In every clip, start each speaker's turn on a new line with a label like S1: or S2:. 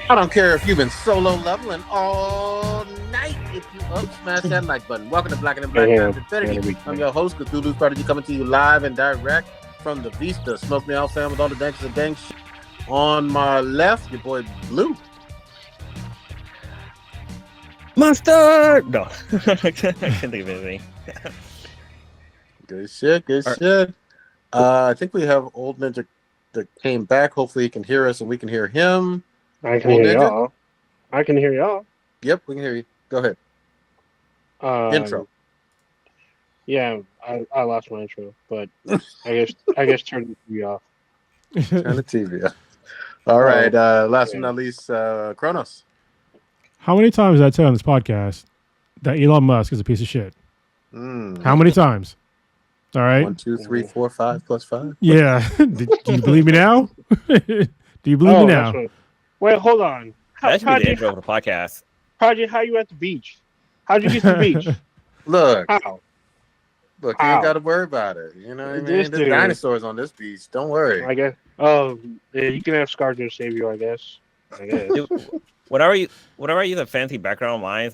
S1: I don't care if you've been solo leveling all night. If you up, smash that like button. Welcome to Black and Black Times Infinity. I'm your host, Cthulhu's Prodigy, coming to you live and direct from the Vista. Smoke me out, fam, with all the dankers and dank shit. On my left, your boy Blue.
S2: Monster! No, I can't think of anything.
S1: Good shit, good shit. I think we have Old Ninja that came back. Hopefully he can hear us and we can hear him.
S3: I can hear y'all. I can hear y'all.
S1: Yep, we can hear you. Go ahead. Intro.
S3: Yeah, I lost my intro, but I guess turn the TV off.
S1: Turn the TV off. All right. Last but not least, Kronos.
S4: How many times did I tell you on this podcast that Elon Musk is a piece of shit? How many times? All right.
S1: 1, 2, 3, 4, 5 plus 5.
S4: Yeah. Do you believe me now? Do you believe me now?
S3: Wait, hold on.
S2: That should be the intro of the podcast.
S3: Project, how you at the beach? How'd you get to the beach?
S1: Look.
S3: How?
S1: Look, you ain't got to worry about it. You know what I mean? There's dinosaurs on this beach. Don't worry.
S3: I guess. Oh, yeah, you can have Scarjo save you, I guess.
S2: Dude, whenever I use a fancy background online,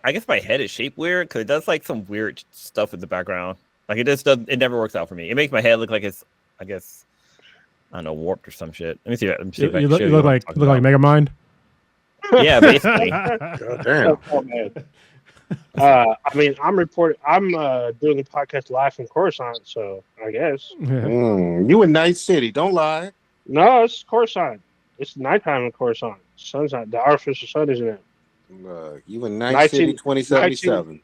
S2: I guess my head is shaped weird because it does like some weird stuff with the background. Like it never works out for me. It makes my head look like it's, I guess, I don't know, warped or some shit. Let me see.
S4: You look like Megamind.
S2: Yeah, basically.
S1: God damn.
S3: I mean, I'm doing the podcast live from Coruscant, so I guess.
S4: Yeah.
S1: You in Night City? Don't lie.
S3: No, it's Coruscant. It's nighttime in Coruscant. Sun's not. The artificial sun isn't it?
S1: You in Night City 2077.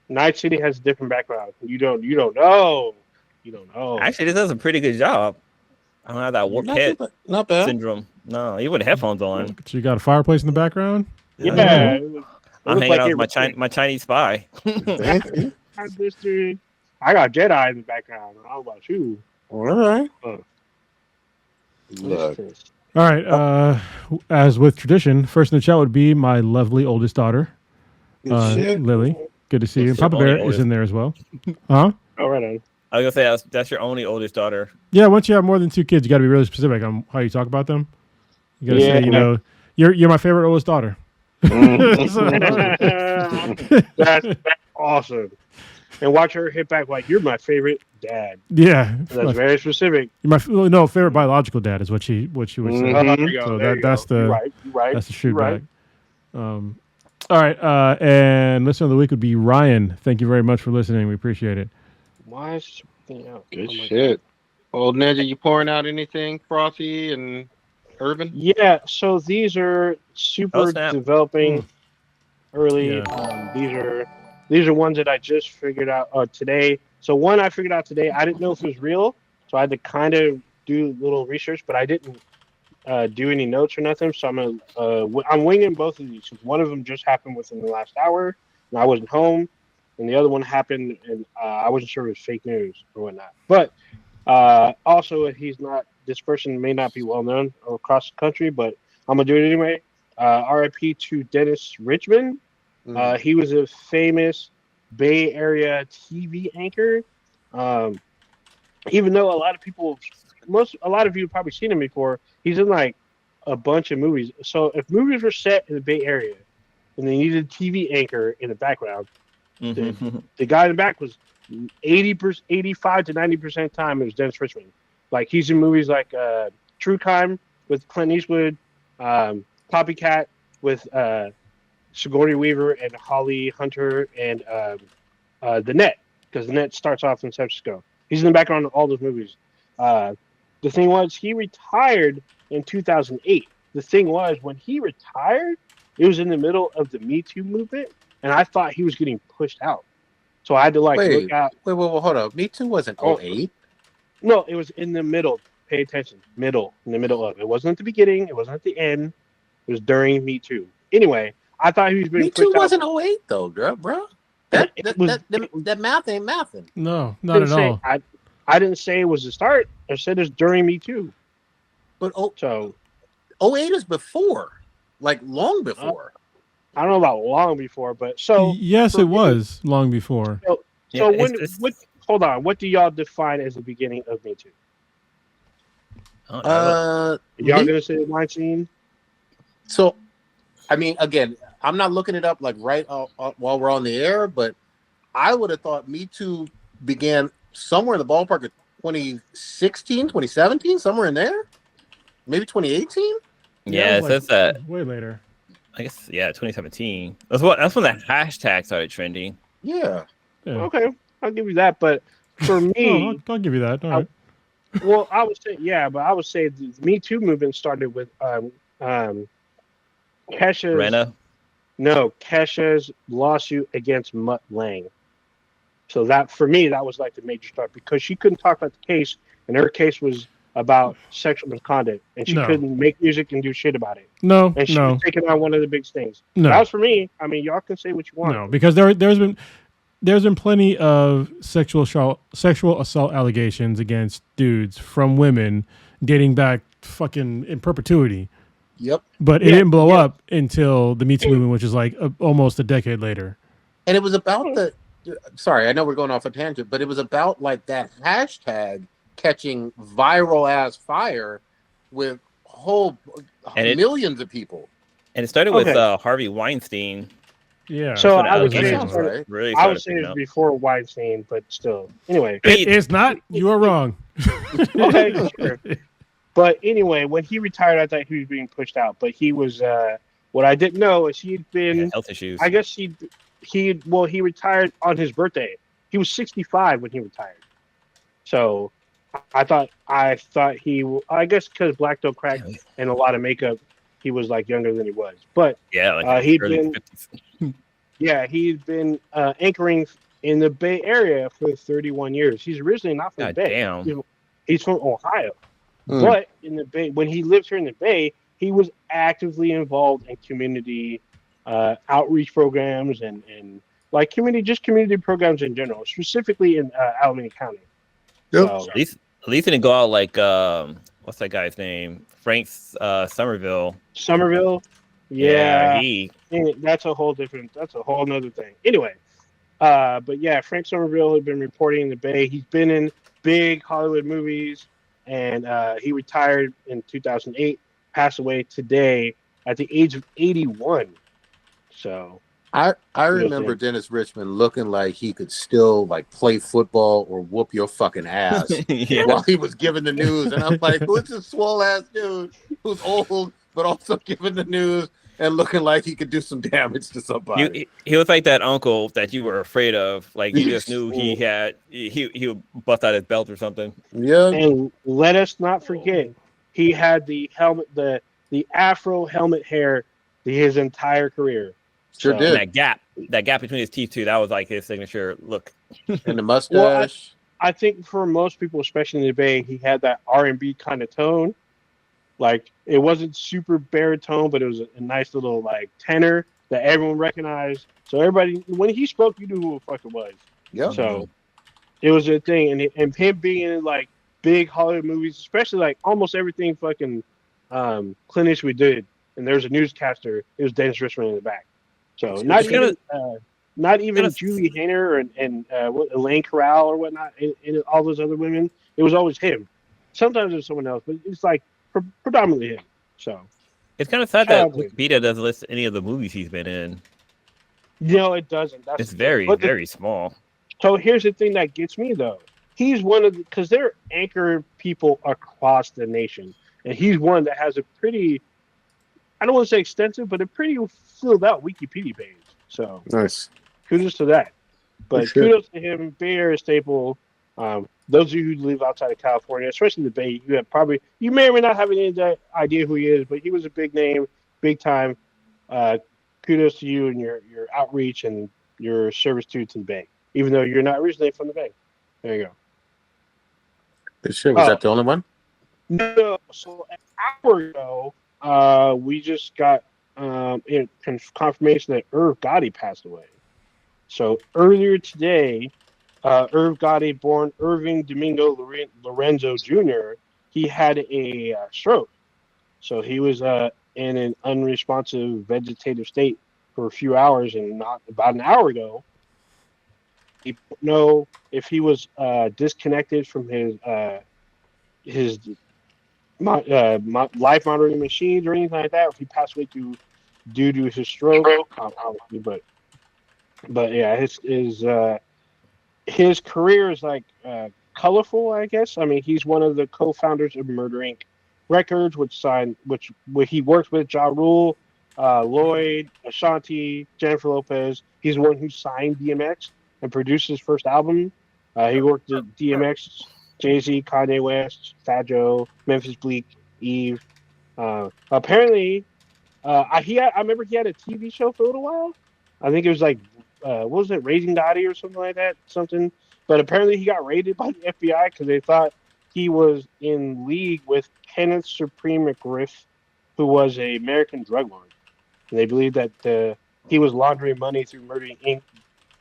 S3: Night City has a different background. You don't know. You don't know.
S2: Actually, this does a pretty good job. I don't have that warped head
S1: not bad
S2: syndrome. No, even with headphones on.
S4: So you got a fireplace in the background?
S3: Yeah.
S2: I'm hanging out with my Chinese spy.
S3: I got Jedi in the background. How about you?
S1: All right.
S4: Look. All right. As with tradition, first in the chat would be my lovely oldest daughter, Lily. Good to see you. Papa Bear is in there as well. Huh?
S3: All right. On.
S2: I was gonna say that's your only oldest daughter.
S4: Yeah. Once you have more than 2 kids, you got to be really specific on how you talk about them. You got to say, you're my favorite oldest daughter.
S3: That's awesome. And watch her hit back like, you're my favorite dad.
S4: Yeah.
S3: That's very specific.
S4: You're my favorite biological dad is what she would say.
S3: Mm-hmm.
S4: That's the
S3: right.
S4: That's the shoot back. All right. And listener of the week would be Ryan. Thank you very much for listening. We appreciate it.
S3: Why is something out?
S1: Good shit. God. Old Ninja, you pouring out anything frothy and urban?
S3: Yeah. So these are super developing early.
S4: Yeah.
S3: These are ones that I just figured out today. So one I figured out today. I didn't know if it was real, so I had to kind of do a little research, but I didn't do any notes or nothing. So I'm winging both of these. One of them just happened within the last hour, and I wasn't home, and the other one happened, and I wasn't sure if it was fake news or whatnot. But also, this person may not be well known across the country, but I'm gonna do it anyway. RIP to Dennis Richmond. He was a famous Bay Area TV anchor. Even though a lot of you have probably seen him before, he's in like a bunch of movies. So if movies were set in the Bay Area and they needed a TV anchor in the background, the guy in the back was 85 to 90% of the time it was Dennis Richmond. Like he's in movies like True Crime with Clint Eastwood, Copycat with Sigourney Weaver and Holly Hunter, and The Net, because The Net starts off in San Francisco. He's in the background of all those movies. The thing was, he retired in 2008. The thing was, when he retired, it was in the middle of the Me Too movement, and I thought he was getting pushed out. So I had to look out.
S1: Wait, hold up. Me Too wasn't 08?
S3: No, it was in the middle. Pay attention. In the middle of it. It wasn't at the beginning. It wasn't at the end. It was during Me Too. Anyway, I thought he was being pushed out.
S1: Me Too wasn't 08 though, bro. That math ain't mathing.
S4: No, not at all.
S3: I didn't say it was the start. I said it's during Me Too.
S1: But 08 is before, like long before.
S3: I don't know about long before, but so
S4: yes, it was long before.
S3: Hold on. What do y'all define as the beginning of Me Too?
S2: Y'all
S3: gonna say the wine scene?
S1: So, I mean, again, I'm not looking it up like right while we're on the air, but I would have thought Me Too began somewhere in the ballpark of 2016, 2017, somewhere in there. Maybe 2018.
S2: Yeah, it says that
S4: way later.
S2: I guess 2017. That's when that hashtag started trending.
S1: Yeah.
S3: Okay, I'll give you that. But for me,
S4: I'll give you that. All right.
S3: Well, I would say but I would say the Me Too movement started with Kesha's lawsuit against Mutt Lange. So that for me, that was like the major start because she couldn't talk about the case, and her case was about sexual misconduct, and she couldn't make music and do shit about it. And she was taking on one of the big things. That was for me. I mean, y'all can say what you want.
S4: No, because there's been plenty of sexual assault allegations against dudes from women dating back fucking in perpetuity.
S1: Yep.
S4: But it didn't blow up until the Me Too movement, which is like almost a decade later.
S1: And it was about sorry, I know we're going off a tangent, but it was about like that hashtag catching viral ass fire with millions of people.
S2: And it started with Harvey Weinstein.
S4: Yeah.
S3: So I would say
S2: it's
S3: before Weinstein, but still. Anyway.
S4: It's not. You are wrong.
S3: Okay, sure. But anyway, when he retired, I thought he was being pushed out. But he was what I didn't know is he'd been
S2: health issues.
S3: I guess he retired on his birthday. He was 65 when he retired. So I thought I guess because black don't crack and a lot of makeup, he was like younger than he was. But he'd been anchoring in the Bay Area for 31 years. He's originally not from the Bay.
S2: Damn.
S3: He's from Ohio. But in the Bay, when he lived here in the Bay, he was actively involved in community outreach programs and like community programs in general, specifically in Alameda County.
S1: Yep.
S3: So,
S2: at least it didn't go out like what's that guy's name? Frank Somerville. Yeah.
S3: That's a whole nother thing. Anyway, but yeah, Frank Somerville had been reporting in the Bay. He's been in big Hollywood movies, and he retired in 2008. Passed away today at the age of 81. So
S1: I remember Dennis Richmond looking like he could still like play football or whoop your fucking ass while he was giving the news, and I'm like, who's this swole ass dude who's old but also giving the news and looking like he could do some damage to somebody?
S2: He was like that uncle that you were afraid of. Like you just knew he would bust out his belt or something.
S1: Yeah.
S3: And let us not forget, he had the helmet, the Afro helmet hair his entire career.
S1: Sure did.
S2: And that gap between his teeth too. That was like his signature look.
S1: And the mustache.
S3: Well, I think for most people, especially in the Bay, he had that R&B kind of tone. Like it wasn't super baritone, but it was a nice little like tenor that everyone recognized. So everybody, when he spoke, you knew who the fuck it was.
S1: Yeah.
S3: So it was a thing, and him being in like big Hollywood movies, especially like almost everything fucking Clint Eastwood did, and there's a newscaster. It was Dennis Richmond in the back. So not even Julie Hayner and Elaine Corral or whatnot, and all those other women. It was always him. Sometimes it was someone else, but it's like predominantly him. So
S2: it's kind of sad that Wikipedia doesn't list any of the movies he's been in.
S3: No, it doesn't.
S2: It's very small.
S3: So here's the thing that gets me though. He's one of because they're anchor people across the nation, and he's one that has a pretty, I don't want to say extensive, but a pretty filled out Wikipedia page. So
S1: nice.
S3: Kudos to that. But kudos to him. Bay Area staple. Those of you who live outside of California, especially the Bay, you may or may not have any idea who he is, but he was a big name, big time. Kudos to you and your outreach and your servitude to the Bay, even though you're not originally from the Bay. There you go.
S1: Sure. Was that the only one?
S3: No. So an hour ago, we just got confirmation that Irv Gotti passed away. So earlier today, Irv Gotti, born Irving Domingo Lorenzo Jr., he had a stroke. So he was in an unresponsive vegetative state for a few hours, and not about an hour ago, he didn't know if he was disconnected from his life monitoring machines or anything like that. Or if he passed away due to his stroke, obviously, but yeah, his career is like colorful, I guess. I mean, he's one of the co-founders of Murder Inc. Records, which he worked with Ja Rule, Lloyd, Ashanti, Jennifer Lopez. He's the one who signed DMX and produced his first album. He worked with DMX, Jay-Z, Kanye West, Fat Joe, Memphis Bleak, Eve. Apparently, I remember he had a TV show for a little while. I think it was like, what was it, Raising Dottie or something like that? But apparently he got raided by the FBI because they thought he was in league with Kenneth Supreme McGriff, who was an American drug lord. And they believed that he was laundering money through Murder Inc.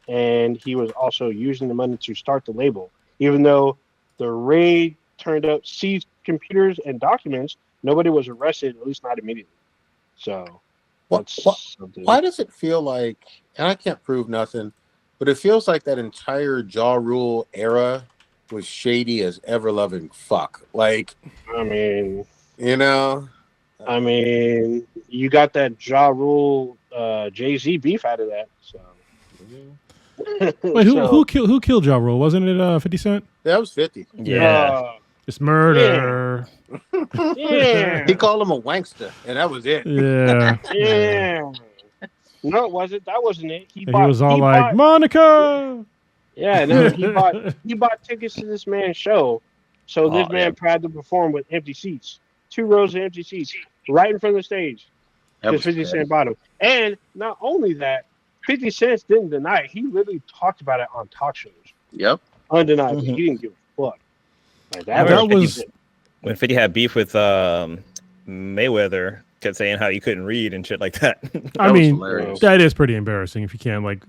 S3: And he was also using the money to start the label. Even though the raid turned up seized computers and documents, nobody was arrested, at least not immediately. So,
S1: why does it feel like, and I can't prove nothing, but it feels like that entire Ja Rule era was shady as ever-loving fuck. Like,
S3: I mean,
S1: you know,
S3: you got that Ja Rule Jay-Z beef out of that. So,
S4: wait, who killed Ja Rule? Wasn't it 50 Cent?
S1: That was 50.
S2: Yeah.
S4: It's murder.
S3: Yeah.
S1: He called him a wankster, and that was it.
S4: Yeah.
S3: Yeah. No, it wasn't. That wasn't it.
S4: He was all like, Monica.
S3: Yeah, no, he bought tickets to this man's show. So this man tried to perform with empty seats. 2 rows of empty seats right in front of the stage. Just 50 Cent bought him. And not only that, 50 Cent didn't deny it. He literally talked about it on talk shows.
S1: Yep.
S3: Undeniably. He didn't give a fuck. Like,
S2: that was when 50 had beef with Mayweather, kept saying how you couldn't read and shit like that.
S4: I mean, that is pretty embarrassing if you can't, like,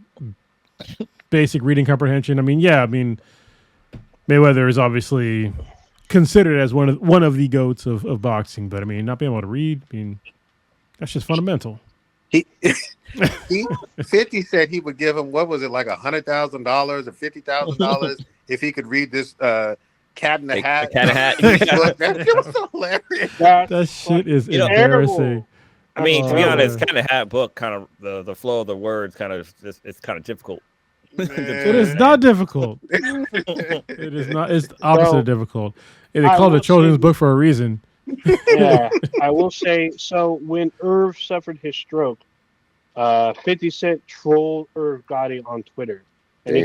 S4: basic reading comprehension. I mean, Mayweather is obviously considered as one of the goats of boxing, but I mean, not being able to read, I mean, that's just fundamental.
S1: 50 said he would give him, what was it, like $100,000 or $50,000 if he could read this Cat in the Hat.
S2: Cat in the Hat.
S1: That shit was so hilarious.
S4: That shit is embarrassing.
S2: I mean, to be honest, Cat in the Hat book, kind of the flow of the words, kind of it's kind of difficult.
S4: It is not difficult. It is not. It's opposite of difficult. They called it a children's book for a reason.
S3: Yeah, I will say. So when Irv suffered his stroke, 50 Cent trolled Irv Gotti on Twitter, and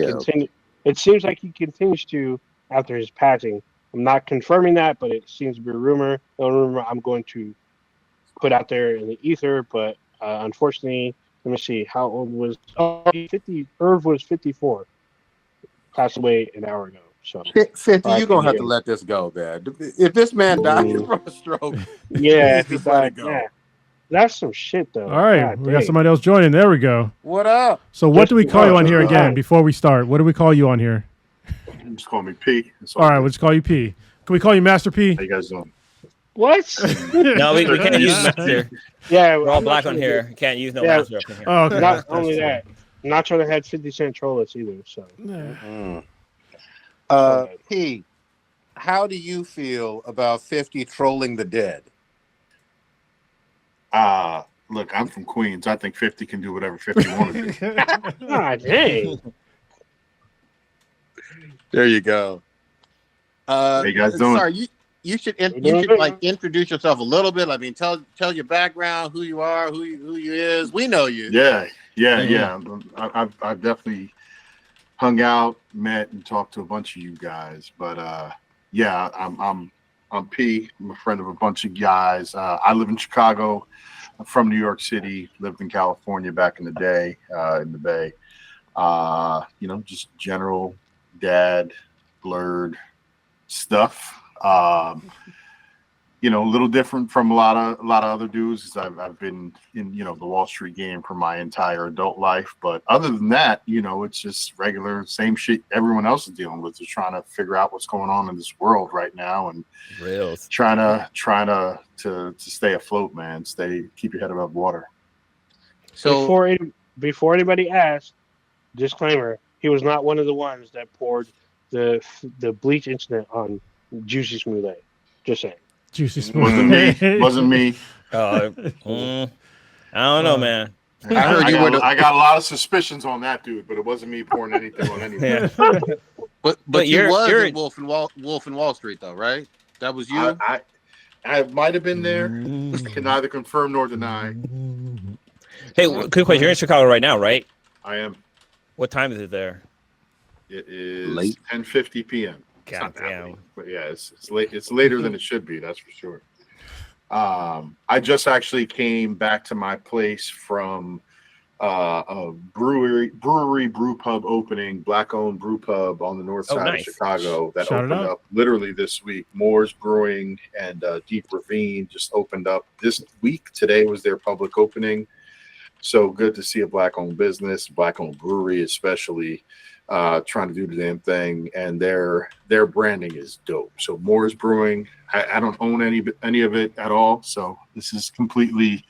S3: it seems like he continues to after his passing. I'm not confirming that, but it seems to be a rumor. A rumor I'm going to put out there in the ether, but unfortunately, let me see. How old was 50? Irv was 54. Passed away an hour ago. So
S1: 50, you're gonna have to let this go, man. If this man died from a stroke,
S3: yeah, if he died, yeah. That's some shit, though.
S4: All right, we got somebody else joining. There we go.
S1: What up?
S4: So, what do we call you on here again before we start? What do we call you on here?
S5: Just call me P.
S4: All right, we'll just call you P. Can we call you Master P?
S5: How you guys doing?
S3: What?
S2: No, we can't use Master.
S3: Yeah,
S2: we're all black on here. Can't use Master up in here.
S4: Oh, okay.
S3: Not only that, I'm not trying to have 50 Cent troll us either. So,
S1: P, how do you feel about 50 trolling the dead?
S5: Look, I'm from Queens. I think 50 can do whatever 50 wants to do.
S3: God dang.
S1: There you go.
S5: How you guys doing?
S1: Sorry, you should like introduce yourself a little bit. I mean, tell your background, who you are, who you is. We know you.
S5: Yeah. I've definitely hung out, met, and talked to a bunch of you guys. But I'm P. I'm a friend of a bunch of guys. I live in Chicago. I'm from New York City. Lived in California back in the day, in the Bay. Just general dad blurred stuff. A little different from a lot of other dudes. I've been in the Wall Street game for my entire adult life, but other than that, it's just regular same shit everyone else is dealing with. Just trying to figure out what's going on in this world right now and trying to stay afloat, man. Keep your head above water.
S3: So before anybody asks, disclaimer: he was not one of the ones that poured the bleach incident on Juicy Smoulet. Just saying.
S4: Juicy smooth.
S5: Wasn't me.
S2: I don't know, man.
S5: I got a lot of suspicions on that dude, but it wasn't me pouring anything on anything.
S2: Yeah.
S1: But you was in Wolf and Wall Street though, right? That was you.
S5: I might have been there. I can neither confirm nor deny.
S2: Hey, quick question. You're in Chicago right now, right?
S5: I am.
S2: What time is it there?
S5: It is
S1: late.
S5: 10:50 p.m.
S2: God damn.
S5: But yeah, it's late. It's later than it should be. That's for sure. I just actually came back to my place from a brew pub opening, black-owned brew pub on the north side of Chicago that opened up literally this week. Moore's Brewing and Deep Ravine just opened up this week. Today was their public opening. So good to see a black-owned business, black-owned brewery especially, trying to do the damn thing, and their branding is dope. So Moore's Brewing, I don't own any of it at all, so this is completely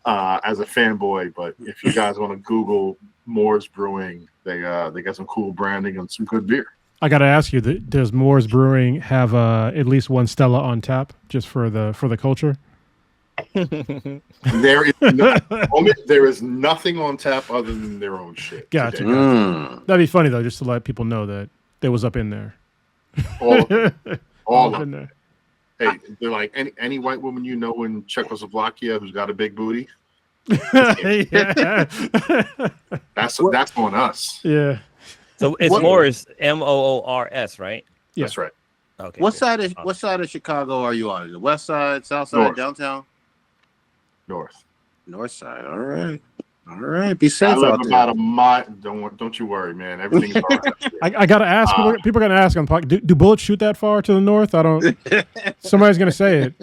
S5: as a fanboy. But if you guys want to Google Moore's Brewing, they got some cool branding and some good beer.
S4: I got to ask you, does Moore's Brewing have at least one Stella on tap just for the culture?
S5: There is nothing on tap other than their own shit.
S4: Gotcha. That'd be funny though, just to let people know that they was up in there.
S5: All of them. All
S4: up
S5: of
S4: in
S5: them.
S4: there.
S5: Hey, they're like any white woman you know in Czechoslovakia who's got a big booty.
S4: Yeah.
S5: That's on us.
S4: Yeah.
S2: So it's Moore's, Moors, right?
S4: Yeah.
S5: That's right.
S2: Okay.
S1: What side of Chicago are you on? The west side, south side,
S5: North.
S1: Downtown?
S5: North
S1: Side. All right. Be safe
S5: I live
S1: out there.
S5: about a mile. Don't you worry, man. Everything is all right.
S4: I gotta ask. People are gonna ask on the podcast. Do bullets shoot that far to the north? I don't. Somebody's gonna say it.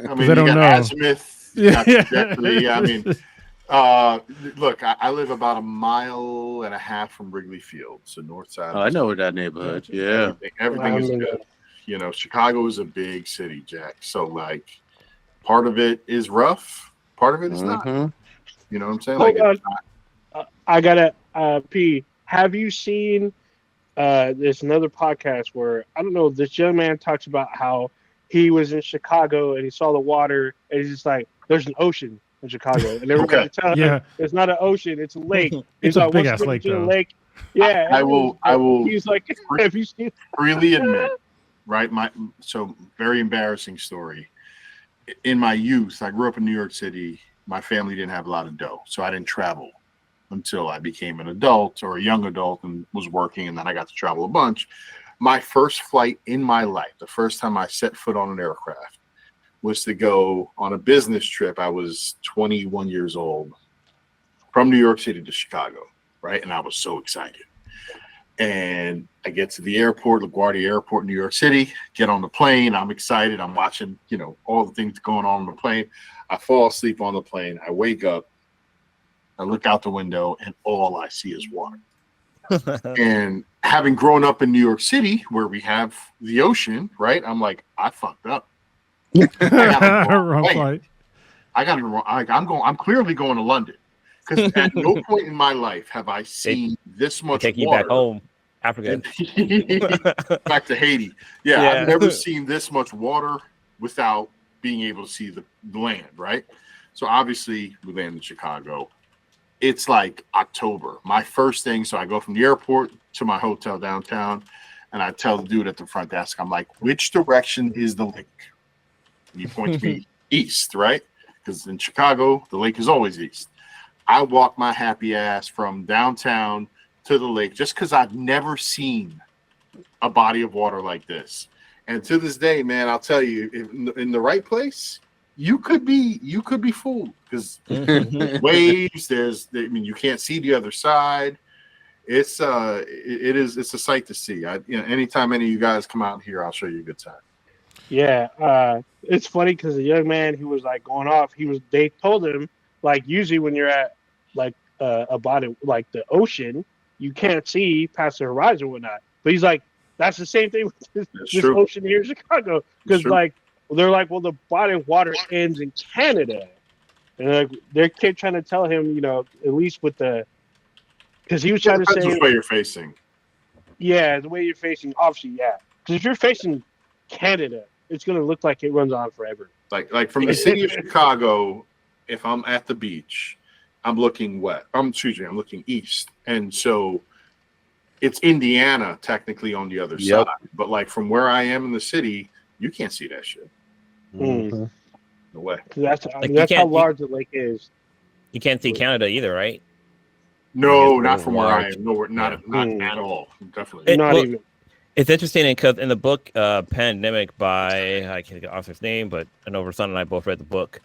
S5: I mean,
S4: they don't know.
S5: Azimuth.
S4: Yeah.
S5: I mean, look, I live about a mile and a half from Wrigley Field, so north side.
S1: Oh, I know where that neighborhood. Yeah.
S5: Everything is good. You know, Chicago is a big city, Jack. So like, part of it is rough. Part of it is not. You know what I'm saying?
S3: Hold
S5: like,
S3: on. I gotta pee. Have you seen? There's another podcast where I don't know. This young man talks about how he was in Chicago and he saw the water and he's just like, "There's an ocean in Chicago," and everybody telling him it's not an ocean, it's a lake.
S4: It's a big ass lake, though.
S3: Lake. Yeah,
S5: I will.
S3: He's like, "Have you seen?"
S5: Freely admit, right? So very embarrassing story. In my youth, I grew up in New York City. My family didn't have a lot of dough, so I didn't travel until I became an adult or a young adult and was working, and then I got to travel a bunch. My first flight in my life, the first time I set foot on an aircraft, was to go on a business trip. I was 21 years old from New York City to Chicago, right? And I was so excited. And I get to the airport, LaGuardia Airport in New York City, get on the plane. I'm excited. I'm watching, all the things going on the plane. I fall asleep on the plane. I wake up. I look out the window, and all I see is water. And having grown up in New York City, where we have the ocean, right? I'm like, I fucked up.
S4: Wrong flight.
S5: I got it wrong. I'm clearly going to London. Because at no point in my life have I seen this much
S2: take you
S5: water.
S2: back home, Africa.
S5: Back to Haiti. Yeah, I've never seen this much water without being able to see the land, right? So obviously we land in Chicago. It's like October. My first thing, so I go from the airport to my hotel downtown, and I tell the dude at the front desk, I'm like, which direction is the lake? And he points me east, right? Because in Chicago, the lake is always east. I walk my happy ass from downtown to the lake just because I've never seen a body of water like this. And to this day, man, I'll tell you, in the right place, you could be fooled because waves. You can't see the other side. It's a sight to see. Anytime any of you guys come out here, I'll show you a good time.
S3: Yeah, it's funny because the young man who was like going off, they told him like usually when you're at like a body like the ocean, you can't see past the horizon or whatnot. But he's like, that's the same thing with this ocean here in Chicago because they're like, well, the body of water ends in Canada, and they kept trying to tell him, at least with because he was trying to say
S5: the way you're facing.
S3: Yeah, the way you're facing, obviously, yeah. Because if you're facing Canada, it's gonna look like it runs on forever.
S5: Like from the city of Chicago, if I'm at the beach, I'm looking I'm looking east, and so it's Indiana technically on the other side. But like from where I am in the city, you can't see that shit.
S3: Mm-hmm.
S5: No way.
S3: That's how large the lake is.
S2: You can't see Canada either, right?
S5: No, not from where I am. No, not at all. Definitely
S3: not even.
S2: It's interesting because in the book Pandemic by, I can't get the author's name, but I know Rasan and I both read the book.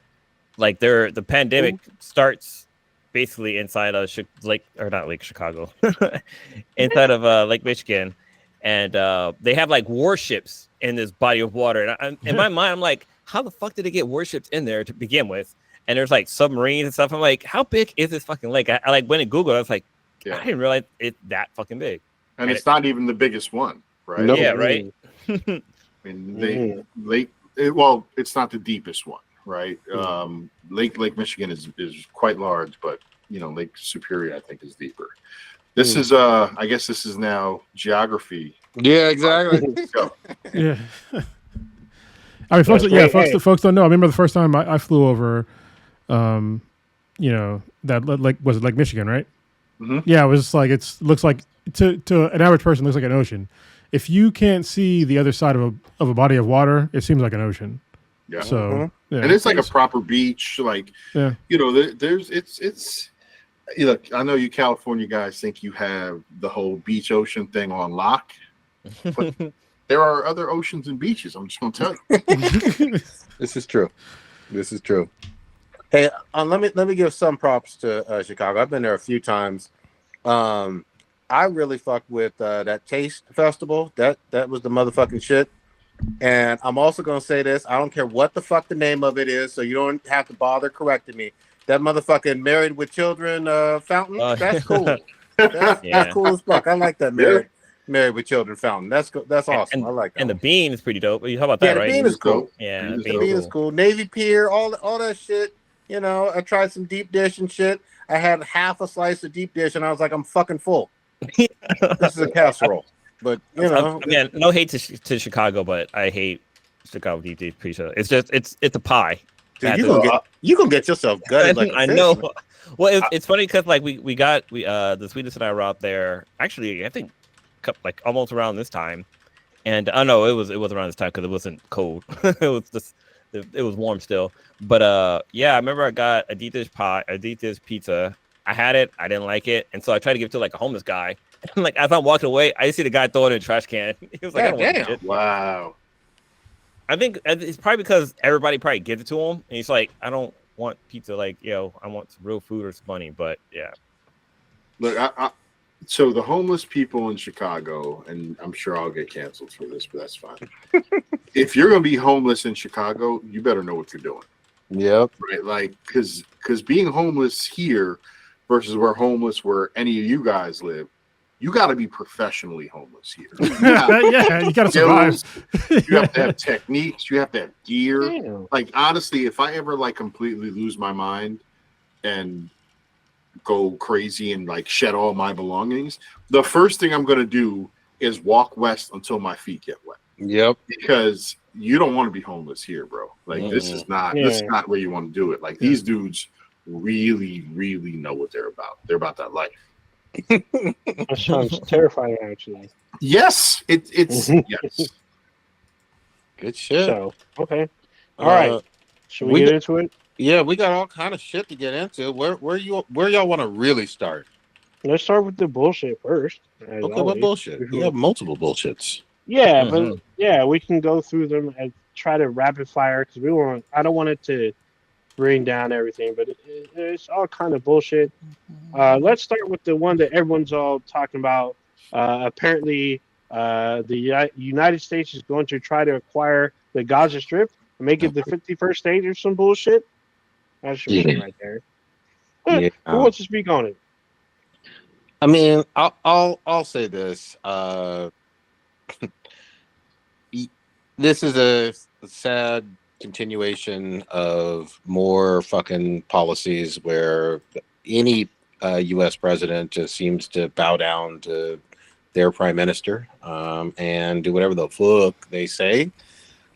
S2: Like the pandemic starts basically inside of Lake Chicago, inside of Lake Michigan, and they have like warships in this body of water. And in my mind, I'm like, how the fuck did they get warships in there to begin with? And there's like submarines and stuff. I'm like, how big is this fucking lake? I like went and Googled. I was like, I didn't realize it's that fucking big.
S5: And it's not even the biggest one, right?
S2: No. Yeah, right.
S5: I mean, it's not the deepest one, right? Lake Michigan is quite large, but Lake Superior I think is deeper. This is I guess this is now geography.
S1: Yeah, exactly.
S4: Yeah. I mean, folks don't know. I remember the first time I flew over, that like was it like Michigan, right?
S5: Mm-hmm.
S4: Yeah, it was like looks like to an average person looks like an ocean. If you can't see the other side of a body of water, it seems like an ocean.
S5: Yeah.
S4: So
S5: and it's like a proper beach, like there's it's. Look, I know you California guys think you have the whole beach ocean thing on lock, but there are other oceans and beaches. I'm just going to tell you.
S1: This is true. Hey, let me give some props to Chicago. I've been there a few times. I really fucked with that Taste Festival. That was the motherfucking shit. And I'm also going to say this. I don't care what the fuck the name of it is, so you don't have to bother correcting me. That motherfucking Married with Children fountain. That's cool. That's cool as fuck. I like that Married with Children fountain. That's awesome. I like that.
S2: And the bean is pretty dope. You talk about that, right?
S1: The bean is cool.
S2: Yeah,
S1: the bean is cool. Navy Pier, all that shit. I tried some deep dish and shit. I had half a slice of deep dish, and I was like, I'm fucking full. This is a casserole. But
S2: again, no hate to Chicago, but I hate Chicago deep dish pizza. It's just it's a pie.
S1: Dude, you gonna get yourself gutted. Like
S2: I know. Man. Well, it's funny because like we the sweetest and I were out there. Actually, I think like almost around this time, and I know it was around this time because it wasn't cold. It was warm still. But I remember I got a deep dish pizza. I had it. I didn't like it, and so I tried to give it to like a homeless guy. And like as I'm walking away, I see the guy throwing it in a trash can. He was like,
S1: "Damn,
S5: wow."
S2: I think it's probably because everybody probably gives it to him, and he's like, "I don't want pizza. Like, I want some real food or some money." But yeah,
S5: look, so the homeless people in Chicago, and I'm sure I'll get canceled for this, but that's fine. If you're gonna be homeless in Chicago, you better know what you're doing.
S1: Yep.
S5: Right, like because being homeless here versus where any of you guys live. You got to be professionally homeless here. You
S4: got to survive.
S5: You have to have techniques. You have to have gear. Damn. Like honestly, if I ever like completely lose my mind and go crazy and like shed all my belongings, the first thing I'm going to do is walk west until my feet get wet.
S1: Yep.
S5: Because you don't want to be homeless here, bro. Like this is not where you want to do it. Like these dudes really, really know what they're about. They're about that life.
S3: That sounds terrifying, actually.
S5: Yes, it's yes.
S1: Good shit.
S3: So, okay, all right. Should we get into it?
S1: Yeah, we got all kind of shit to get into. Where y'all want to really start?
S3: Let's start with the bullshit first.
S1: Okay, what bullshit? You have multiple bullshits.
S3: Yeah, but we can go through them and try to rapid fire because I don't want it to bring down everything, but it's all kind of bullshit. Let's start with the one that everyone's all talking about. Apparently, the United States is going to try to acquire the Gaza Strip and make it the 51st state or some bullshit. That's your shit right there. Who wants to speak on it?
S1: I mean, I'll say this. This is a sad continuation of more fucking policies where any U.S. president just seems to bow down to their prime minister and do whatever the fuck they say.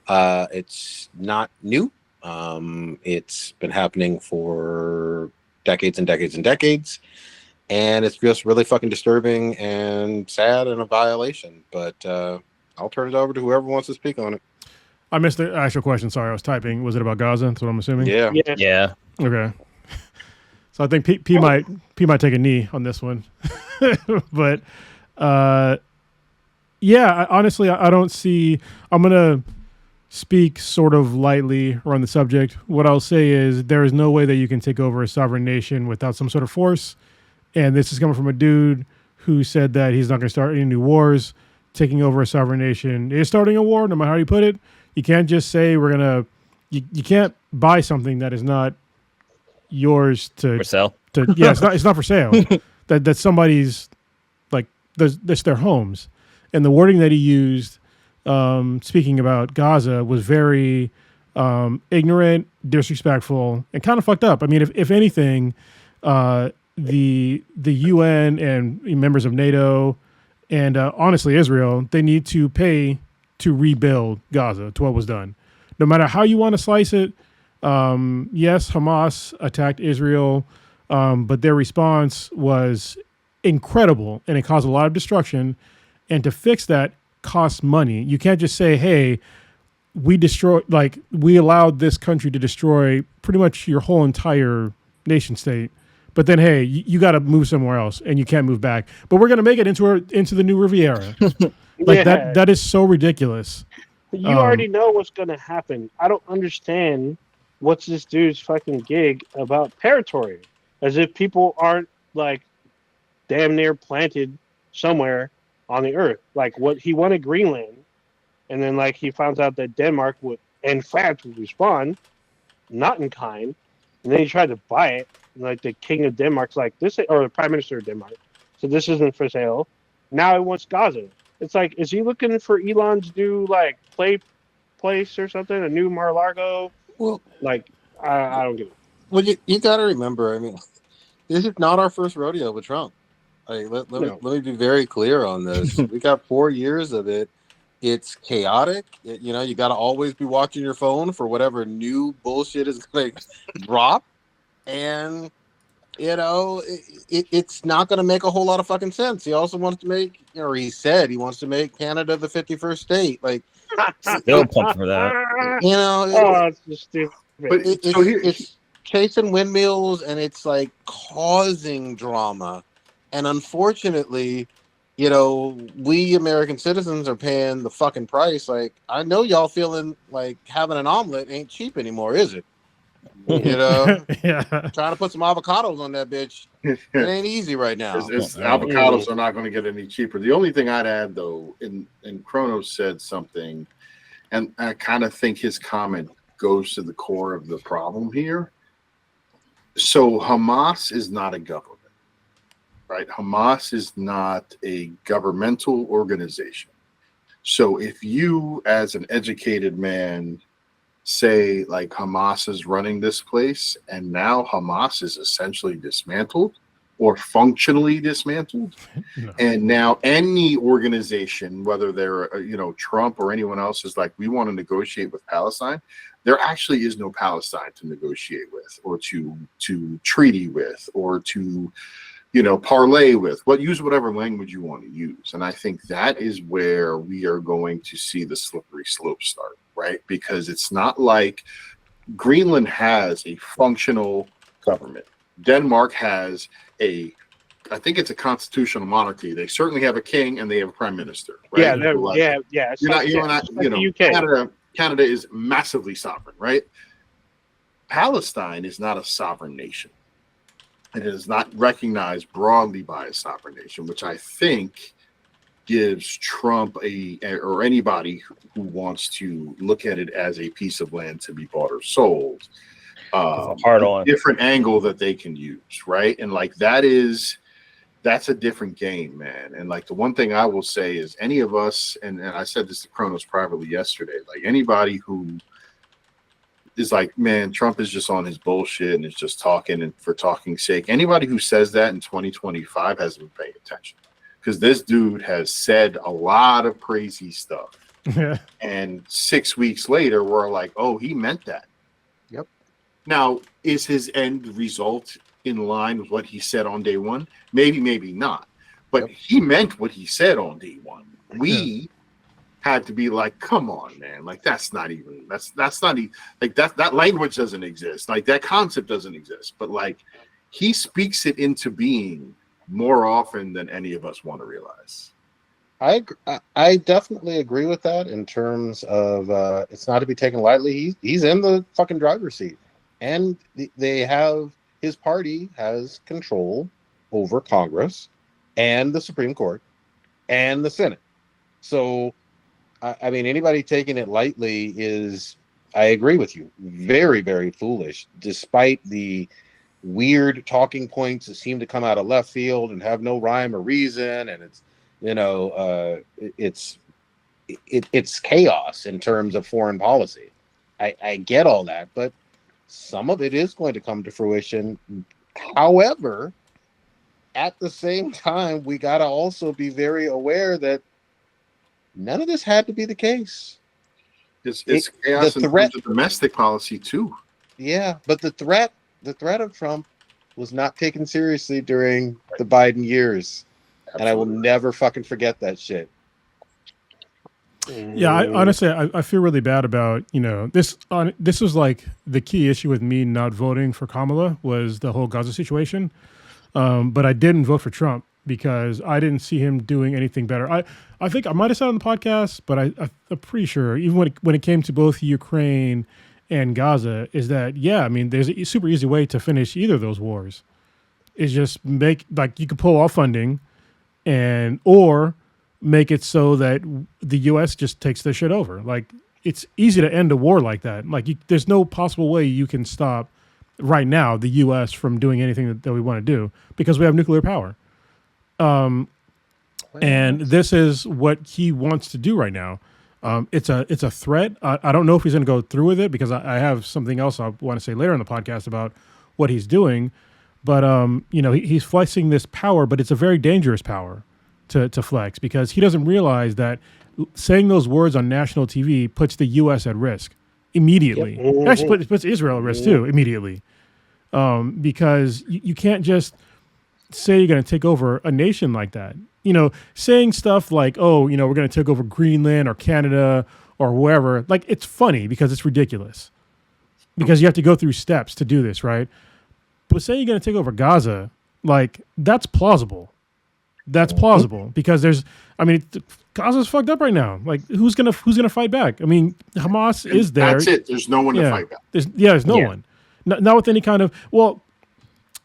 S1: It's not new. It's been happening for decades and decades and decades, and it's just really fucking disturbing and sad and a violation. But I'll turn it over to whoever wants to speak on it.
S4: I missed the actual question. Sorry, I was typing. Was it about Gaza? That's what I'm assuming.
S2: Yeah.
S4: Okay. So I think P might take a knee on this one, but yeah. Honestly, I don't see. I'm gonna speak sort of lightly around the subject. What I'll say is there is no way that you can take over a sovereign nation without some sort of force, and this is coming from a dude who said that he's not going to start any new wars. Taking over a sovereign nation is starting a war, no matter how you put it. You can't just say we're gonna. You can't buy something that is not yours to
S2: For sale.
S4: Yeah, it's not for sale. that somebody's like that's their homes, and the wording that he used, speaking about Gaza, was very ignorant, disrespectful, and kind of fucked up. I mean, if anything, the UN and members of NATO and honestly Israel, they need to pay to rebuild Gaza to what was done. No matter how you want to slice it, yes, Hamas attacked Israel, but their response was incredible and it caused a lot of destruction. And to fix that costs money. You can't just say, hey, we allowed this country to destroy pretty much your whole entire nation state. But then, hey, you got to move somewhere else and you can't move back. But we're going to make it into the new Riviera. That is so ridiculous.
S3: You already know what's going to happen. I don't understand what's this dude's fucking gig about territory. As if people aren't like damn near planted somewhere on the earth. Like what he wanted Greenland, and then like he found out that Denmark would and France would respond, not in kind, and then he tried to buy it. And like the king of Denmark's like this, or the prime minister of Denmark, so this isn't for sale. Now he wants Gaza. It's like, is he looking for Elon's new like place or something? A new Mar-a-Lago?
S1: Well,
S3: like I don't get it.
S1: Well, you got to remember. I mean, this is not our first rodeo with Trump. Let me be very clear on this. We got 4 years of it. It's chaotic. You got to always be watching your phone for whatever new bullshit is going to drop, and it's not going to make a whole lot of fucking sense. He also wants to make, or he said he wants to make Canada the 51st state. Like,
S2: still pumped for that.
S3: It's just stupid.
S5: But
S1: it's chasing windmills, and it's like causing drama. And unfortunately, we American citizens are paying the fucking price. Like, I know y'all feeling like having an omelet ain't cheap anymore, is it?
S4: Yeah.
S1: Trying to put some avocados on that bitch. It ain't easy right now.
S5: Avocados are not going to get any cheaper. The only thing I'd add, though, and Kronos said something, and I kind of think his comment goes to the core of the problem here. So Hamas is not a government, right? Hamas is not a governmental organization. So if you, as an educated man, say like Hamas is running this place, and now Hamas is essentially dismantled or functionally dismantled, and now any organization, whether they're Trump or anyone else, is like, we want to negotiate with Palestine. There actually is no Palestine to negotiate with, or to treaty with, or to parlay with. Use whatever language you want to use. And I think that is where we are going to see the slippery slope start, right? Because it's not like Greenland has a functional government. Denmark has I think it's a constitutional monarchy. They certainly have a king and they have a prime minister, right?
S3: UK.
S5: Canada is massively sovereign, right? Palestine is not a sovereign nation. It is not recognized broadly by a sovereign nation, which I think gives Trump or anybody who wants to look at it as a piece of land to be bought or sold, a different angle that they can use, right? And like that's a different game, man. And like the one thing I will say is any of us, and I said this to Kronos privately yesterday, like anybody who is like, man, Trump is just on his bullshit and is just talking and for talking's sake. Anybody who says that in 2025 hasn't been paying attention, because this dude has said a lot of crazy stuff
S4: Yeah.
S5: And 6 weeks later, we're like, oh, he meant that.
S1: Yep.
S5: Now, is his end result in line with what he said on day one? Maybe, maybe not. But he meant what he said on day one. We had to be like, come on, man. Like, that's not even, that's not even, like, that language doesn't exist. Like, that concept doesn't exist. But, like, he speaks it into being more often than any of us want to realize.
S6: I definitely agree with that in terms of it's not to be taken lightly. He's in the fucking driver's seat, and they have his party has control over Congress and the Supreme Court and the Senate. So, I mean, anybody taking it lightly is, I agree with you, very, very foolish, despite the weird talking points that seem to come out of left field and have no rhyme or reason, and it's, you know, it's chaos in terms of foreign policy. I get all that, but some of it is going to come to fruition. However, at the same time, we got to also be very aware that none of this had to be the case.
S5: It's chaos in terms of domestic policy too.
S6: Yeah, but the threat of Trump was not taken seriously during the Biden years. Absolutely. And I will never fucking forget that shit.
S4: Yeah, honestly, I feel really bad about, you know, this was like the key issue with me not voting for Kamala was the whole Gaza situation. But I didn't vote for Trump because I didn't see him doing anything better. I think I might have said on the podcast, but I'm pretty sure even when it came to both Ukraine and Gaza is that, yeah, I mean, there's a super easy way to finish either of those wars. Is just make, like, you could pull off funding or make it so that the U.S. just takes this shit over. Like, it's easy to end a war like that. Like, there's no possible way you can stop right now the U.S. from doing anything that we want to do because we have nuclear power. And this is what he wants to do right now. It's a threat. I don't know if he's going to go through with it because I have something else I want to say later in the podcast about what he's doing. But, you know, he's flexing this power, but it's a very dangerous power to flex because he doesn't realize that saying those words on national TV puts the U.S. at risk immediately. Yep. Actually, puts Israel at risk too immediately, because you can't just say you're going to take over a nation like that. You know, saying stuff like, oh, you know, we're going to take over Greenland or Canada or wherever, like, it's funny because it's ridiculous because you have to go through steps to do this, right? But saying you're going to take over Gaza, like, that's plausible. That's plausible because Gaza's fucked up right now. Like, who's gonna fight back? I mean, Hamas is there.
S5: That's it. There's no one to fight back.
S4: There's no one. Not with any kind of. Well,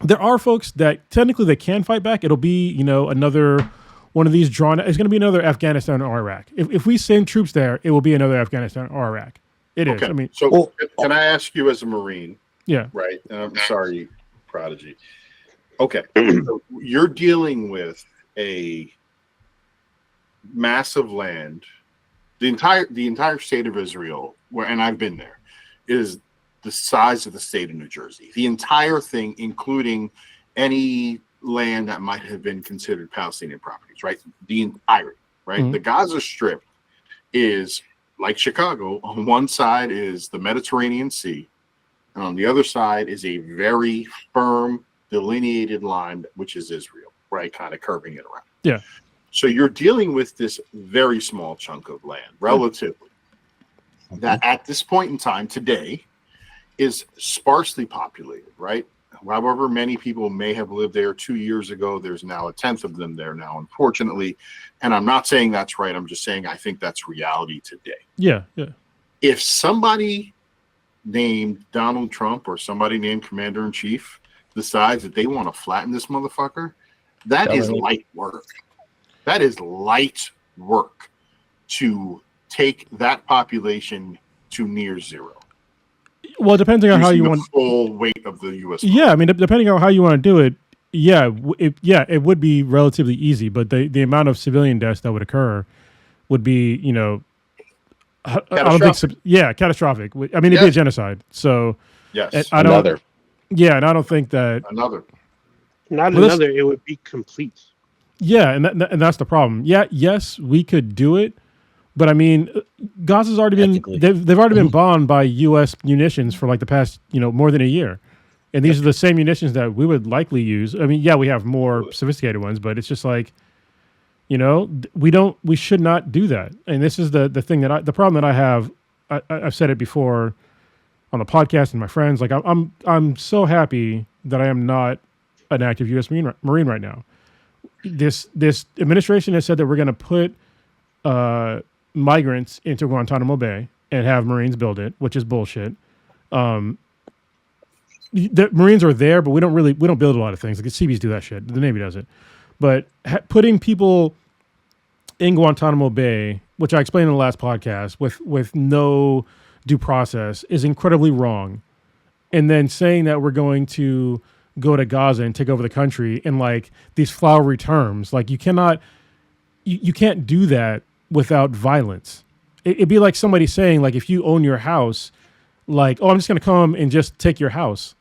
S4: there are folks that technically they can fight back. It'll be, you know, another one of these drawn. It's going to be another Afghanistan or Iraq. If we send troops there, it will be another Afghanistan or Iraq. It is. I mean,
S5: so can I ask you as a Marine?
S4: Yeah.
S5: Right. I'm sorry, Prodigy. Okay. So you're dealing with a massive land, the entire state of Israel, and I've been there, is the size of the state of New Jersey. The entire thing, including any land that might have been considered Palestinian properties, right? The entirety, right? Mm-hmm. The Gaza Strip is like Chicago. On one side is the Mediterranean Sea, and on the other side is a very firm delineated line, which is Israel, right? Kind of curving it around.
S4: Yeah.
S5: So you're dealing with this very small chunk of land, relatively, that at this point in time today is sparsely populated, right? However many people may have lived there 2 years ago, there's now a tenth of them there now, unfortunately. And I'm not saying that's right. I'm just saying I think that's reality today.
S4: Yeah, yeah.
S5: If somebody named Donald Trump or somebody named Commander-in-Chief decides that they want to flatten this motherfucker, that is light work. That is light work to take that population to near zero.
S4: Well, depending on how you want
S5: the full weight of the U.S.
S4: Yeah, I mean, depending on how you want to do it, it would be relatively easy. But the amount of civilian deaths that would occur would be, you know, I don't think, catastrophic. I mean, it'd be a genocide. So
S5: yes,
S4: and I don't think that
S3: it would be complete.
S4: Yeah, and that's the problem. Yeah, yes, we could do it, but I mean, Gaza's already been they've already been bombed by U.S. munitions for like the past more than a year, and these are the same munitions that we would likely use. I mean, yeah, we have more sophisticated ones, but it's just like, we should not do that. And this is the thing the problem that I have. I've said it before on the podcast and my friends. Like I'm so happy that I am not an active U.S. Marine right now. This administration has said that we're going to put migrants into Guantanamo Bay and have Marines build it, which is bullshit. The Marines are there, but we don't build a lot of things. Like the Seabees do that shit. The Navy does it. But putting people in Guantanamo Bay, which I explained in the last podcast, with no due process, is incredibly wrong. And then saying that we're going to go to Gaza and take over the country in like these flowery terms, like you can't do that without violence. It'd be like somebody saying, like, if you own your house, like, oh, I'm just going to come and just take your house.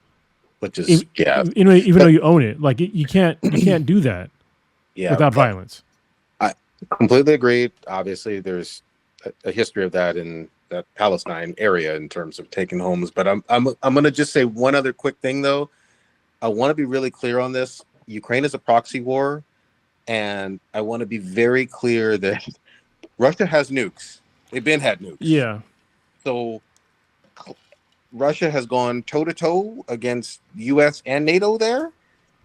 S6: Which is,
S4: even though you own it, like you can't do that without violence.
S6: I completely agree. Obviously, there's a history of that in that Palestine area in terms of taking homes. But I'm going to just say one other quick thing, though. I want to be really clear on this. Ukraine is a proxy war, and I want to be very clear that Russia has nukes. They've been had nukes.
S4: Yeah.
S6: So Russia has gone toe-to-toe against the U.S. and NATO there.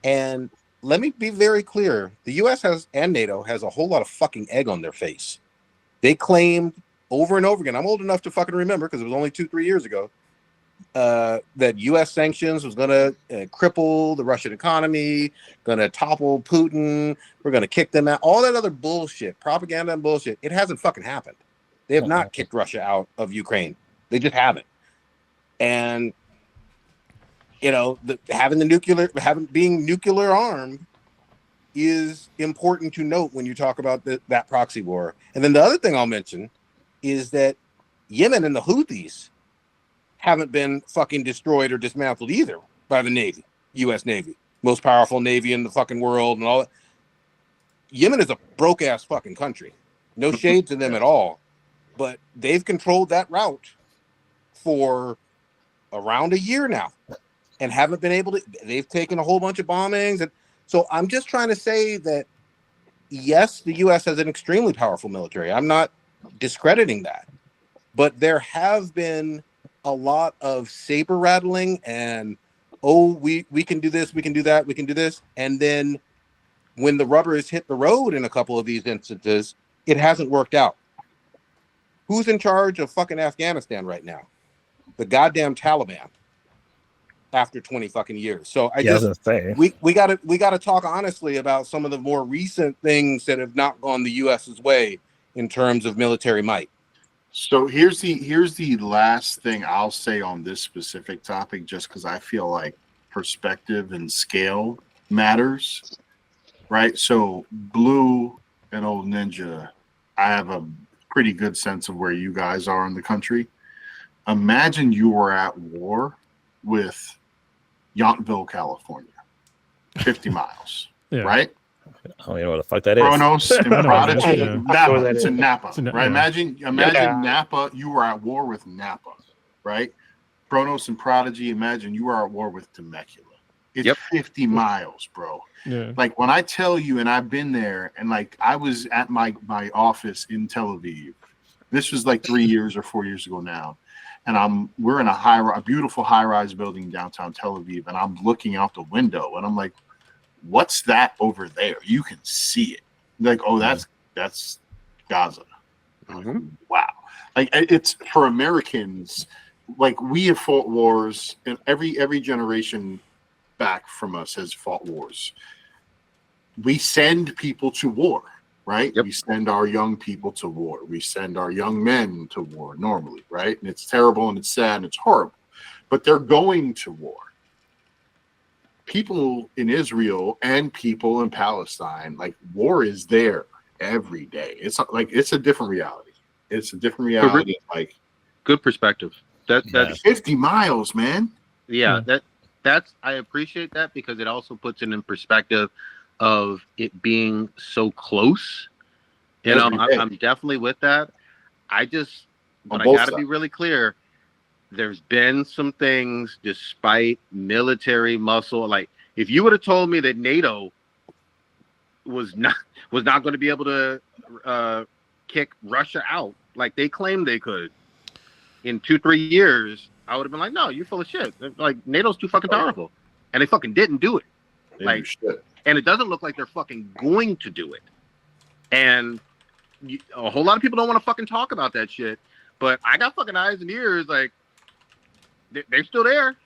S6: And let me be very clear. The U.S. and NATO has a whole lot of fucking egg on their face. They claimed over and over again, I'm old enough to fucking remember because it was only 2-3 years ago, that U.S. sanctions was going to cripple the Russian economy, going to topple Putin, we're going to kick them out, all that other bullshit, propaganda and bullshit. It hasn't fucking happened. They have not kicked Russia out of Ukraine. They just haven't. And, being nuclear armed is important to note when you talk about that proxy war. And then the other thing I'll mention is that Yemen and the Houthis haven't been fucking destroyed or dismantled either by the Navy, U.S. Navy, most powerful Navy in the fucking world and all that. Yemen is a broke ass fucking country. No shade to them at all, but they've controlled that route for around a year now and haven't been able to. They've taken a whole bunch of bombings. And so I'm just trying to say that, yes, the U.S. has an extremely powerful military. I'm not discrediting that, but there have been a lot of saber rattling and, we can do this, we can do that, we can do this. And then when the rubber has hit the road in a couple of these instances, it hasn't worked out. Who's in charge of fucking Afghanistan right now? The goddamn Taliban. After 20 fucking years. So we gotta talk honestly about some of the more recent things that have not gone the US's way in terms of military might.
S5: So here's the last thing I'll say on this specific topic, just because I feel like perspective and scale matters, right? So Blue and Old Ninja, I have a pretty good sense of where you guys are in the country. Imagine you were at war with Yountville, California, 50 miles, right?
S2: I don't even know what the fuck that is.
S5: Kronos and Prodigy, Napa.
S3: It's
S5: in Napa, right? Imagine Napa. You were at war with Napa, right? Kronos and Prodigy. Imagine you are at war with Temecula. It's 50 miles, bro.
S4: Yeah.
S5: Like when I tell you, and I've been there, and like I was at my office in Tel Aviv. This was like 3 years or 4 years ago now. And we're in a beautiful high-rise building downtown Tel Aviv, and I'm looking out the window, and I'm like, "What's that over there?" You can see it. Like, oh, that's Gaza.
S6: Mm-hmm.
S5: Like, wow. Like it's for Americans. Like we have fought wars, and every generation back from us has fought wars. We send people to war. Right? Yep. We send our young people to war. We send our young men to war normally, right? And it's terrible and it's sad and it's horrible. But they're going to war. People in Israel and people in Palestine, like war is there every day. It's like it's a different reality. It's a different reality. Like
S7: good perspective. That's
S5: 50 miles, man.
S7: Yeah, that's I appreciate that because it also puts it in perspective of it being so close. I'm definitely with that. I just but I got to be really clear. There's been some things, despite military muscle. Like, if you would have told me that NATO was not going to be able to kick Russia out like they claimed they could in 2-3 years, I would have been like, no, you're full of shit. Like, NATO's too fucking powerful, and they fucking didn't do it. Like, and it doesn't look like they're fucking going to do it. And a whole lot of people don't want to fucking talk about that shit. But I got fucking eyes and ears. Like, they're still there.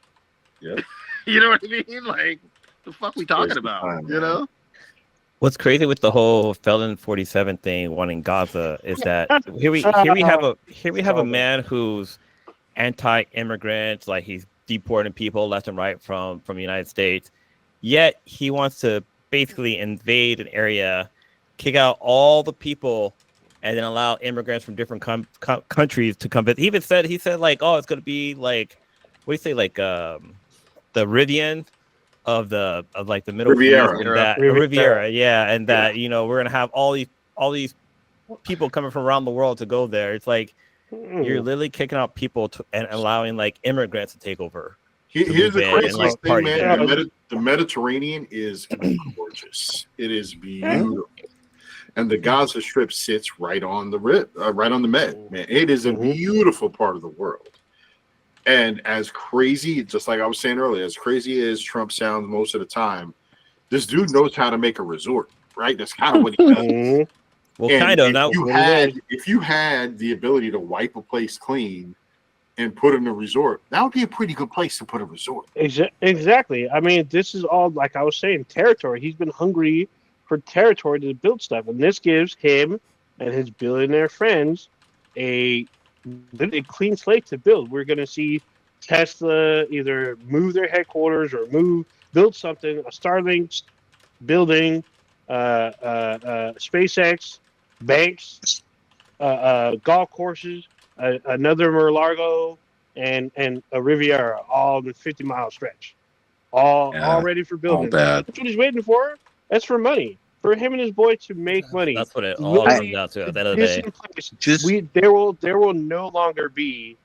S5: Yeah.
S7: You know what I mean? Like, the fuck we talking about? You know?
S2: What's crazy with the whole Felon 47 thing, one in Gaza, is that here we have a man who's anti-immigrant, like he's deporting people left and right from the United States. Yet he wants to basically invade an area, kick out all the people, and then allow immigrants from different countries to come visit. He said like, oh, it's going to be like, what do you say, like the Rivian of the Middle Riviera, yeah, and that we're going to have all these people coming from around the world to go there. It's like you're literally kicking out people and allowing like immigrants to take over.
S5: Here's the craziest thing, man. The Mediterranean is gorgeous. It is beautiful. And the Gaza Strip sits right on the Med, man. It is a beautiful part of the world. And as crazy, just like I was saying earlier, as crazy as Trump sounds most of the time, this dude knows how to make a resort, right? That's kind of what he does.
S2: Well, kind of. Now,
S5: if you had the ability to wipe a place clean and put in a resort, that would be a pretty good place to put a resort.
S3: Exactly. I mean, this is all, like I was saying, territory. He's been hungry for territory to build stuff, and this gives him and his billionaire friends a clean slate to build. We're going to see Tesla either move their headquarters or build something, a Starlink building, SpaceX, banks, golf courses, another Mar-a-Lago, and a Riviera, all in a 50-mile stretch, all ready for building. That's what he's waiting for. That's for money. For him and his boy to make money.
S2: That's what it all comes down to at the end of the day.
S3: There will no longer be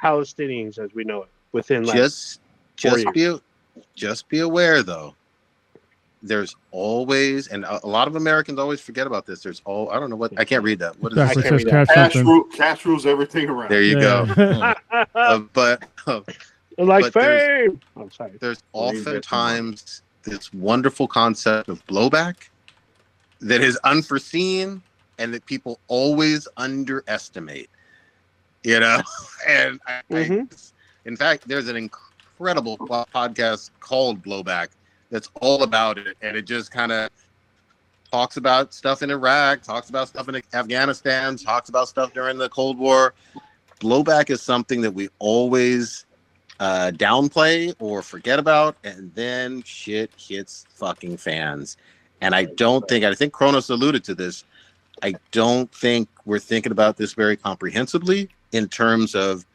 S3: Palestinians as we know it within
S6: just be aware though. There's always, and a lot of Americans always forget about this. I don't know what, I can't read that. What is
S5: that? Cash rules everything around.
S6: There you go. But
S3: fame. I'm sorry.
S6: There's oftentimes this wonderful concept of blowback that is unforeseen and that people always underestimate. And in fact, there's an incredible podcast called Blowback that's all about it, and it just kind of talks about stuff in Iraq, talks about stuff in Afghanistan, talks about stuff during the Cold War. Blowback is something that we always downplay or forget about, and then shit hits fucking fans. And I think Kronos alluded to this. I don't think we're thinking about this very comprehensively in terms of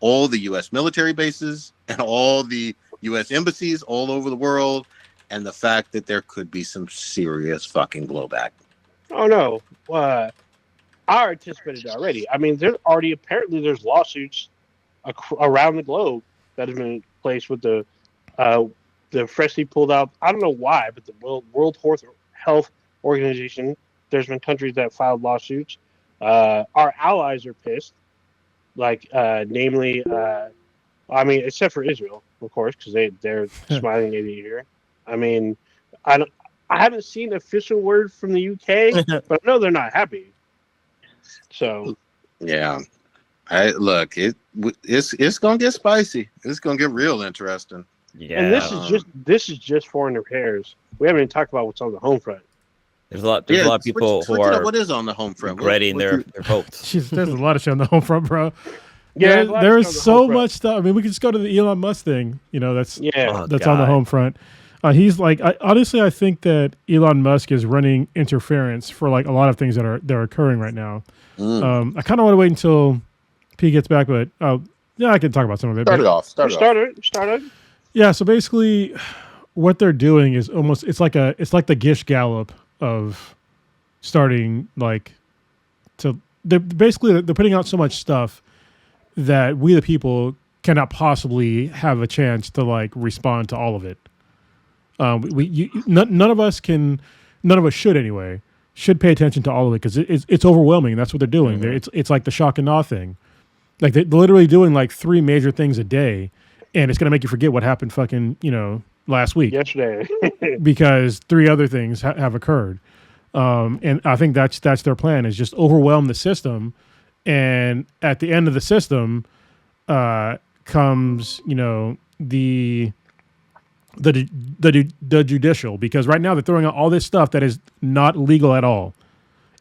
S6: all the U.S. military bases and all the U.S. embassies all over the world, and the fact that there could be some serious fucking blowback.
S3: Oh no, I anticipated it already. I mean, there's lawsuits around the globe that have been placed with the freshly pulled out. I don't know why, but the World Health Organization. There's been countries that filed lawsuits. Our allies are pissed, namely, except for Israel, of course, because they're smiling at the ear. I mean, I haven't seen official word from the UK, but I know they're not happy. So,
S6: yeah, it's gonna get spicy. It's gonna get real interesting.
S3: Yeah, and this is just foreign affairs. We haven't even talked about what's on the home front.
S2: There's a lot of people who are
S6: what is on the home front
S2: regretting their votes.
S4: Jeez, there's a lot of shit on the home front, bro. Yeah, there's so much stuff. I mean, we could just go to the Elon Musk thing. That's on the home front. He's honestly, I think that Elon Musk is running interference for a lot of things that are occurring right now. I kind of want to wait until P gets back, but I can talk about some of it.
S3: Started.
S4: Yeah, so basically, what they're doing is it's like the Gish Gallop of starting to they're putting out so much stuff that we the people cannot possibly have a chance to like respond to all of it. None of us should anyway. Should pay attention to all of it because it's overwhelming. That's what they're doing. Mm-hmm. It's like the shock and awe thing. Like they're literally doing like 3 major things a day, and it's gonna make you forget what happened fucking last week,
S3: yesterday,
S4: because 3 other things have occurred. And I think that's their plan, is just overwhelm the system, and at the end of the system comes the judicial, because right now they're throwing out all this stuff that is not legal at all.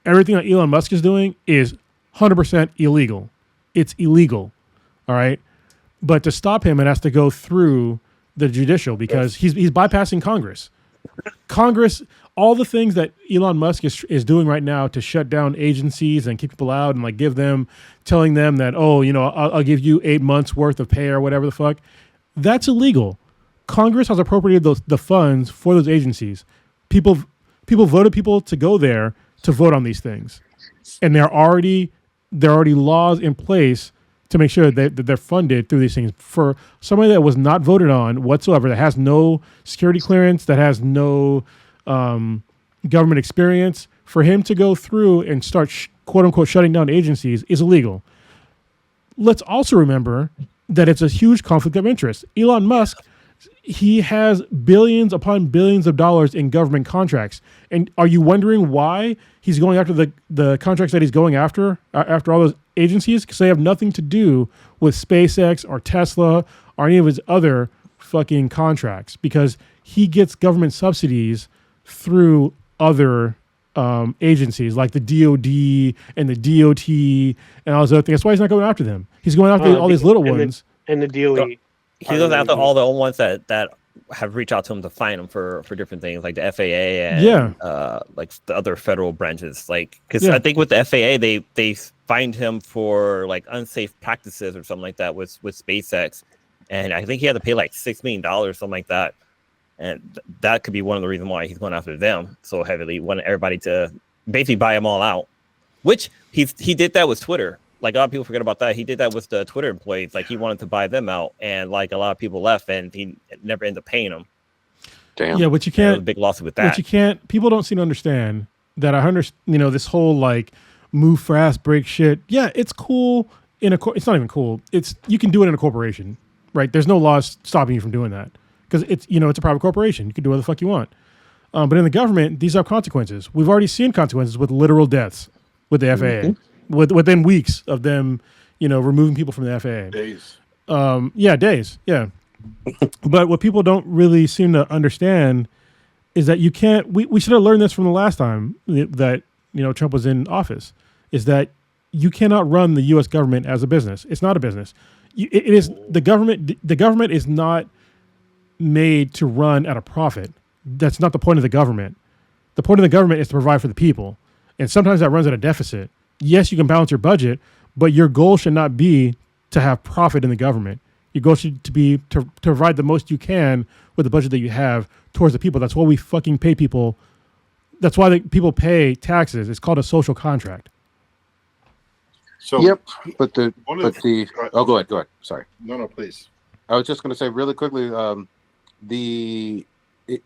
S4: Everything that Elon Musk is doing is 100% illegal. It's illegal, all right? But to stop him, it has to go through the judicial, because he's bypassing Congress. Congress, all the things that Elon Musk is doing right now to shut down agencies and keep people out and like telling them that, I'll give you 8 months worth of pay or whatever the fuck, that's illegal. Congress has appropriated the funds for those agencies. People voted people to go there to vote on these things, and there are already laws in place to make sure that they're funded through these things. For somebody that was not voted on whatsoever, that has no security clearance, that has no government experience, for him to go through and start quote unquote shutting down agencies is illegal. Let's also remember that it's a huge conflict of interest. Elon Musk, he has billions upon billions of dollars in government contracts. And are you wondering why he's going after the contracts that he's going after all those agencies? Because they have nothing to do with SpaceX or Tesla or any of his other fucking contracts, because he gets government subsidies through other agencies like the DOD and the DOT and all those other things. That's why he's not going after them. He's going after all these little ones.
S3: And the DOE.
S2: He goes after all the ones that have reached out to him to find him for different things, like the FAA and like the other federal branches. Like, because I think with the FAA, they fined him for like unsafe practices or something like that with SpaceX, and I think he had to pay like $6 million, something like that. And that could be one of the reasons why he's going after them so heavily. Wanting everybody to basically buy them all out, which he did that with Twitter. Like, a lot of people forget about that. He did that with the Twitter employees. Like, he wanted to buy them out, and like a lot of people left, and he never ended up paying them.
S6: Damn.
S4: Yeah, but you can't.
S2: A big lawsuit with that.
S4: But you can't. People don't seem to understand that. This whole like move fast, break shit. Yeah, it's cool it's not even cool. You can do it in a corporation, right? There's no laws stopping you from doing that, because it's a private corporation. You can do whatever the fuck you want. But in the government, these have consequences. We've already seen consequences with literal deaths with the FAA. Mm-hmm. Within weeks of them, removing people from the FAA.
S5: Days.
S4: Days. Yeah. But what people don't really seem to understand is that you can't. We should have learned this from the last time that Trump was in office. Is that you cannot run the U.S. government as a business. It's not a business. It is the government. The government is not made to run at a profit. That's not the point of the government. The point of the government is to provide for the people, and sometimes that runs at a deficit. Yes, you can balance your budget, but your goal should not be to have profit in the government. Your goal should be to provide the most you can with the budget that you have towards the people. That's why we fucking pay people. That's why people pay taxes. It's called a social contract.
S5: So
S6: yep, go ahead. Sorry.
S5: No, please.
S6: I was just going to say really quickly, the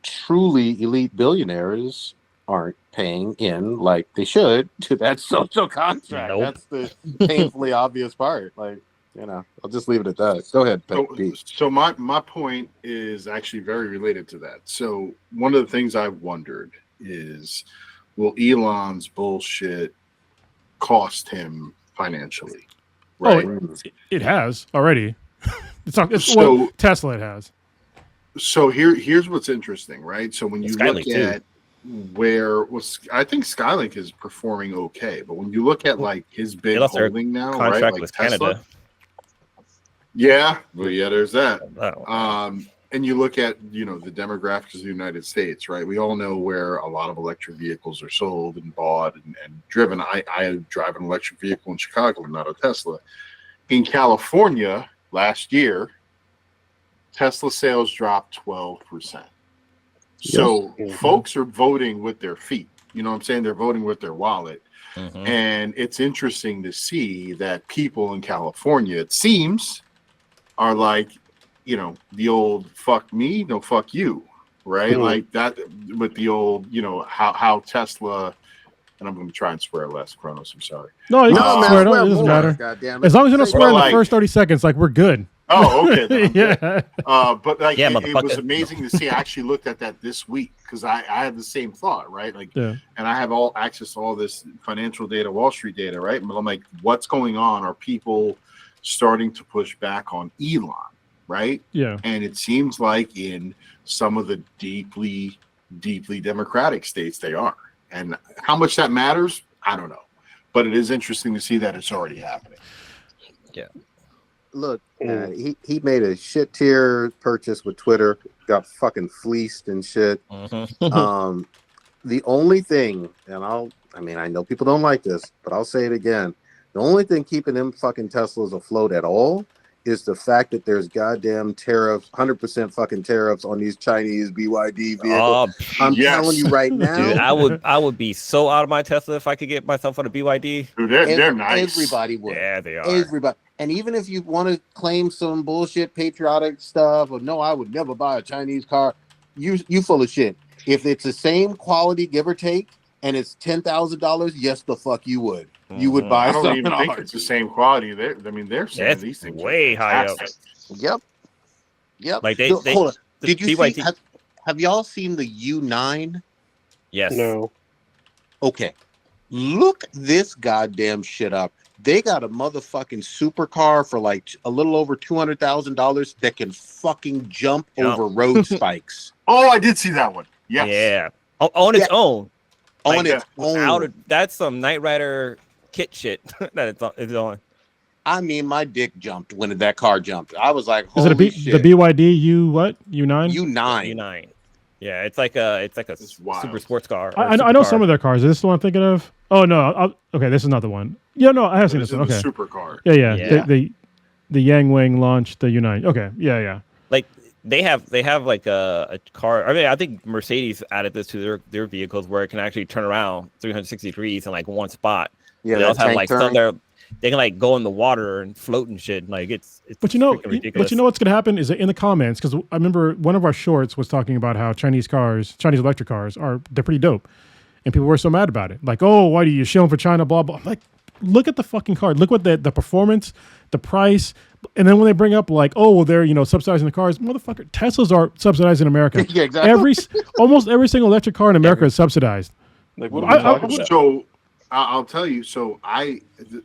S6: truly elite billionaires aren't paying in like they should to that social contract. Nope. That's the painfully obvious part. Like, I'll just leave it at that. Go ahead, Pete.
S5: So my point is actually very related to that. So one of the things I've wondered is, will Elon's bullshit cost him financially? Right?
S4: Oh, it has already. Tesla it has.
S5: So here's what's interesting, right? So when you look at I think Skylink is performing okay, but when you look at like his big holding now, right? Like
S2: with
S5: Tesla.
S2: Canada.
S5: Yeah, there's that. And you look at the demographics of the United States, right? We all know where a lot of electric vehicles are sold and bought and driven. I drive an electric vehicle in Chicago, not a Tesla. In California last year, Tesla sales dropped 12%. So folks are voting with their feet. You know what I'm saying? They're voting with their wallet. And it's interesting to see that people in California, it seems, are like, you know, the old "fuck me, no fuck you," right? Like that with the old, you know, how Tesla. And I'm going to try and swear less, Kronos. I'm sorry.
S4: No, you can swear. It doesn't matter.
S7: Goddamn
S4: As long as you don't swear in the
S5: like,
S4: first 30 seconds, like we're good.
S5: Oh, okay.
S4: Yeah.
S5: But like,
S2: Yeah,
S5: it was amazing to see. I actually looked at that this week because I had the same thought, right? Like, and I have all access to all this financial data, Wall Street data, right? And I'm like, what's going on? Are people starting to push back on Elon, right?
S4: Yeah.
S5: And it seems like in some of the deeply democratic states they are. And how much that matters, I don't know. But it is interesting to see that it's already happening.
S2: Yeah.
S7: Look, he made a shit tier purchase with Twitter, got fucking fleeced and shit. The only thing, and I know people don't like this, but I'll say it again. The only thing keeping them fucking Teslas afloat at all is the fact that there's goddamn tariffs, 100% fucking tariffs on these Chinese BYD vehicles. I'm telling you right now.
S2: Dude, I would be so out of my Tesla if I could get myself on a BYD.
S5: Dude, they're nice.
S7: Everybody would.
S2: Yeah, they are.
S7: Everybody. And even if you want to claim some bullshit patriotic stuff, or no, I would never buy a Chinese car, you full of shit. If it's the same quality, give or take, and it's $10,000, yes, the fuck you would. You would buy.
S5: I don't even think it's the same quality. They're saying these things
S2: way high up.
S7: Yep.
S2: Like
S7: hold on. Did you
S2: BYD...
S7: see? Have y'all seen the U9?
S2: Yes.
S3: No.
S7: Okay. Look this goddamn shit up. They got a motherfucking supercar for like a little over $200,000 that can fucking jump over road spikes.
S5: Oh, I did see that one. Yes.
S2: Yeah. On its own.
S7: On its own.
S2: That's some Knight Rider kit shit that it's on.
S7: I mean, my dick jumped when that car jumped. I was like,
S4: "Is it
S7: holy shit.
S4: the BYD U9?
S7: U9.
S2: Yeah, it's like a super sports car.
S4: I know some of their cars. Is this the one I'm thinking of? Oh no. Okay, this is not the one. Yeah, no, I have seen this one. Okay.
S5: Supercar.
S4: Yeah. The Yang Wang launched the U9. Okay. Yeah.
S2: Like they have like a car. I mean, I think Mercedes added this to their vehicles where it can actually turn around 360 degrees in like one spot.
S7: Yeah,
S2: they also have like some there. They can like go in the water and float and shit. Like it's
S4: but you know
S2: ridiculous.
S4: But you know what's gonna happen is that in the comments, because I remember one of our shorts was talking about how Chinese electric cars they're pretty dope, and people were so mad about it. Like, oh, why do you show them for China? Blah blah. I'm like, look at the fucking car. Look what the performance, the price, and then when they bring up like, oh, well, they're subsidizing the cars. Motherfucker, Teslas are subsidized in America.
S7: Yeah, exactly.
S4: Almost every single electric car in America is subsidized.
S3: Like, what are we talking about?
S5: So I'll tell you. So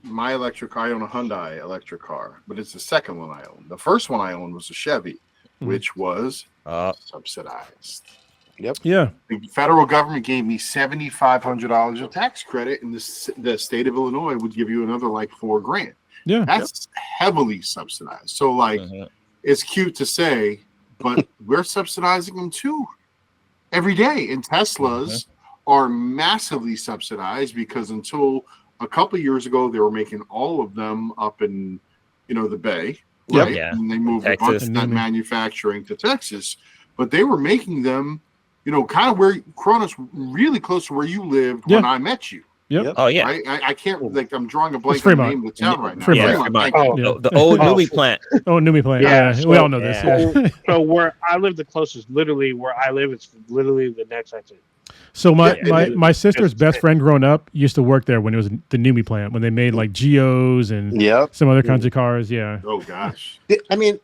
S5: my electric car, I own a Hyundai electric car, but it's the second one I own. The first one I owned was a Chevy, which was subsidized.
S7: Yep.
S4: Yeah.
S5: The federal government gave me $7,500 of tax credit, and the state of Illinois would give you another like $4,000.
S4: Yeah.
S5: That's heavily subsidized. So like, it's cute to say, but we're subsidizing them too every day. And Teslas are massively subsidized because until a couple of years ago, they were making all of them up in, the Bay, right?
S2: Yeah.
S5: And they moved a bunch of that manufacturing to Texas, but they were making them, kind of where Kronos, really close to where you lived when I met you.
S4: Yep.
S2: Oh yeah.
S5: I can't I'm drawing a blank on the name of the town right now.
S2: Fremont. The old Numi plant.
S4: Oh, Numi plant. Yeah, we all know this. Yeah.
S3: So where I live, the closest, literally where I live, it's literally the next exit.
S4: So my sister's best friend growing up used to work there when it was the Numi plant, when they made like Geos and some other kinds of cars. Yeah.
S5: Oh gosh.
S7: I mean,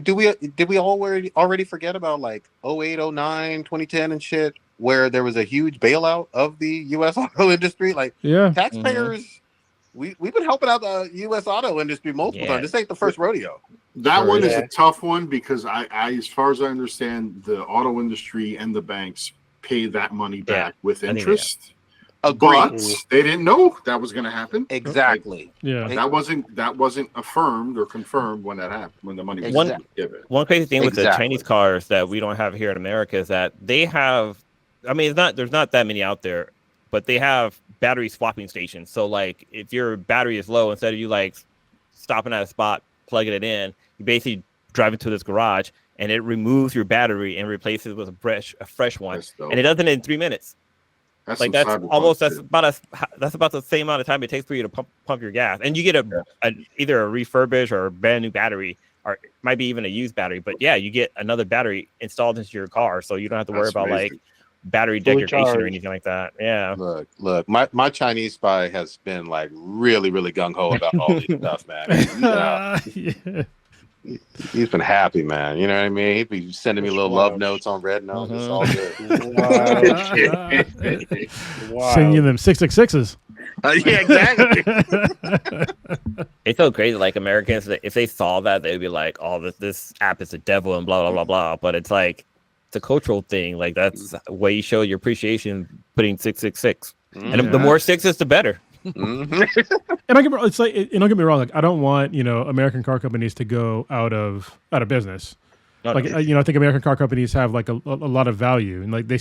S7: did we already forget about like 08, 09, 2010 and shit, where there was a huge bailout of the U.S. auto industry? Like, taxpayers, we've been helping out the U.S. auto industry multiple times. This ain't the first rodeo.
S5: That one is a tough one because I, as far as I understand, the auto industry and the banks pay that money back with interest. But they didn't know that was going to happen.
S7: Exactly.
S4: Yeah.
S5: That wasn't affirmed or confirmed when that happened, when the money was given.
S2: One crazy thing with the Chinese cars that we don't have here in America is that they have, I mean, there's not that many out there, but they have battery swapping stations. So like if your battery is low, instead of you like stopping at a spot, plugging it in, you basically drive into this garage and it removes your battery and replaces it with a fresh one. And it does it in 3 minutes.
S5: That's
S2: Like
S5: some
S2: that's
S5: Cyberpunk
S2: almost
S5: shit.
S2: that's about the same amount of time it takes for you to pump your gas, and you get either a refurbished or a brand new battery, or it might be even a used battery. But yeah, you get another battery installed into your car, so you don't have to worry
S5: That's
S2: about
S5: amazing.
S2: like battery
S3: Fully
S2: degradation or
S3: charged.
S2: anything like that. Yeah.
S6: Look. My Chinese spy has been like really, really gung ho about all this stuff, man.
S4: Yeah.
S6: He's been happy, man. You know what I mean? He'd be sending me
S3: That's
S6: little
S3: wild.
S6: love notes on Red Note. It's all good.
S3: Wow.
S4: Sending you them 666s.
S7: Yeah, exactly.
S2: It's so crazy. Like Americans, if they saw that, they'd be like, "Oh, this app is the devil," and blah blah blah blah. But it's like it's a cultural thing. Like that's the way you show your appreciation. Putting 666, and the more sixes, the better.
S6: Mm-hmm.
S4: And don't get me wrong. Like I don't want American car companies to go out of business.
S2: No,
S4: Like I think American car companies have like a lot of value, and like they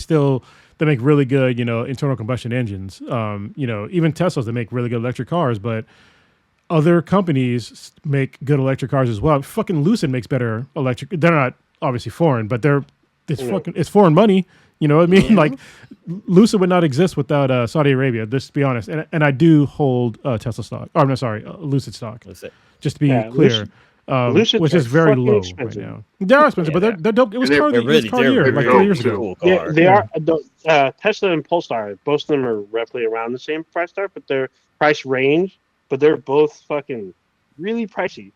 S4: make really good internal combustion engines. Even Teslas, they make really good electric cars, but other companies make good electric cars as well. Fucking Lucid makes better electric. They're not obviously foreign, but it's foreign money. You know what I mean? Like Lucid would not exist without Saudi Arabia. Just to be honest, and I do hold Tesla stock. Or I'm sorry, Lucid stock.
S2: Lucid.
S4: Just to be clear.
S3: Lucids
S4: Which
S3: are
S4: is very
S3: fucking
S4: low
S3: expensive.
S4: right now. They're expensive, but they're dope. It was car of the year like 3 years ago.
S2: Cool
S3: Yeah,
S2: car.
S3: they are. Tesla and Polestar, both of them are roughly around the same price start, but their price range, but they're both fucking really pricey.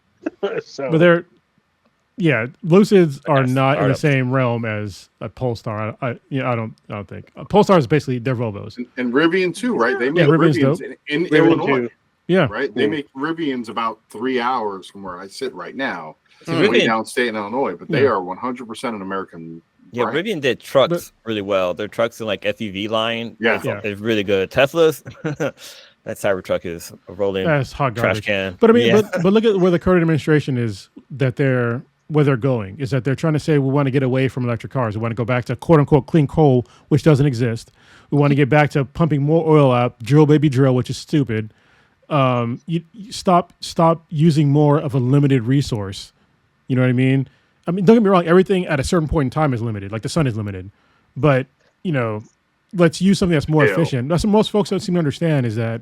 S3: So,
S4: But Lucids are
S2: Yes,
S4: not in the
S2: startups.
S4: same realm as a Polestar. I don't think Polestar is basically their Volvos.
S5: And Rivian too, right? They make
S4: Rivian's
S5: Rivians
S4: dope.
S5: in
S3: Rivian
S5: Illinois,
S3: too.
S4: Yeah,
S5: right? They make Rivians about 3 hours from where I sit right now,
S2: Rivian-
S5: way downstate in Illinois, but they
S4: Yeah.
S5: are 100% an American.
S2: Yeah,
S5: brand.
S2: Rivian did trucks really well. Their trucks in like SUV line,
S5: Yeah.
S2: is really good. Teslas, that Cybertruck is a rolling
S4: that's hot
S2: trash
S4: garbage.
S2: can.
S4: But I mean,
S2: yeah.
S4: but look at where the current administration is. Where they're going is that they're trying to say we want to get away from electric cars. We want to go back to quote unquote clean coal, which doesn't exist. We want to get back to pumping more oil out, drill baby drill, which is stupid. You stop using more of a limited resource. You know what I mean? I mean, don't get me wrong. Everything at a certain point in time is limited. Like the sun is limited, but let's use something that's more efficient. That's what most folks don't seem to understand is that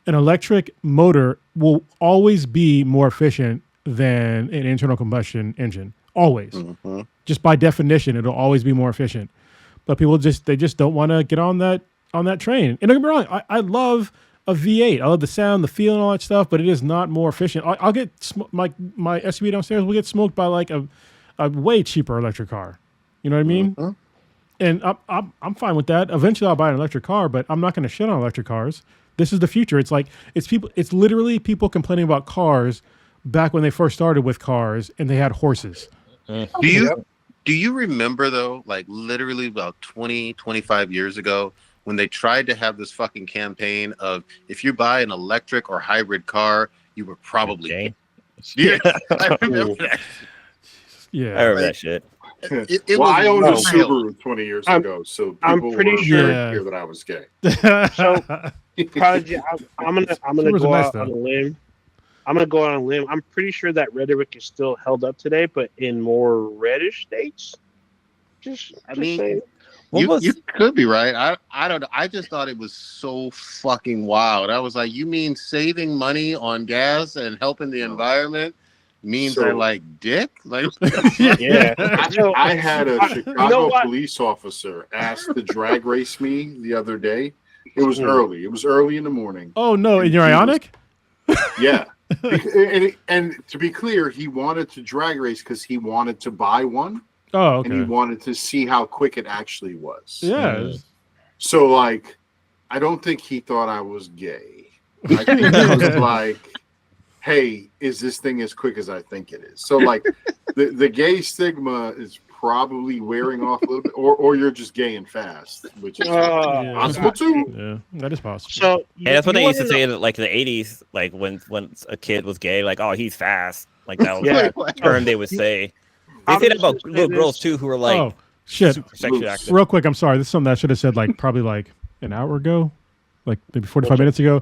S4: an electric motor will always be more efficient than an internal combustion engine. Always.
S6: Mm-hmm.
S4: Just by definition, it'll always be more efficient. But people just don't want to get on that train. And don't get me wrong, I love a V8. I love the sound, the feel, and all that stuff, but it is not more efficient. I'll get my SUV downstairs will get smoked by like a way cheaper electric car. You know what I mean?
S6: Mm-hmm.
S4: And I'm fine with that. Eventually I'll buy an electric car, but I'm not going to shit on electric cars. This is the future. It's literally people complaining about cars back when they first started with cars and they had horses.
S6: Do you remember though, like literally about 25 years ago when they tried to have this fucking campaign of if you buy an electric or hybrid car, you were probably
S2: Okay.
S6: yeah. I remember that.
S4: Yeah.
S2: I remember that shit.
S6: It
S5: Well,
S6: was
S5: I owned a
S6: wild.
S5: Subaru 20 years ago, so
S3: I'm
S5: people
S3: pretty
S5: were
S3: sure-
S5: very clear that I was gay.
S3: So, Prodigy, I'm gonna
S4: Subarus
S3: go
S4: are nice,
S3: out on
S4: though.
S3: a limb. I'm pretty sure that rhetoric is still held up today, but in more reddish states.
S6: I mean,
S3: saying.
S6: You could be right. I don't know. I just thought it was so fucking wild. I was like, you mean saving money on gas and helping the environment means I like dick? Like,
S3: Yeah.
S5: I had a
S3: you
S5: Chicago
S3: know what?
S5: police officer ask to drag race me the other day. It was early. It was early in the morning.
S4: Oh no, in your Ionic?
S5: Yeah. And to be clear, he wanted to drag race because he wanted to buy one.
S4: Oh,
S5: And he
S4: okay.
S5: wanted to see how quick it actually was.
S4: Yeah.
S5: So, like, I don't think he thought I was gay. I think he was like, hey, is this thing as quick as I think it is? So, like, the gay stigma is probably wearing off a little bit, or you're just gay and fast, which is possible too.
S4: Yeah, that is possible.
S3: So
S2: And that's what they used to say in like the 80s, like when a kid was gay, like, oh, he's fast. Like that was
S3: Yeah.
S2: the term they would say. They
S3: I'm
S2: say that
S3: just
S2: about
S3: gonna
S2: little
S3: say
S2: girls
S3: this.
S2: too, who are like
S4: Oh shit!
S2: super sexually active.
S4: Real quick, I'm sorry. This is something I should have said like probably like an hour ago, like maybe 45 minutes ago.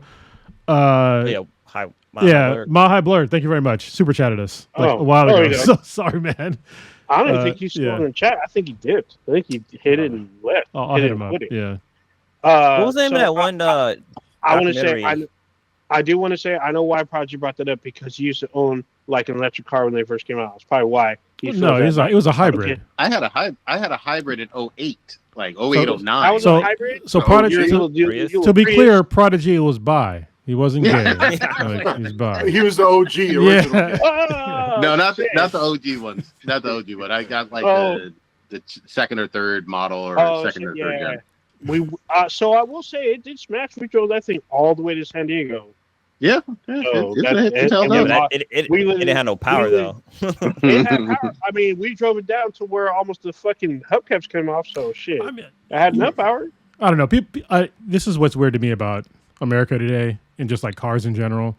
S2: Yeah,
S4: Mile High Blur. Thank you very much. Super chatted us like
S3: Oh,
S4: a while
S3: there
S4: ago.
S3: you go.
S4: So sorry, man.
S3: I don't even think he's still
S4: yeah.
S3: in the chat. I think he dipped. I think he hit it and left.
S4: I'll
S3: Hit
S4: hit
S3: it
S4: him
S3: and
S4: up.
S3: quit it.
S4: Yeah.
S2: What was the name of that one
S3: I want to say
S2: documentary?
S3: I do want to say I know why Prodigy brought that up because he used to own like an electric car when they first came out. That's probably why.
S4: No, it was a hybrid.
S7: I had a hybrid in 08, like 08, 09.
S3: That was
S4: So-
S3: a hybrid.
S4: So
S5: The
S4: Prodigy,
S5: OG?
S4: to be clear, Prodigy was bi. He wasn't gay. Like, he's bi.
S5: He was the OG original.
S4: Yeah.
S3: Oh,
S7: No, not
S3: shit.
S7: the OG ones. Not the OG one. I got like the second or third model or second or third gen.
S3: We so I will say it did smash. We drove that thing all the way to San Diego.
S7: Yeah,
S3: It
S7: held
S3: and
S7: up.
S2: Yeah, but it
S3: we
S2: didn't have no power though.
S3: It had power. I mean, we drove it down to where almost the fucking hubcaps came off. So shit,
S4: I mean,
S3: it had enough power.
S4: I don't know. This is what's weird to me about America today and just like cars in general.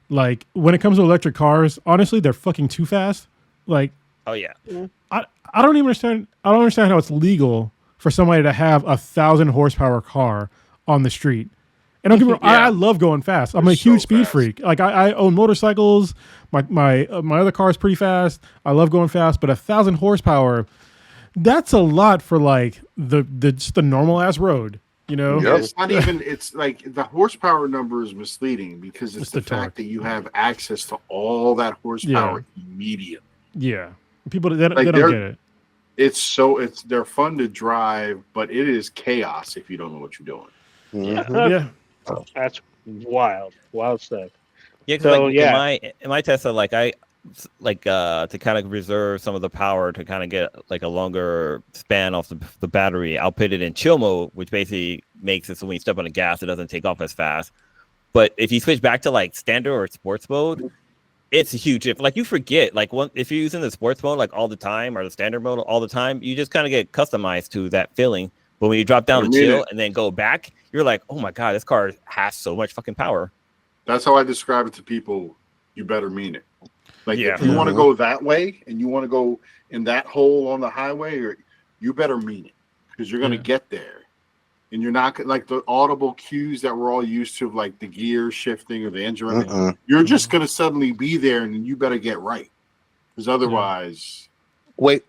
S4: Like when it comes to electric cars, honestly, they're fucking too fast. Like
S2: Oh yeah.
S4: I don't even understand. I don't understand how it's legal for somebody to have 1,000 horsepower car on the street. And don't get me wrong, I love going fast. I'm a
S5: so
S4: huge speed
S5: fast.
S4: freak. Like I own motorcycles. My other car is pretty fast. I love going fast, but 1,000 horsepower, that's a lot for like just the normal ass road. You know?
S5: Yeah, it's not even. It's like the horsepower number is misleading because it's the
S4: torque.
S5: fact that you have access to all that horsepower immediately.
S4: Yeah. People they don't
S5: Like,
S4: get it.
S5: They're fun to drive, but it is chaos if you don't know what you're doing.
S4: Yeah.
S3: That's wild stuff.
S2: Yeah, 'cause,
S3: So,
S2: like,
S3: yeah.
S2: in my Tesla, like I like to kind of reserve some of the power to kind of get like a longer span off the battery. I'll put it in chill mode, which basically makes it so when you step on the gas, it doesn't take off as fast. But if you switch back to like standard or sports mode, it's a huge difference. Like you forget, like if you're using the sports mode like all the time or the standard mode all the time, you just kind of get customized to that feeling. But when you drop down to chill and then go back, you're like, oh my god, this car has so much fucking power.
S5: That's how I describe it to people. You better mean it. Like
S2: Yeah.
S5: if you want to go that way and you want to go in that hole on the highway, you better mean it because you're going to get there. And you're not like the audible cues that we're all used to, like the gear shifting or the engine running. You're just going to suddenly be there, and you better get right, because otherwise.
S6: Wait,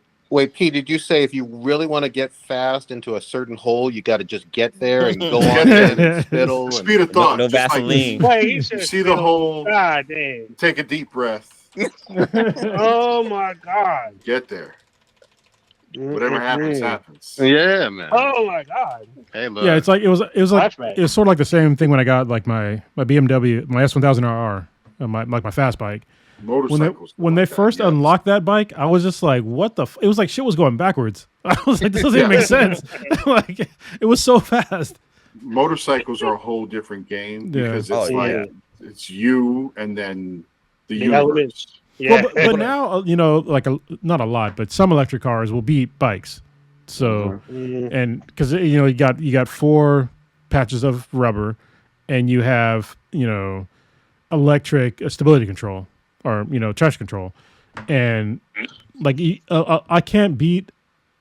S6: Pete, did you say if you really want to get fast into a certain hole, you got to just get there and go on in and spittle?
S5: Speed of thought.
S2: No
S5: just
S2: Vaseline.
S3: Wait, he
S5: you
S3: said
S5: see the hole.
S3: God damn.
S5: Take a deep breath.
S3: Oh my god.
S5: Get there. Whatever happens, happens.
S7: Yeah, man.
S3: Oh my god.
S7: Hey, look.
S4: Yeah, it was like
S3: Flashback.
S4: it was sort of like the same thing when I got like my BMW, my S1000RR, my fast bike.
S5: Motorcycles.
S4: When they first unlocked that bike, I was just like, "What the?" It was like shit was going backwards. I was like, "This doesn't even make sense." Like it was so fast.
S5: Motorcycles are a whole different game because it's it's you and then the universe.
S3: elements. Yeah.
S4: Well, but now like not a lot, but some electric cars will beat bikes. So and because you got 4 patches of rubber, and you have electric stability control or traction control, and like I can't beat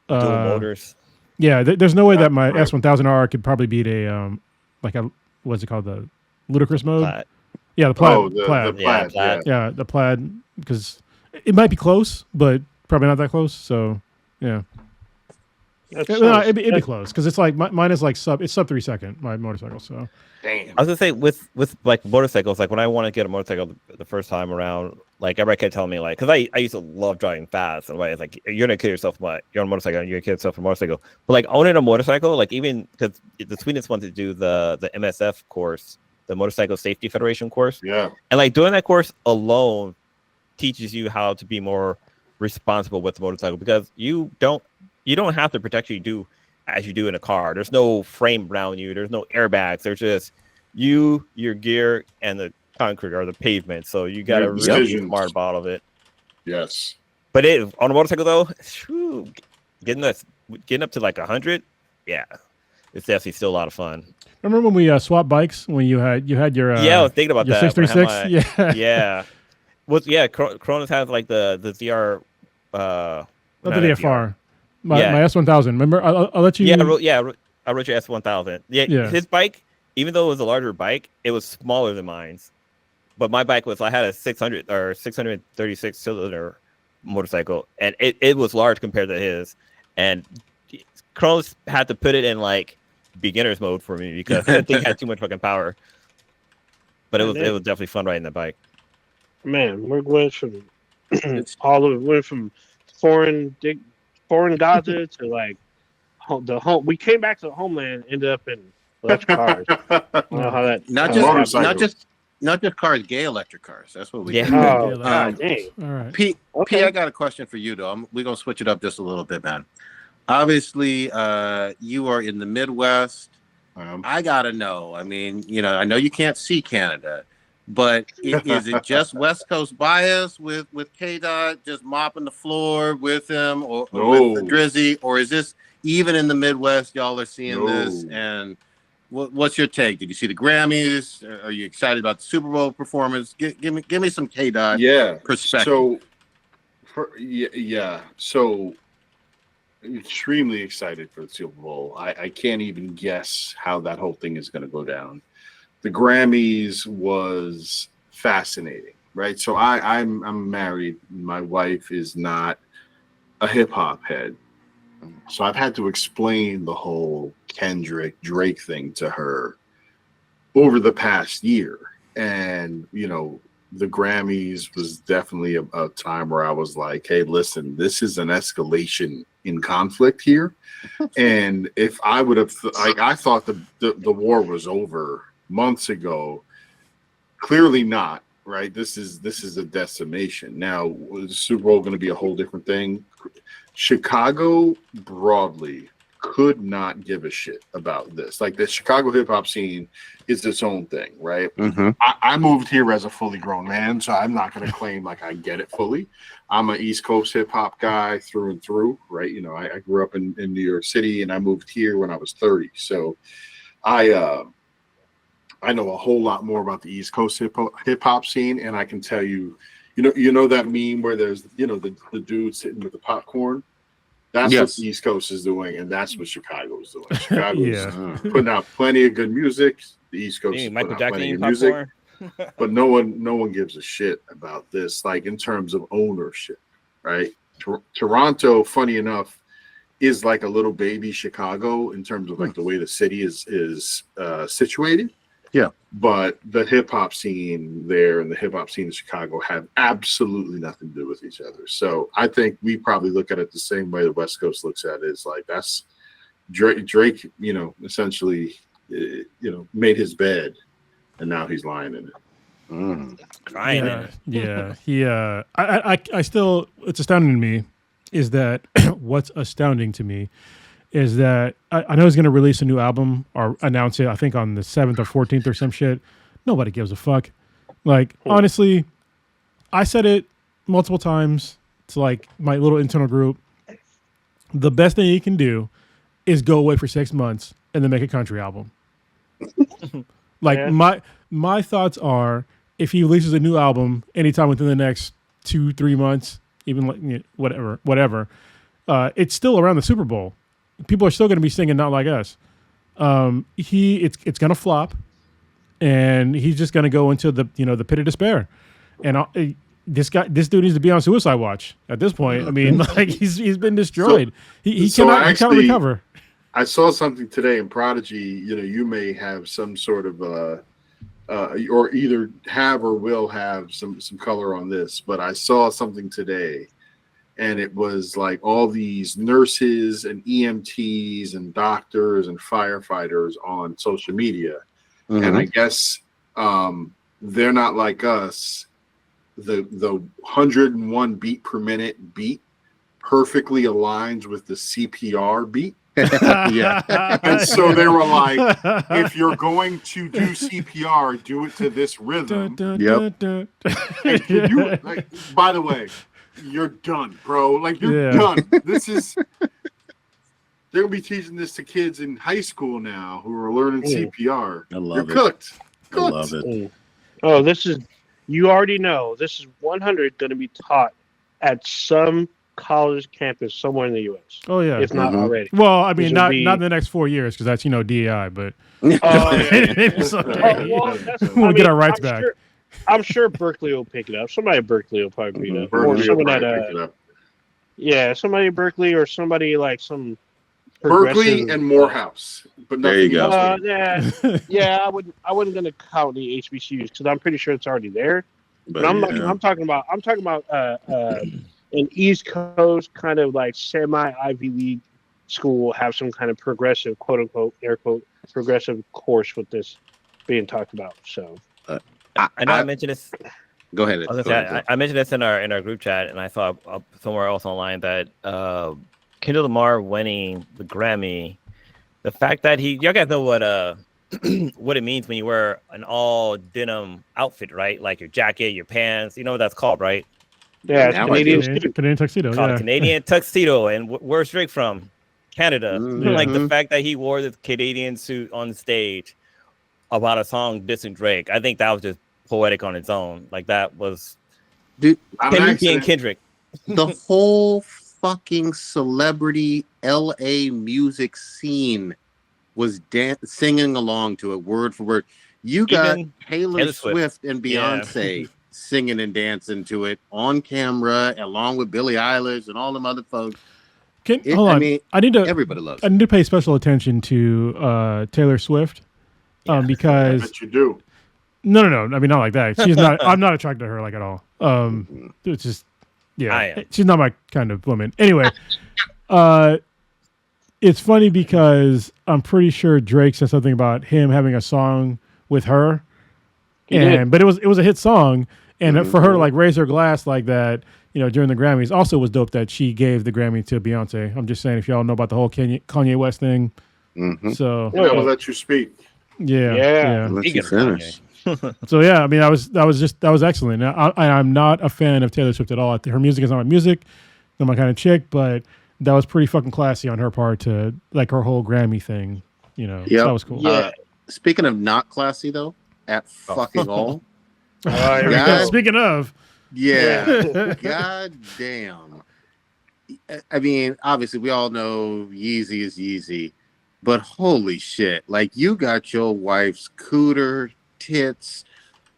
S2: Dual motors.
S4: Yeah, there's no way that my S1000R could probably beat a what's it called, the ludicrous mode.
S2: Plaid.
S4: Yeah, the plaid.
S5: Oh, the plaid.
S2: Plaid.
S4: Yeah, the plaid, because it might be close, but probably not that close. So yeah, it'd be close because it's like mine is like sub 3 second, my motorcycle. So
S5: Damn.
S2: I was gonna say with like motorcycles, like when I want to get a motorcycle the first time around, like everybody kept telling me like, because I used to love driving fast, and everybody's like, you're gonna kill yourself, but you're on a motorcycle, you're gonna kill yourself on a motorcycle. But like owning a motorcycle, like even because the Swedes wanted to do the MSF course, the Motorcycle Safety Federation course,
S5: Yeah.
S2: and like doing that course alone teaches you how to be more responsible with the motorcycle, because you don't have the protection you do as you do in a car. There's no frame around you. There's no airbags. There's just you, your gear, and the concrete or the pavement. So you got to really be smart about of it.
S5: Yes.
S2: But on a motorcycle though, getting up to like 100, yeah, it's definitely still a lot of fun.
S4: remember when we swapped bikes when you had your
S2: I was thinking about
S4: your
S2: that.
S4: 636?
S2: Yeah. Cronus has like the ZR.
S4: Not the DFR. My S1000. Remember, I'll let you.
S2: Yeah, I wrote your S1000. Yeah, his bike, even though it was a larger bike, it was smaller than mine's. But my bike I had a 600 or 636 cylinder motorcycle, and it was large compared to his. And Cronus had to put it in like beginner's mode for me because that thing had too much fucking power. But it was definitely fun riding the bike.
S3: Man, we're going from went from foreign Gaza to like the home. We came back to the homeland, ended up in electric cars. I don't know how that
S7: not just cars, gay electric cars. That's what we
S2: Yeah.
S7: do.
S3: Oh, God dang.
S4: All right.
S7: P, I got a question for you though. We're gonna switch it up just a little bit, man. Obviously, you are in the Midwest. I gotta know. I mean, I know you can't see Canada, but is it just West Coast bias with K-Dot just mopping the floor with him or with the Drizzy, or is this even in the Midwest? Y'all are seeing this, and what's your take? Did you see the Grammys? Are you excited about the Super Bowl performance? Give me some K-Dot perspective.
S5: So extremely excited for the Super Bowl. I can't even guess how that whole thing is going to go down. The Grammys was fascinating, right? So I'm married. My wife is not a hip hop head. So I've had to explain the whole Kendrick Drake thing to her over the past year. And, the Grammys was definitely a time where I was like, hey, listen, this is an escalation in conflict here. And if I would have, I thought the war was over months ago. Clearly not, right? This is a decimation. Now, is the Super Bowl going to be a whole different thing? Chicago broadly could not give a shit about this. Like the Chicago hip hop scene is its own thing, right?
S7: Mm-hmm.
S5: I moved here as a fully grown man, so I'm not going to claim like I get it fully. I'm an East Coast hip hop guy through and through, right? I grew up in New York City and I moved here when I was 30. So I know a whole lot more about the East Coast hip hop scene, and I can tell you, you know that meme where there's the dude sitting with the popcorn. That's what the East Coast is doing, and that's what Chicago is doing. Chicago's putting out plenty of good music. The East Coast is putting out plenty of music, but no one gives a shit about this. Like in terms of ownership, right? Toronto, funny enough, is like a little baby Chicago in terms of like the way the city is situated.
S7: Yeah.
S5: But the hip hop scene there and the hip hop scene in Chicago have absolutely nothing to do with each other. So I think we probably look at it the same way the West Coast looks at it. It's like that's Drake, essentially, made his bed and now he's lying in it.
S2: Crying in it.
S4: Yeah. He, I still, it's astounding to me is that what's astounding to me is that I know he's going to release a new album or announce it, I think on the 7th or 14th or some shit. Nobody gives a fuck. Like, honestly, I said it multiple times to like my little internal group. The best thing he can do is go away for 6 months and then make a country album. My thoughts are if he releases a new album anytime within the next 2-3 months, even like whatever, it's still around the Super Bowl. People are still going to be singing "Not Like Us." It's going to flop, and he's just going to go into the pit of despair. And this dude needs to be on suicide watch at this point. I mean, like he's been destroyed. He cannot recover.
S5: I saw something today in Prodigy. You may have some sort of or either have or will have some color on this, but I saw something today. And it was like all these nurses and EMTs and doctors and firefighters on social media. Mm-hmm. And I guess they're not like us. The 101 beat per minute beat perfectly aligns with the CPR beat. Yeah. And so they were like, if you're going to do CPR, do it to this rhythm. Yep. And you, by the way, you're done, bro. Like you're done. This is they'll be teaching this to kids in high school now who are learning CPR.
S7: I love
S5: you're
S7: it.
S5: Cooked.
S7: I love it.
S3: Oh, you already know this is 100 going to be taught at some college campus somewhere in the U.S.
S4: Oh yeah,
S3: if not already.
S4: Well, I mean, not in the next 4 years because that's DEI, but
S3: we'll
S4: get our rights back.
S3: I'm sure Berkeley will pick it up. Somebody at Berkeley will probably pick it up. Or someone at somebody at Berkeley or somebody like some
S5: Berkeley and Morehouse, but
S7: There you
S5: nothing
S7: go.
S5: else.
S3: Yeah, I wasn't gonna count the HBCUs because I'm pretty sure it's already there. But I'm talking about an East Coast kind of like semi Ivy League school have some kind of progressive, quote unquote, air quote, progressive course with this being talked about. So
S2: I know I mentioned this.
S7: Go ahead.
S2: I mentioned this in our group chat, and I saw somewhere else online that Kendrick Lamar winning the Grammy, the fact that y'all guys know what what it means when you wear an all denim outfit, right? Like your jacket, your pants, you know what that's called, right?
S3: yeah, it's
S7: Now
S4: Canadian tuxedo.
S2: It's called
S4: Yeah.
S2: a Canadian tuxedo. And where's Drake from? Canada.
S7: Mhm.
S2: Like the fact that he wore the Canadian suit on stage about a song dissing Drake, I think that was just poetic on its own. Like that was
S7: Dude,
S2: Kendrick being Kendrick.
S7: the whole fucking celebrity LA music scene was singing along to it word for word. You got Taylor Swift and Beyonce singing and dancing to it on camera, along with Billie Eilish and all them other folks.
S4: Hold on.
S7: Everybody loves it.
S4: I need to pay special attention to Taylor Swift because
S5: I bet you do.
S4: No. I mean, not like that. She's not. I'm not attracted to her like at all. It's just, she's not my kind of woman. Anyway, it's funny because I'm pretty sure Drake said something about him having a song with her, but it was a hit song, and for her to like raise her glass like that, during the Grammys, also was dope that she gave the Grammy to Beyonce. I'm just saying, if y'all know about the whole Kanye West thing, so
S5: I will let you speak.
S4: Yeah.
S7: Let you finish.
S4: So I mean, that was excellent. I'm not a fan of Taylor Swift at all. Her music is not my music, not my kind of chick, but that was pretty fucking classy on her part to like her whole Grammy thing. So that was cool.
S3: Yeah.
S7: Speaking of not classy though, at fucking all.
S4: Speaking of,
S7: god damn. I mean, obviously we all know Yeezy is Yeezy, but holy shit! Like you got your wife's cooter, tits,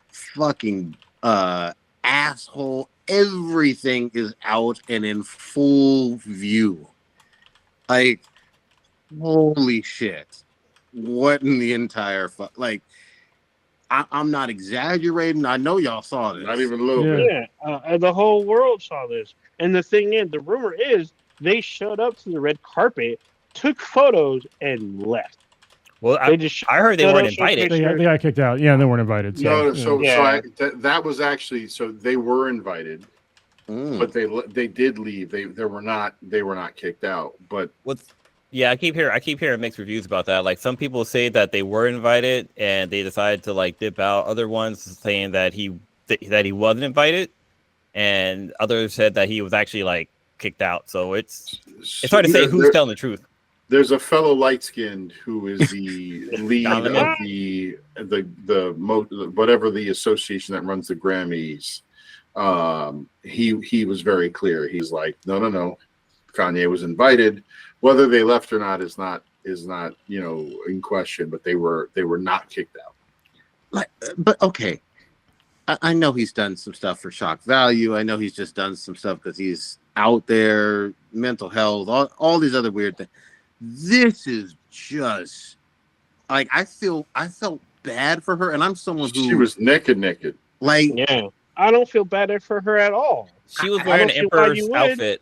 S7: fucking asshole. Everything is out and in full view. Like, holy shit! What in the entire I'm not exaggerating. I know y'all saw this.
S5: Not even a little bit.
S3: Yeah, the whole world saw this. And the thing is, the rumor is they showed up to the red carpet, took photos, and left.
S2: Well, I heard they weren't invited.
S4: They got kicked out. Yeah, they weren't invited.
S5: That was actually they were invited, but they did leave. They were not kicked out. But
S2: I keep hearing mixed reviews about that. Like some people say that they were invited and they decided to like dip out. Other ones saying that he wasn't invited, and others said that he was actually like kicked out. So it's hard to say who's telling the truth.
S5: There's a fellow light-skinned who is the lead of the whatever the association that runs the Grammys. He was very clear. He's like, no. Kanye was invited. Whether they left or not is not in question. But they were not kicked out.
S7: But okay, I know he's done some stuff for shock value. I know he's just done some stuff because he's out there, mental health, all these other weird things. This is just like I felt bad for her, and I'm someone who
S5: she was naked.
S7: Like,
S3: I don't feel bad for her at all.
S2: She was wearing the Emperor's outfit.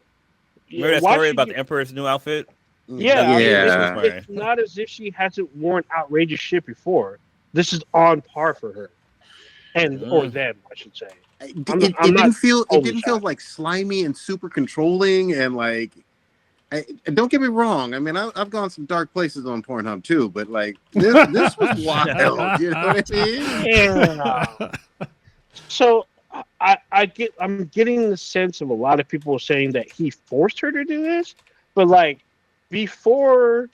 S2: Remember that story about the Emperor's new outfit?
S3: Yeah. It's not as if she hasn't worn outrageous shit before. This is on par for her, or them, I should say.
S7: It didn't feel like slimy and super controlling and like. Don't get me wrong. I mean, I've gone some dark places on Pornhub too, but like this was wild. You know what I mean?
S3: Yeah. So I'm getting the sense of a lot of people saying that he forced her to do this, but like before,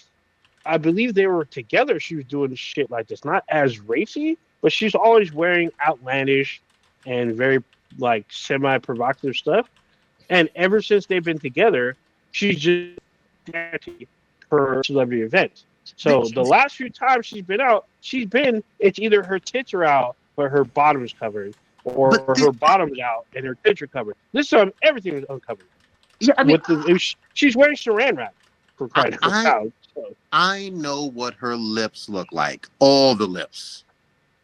S3: I believe they were together. She was doing shit like this, not as racy, but she's always wearing outlandish and very like semi-provocative stuff. And ever since they've been together, she's just her celebrity events. So the last few times she's been out, it's either her tits are out, but her bottom is covered, or her bottom's out and her tits are covered. This time, everything is uncovered.
S7: Yeah, I mean,
S3: she's wearing saran wrap. for crying out loud. So.
S7: I know what her lips look like. All the lips.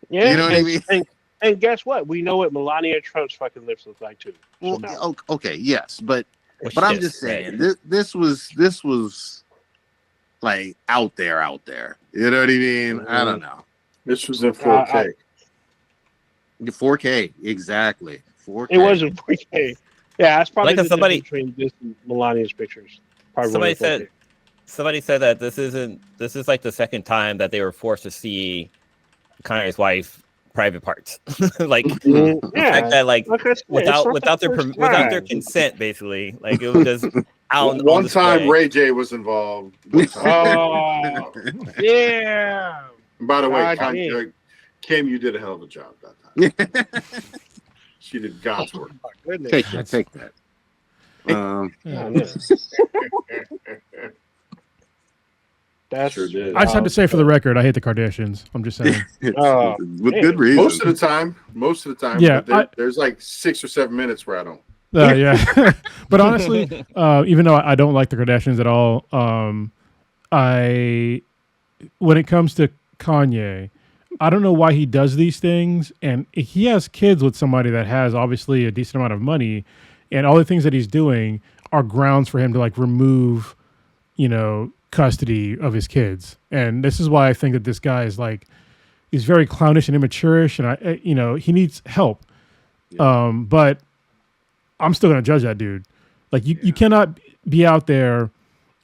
S3: Yeah,
S7: you know what I mean.
S3: And guess what? We know what Melania Trump's fucking lips look like too.
S7: Well,
S3: So
S7: okay, yes, but
S2: Well,
S7: I'm just saying this was like out there. You know what I mean? I don't know.
S5: This was in 4K.
S7: 4K, exactly. 4K.
S3: It wasn't 4K. Yeah, that's probably
S2: Like
S3: the
S2: somebody-
S3: difference between this and Melania's pictures. Probably
S2: Somebody said that this is like the second time that they were forced to see Kanye's wife private parts. Like the fact that like without their consent, basically. Like it was just out
S5: One
S2: on
S5: time Ray J was involved.
S3: Oh, yeah.
S5: By the way,
S3: God,
S5: Kim, you did a hell of a job that time. She did God's work.
S7: Take that.
S3: That's
S5: Sure did.
S4: I just have to say for the record, I hate the Kardashians. I'm just saying.
S7: With good reason.
S5: Most of the time.
S4: Yeah,
S5: but there's like 6 or 7 minutes where I don't.
S4: Yeah. But honestly, even though I don't like the Kardashians at all, when it comes to Kanye, I don't know why he does these things. And he has kids with somebody that has obviously a decent amount of money, and all the things that he's doing are grounds for him to like remove, custody of his kids. And this is why I think that this guy is like, he's very clownish and immaturish, and he needs help. But I'm still gonna judge that dude. Like you cannot be out there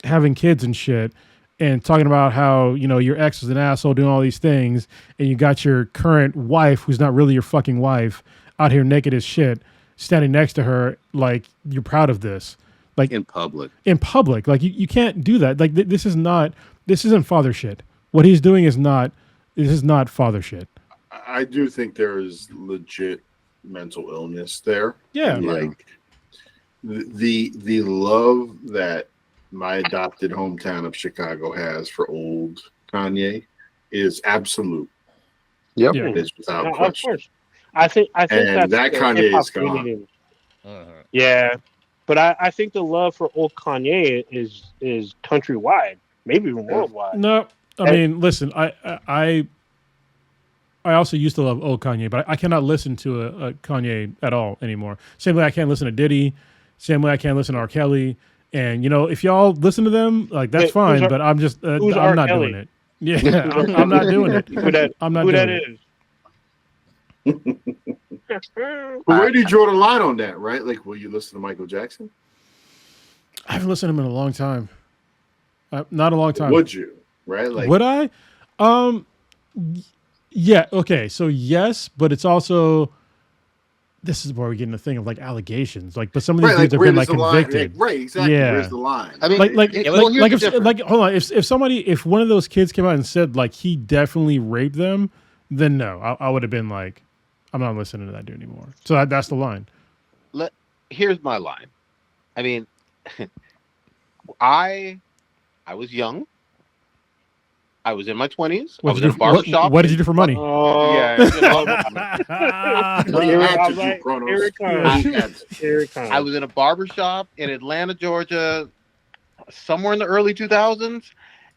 S4: having kids and shit and talking about how your ex is an asshole doing all these things, and you got your current wife, who's not really your fucking wife, out here naked as shit, standing next to her like you're proud of this. Like
S7: in public,
S4: like you can't do that. Like this isn't father shit. What he's doing is not father shit.
S5: I do think there is legit mental illness there.
S4: Yeah.
S5: Like the love that my adopted hometown of Chicago has for old Kanye is absolute.
S6: Yep.
S4: Yeah.
S5: It's without
S3: Of
S5: question.
S3: course. I think
S5: And
S3: that's
S5: that Kanye is gone.
S2: Uh-huh.
S3: Yeah, but I think the love for old Kanye is countrywide, maybe even worldwide.
S4: No, I mean, listen, I also used to love old Kanye, but I cannot listen to a Kanye at all anymore. Same way I can't listen to Diddy. Same way I can't listen to R. Kelly. And if y'all listen to them, like that's fine. But I'm just I'm not doing it. Yeah, I'm not doing it. I'm not doing it.
S5: But where do you draw the line on that, right? Like, will you listen to Michael Jackson?
S4: I haven't listened to him in a long time. Not a long time.
S5: Would you? Right? Like,
S4: would I? Yeah. Okay. So yes, but it's also this is where we get in the thing of like allegations. Like, but some of these dudes have been like convicted.
S5: Right. Exactly.
S4: Yeah.
S5: Where's the line?
S6: I mean,
S4: if one of those kids came out and said like he definitely raped them, then no, I would have been like, I'm not listening to that dude anymore. So that's the line.
S7: Here's my line. I mean, I was young. I was in my 20s. I was in a barbershop.
S4: What did you do for money?
S3: Oh,
S7: yeah.
S3: Here it comes.
S7: I was in a barbershop in Atlanta, Georgia, somewhere in the early 2000s,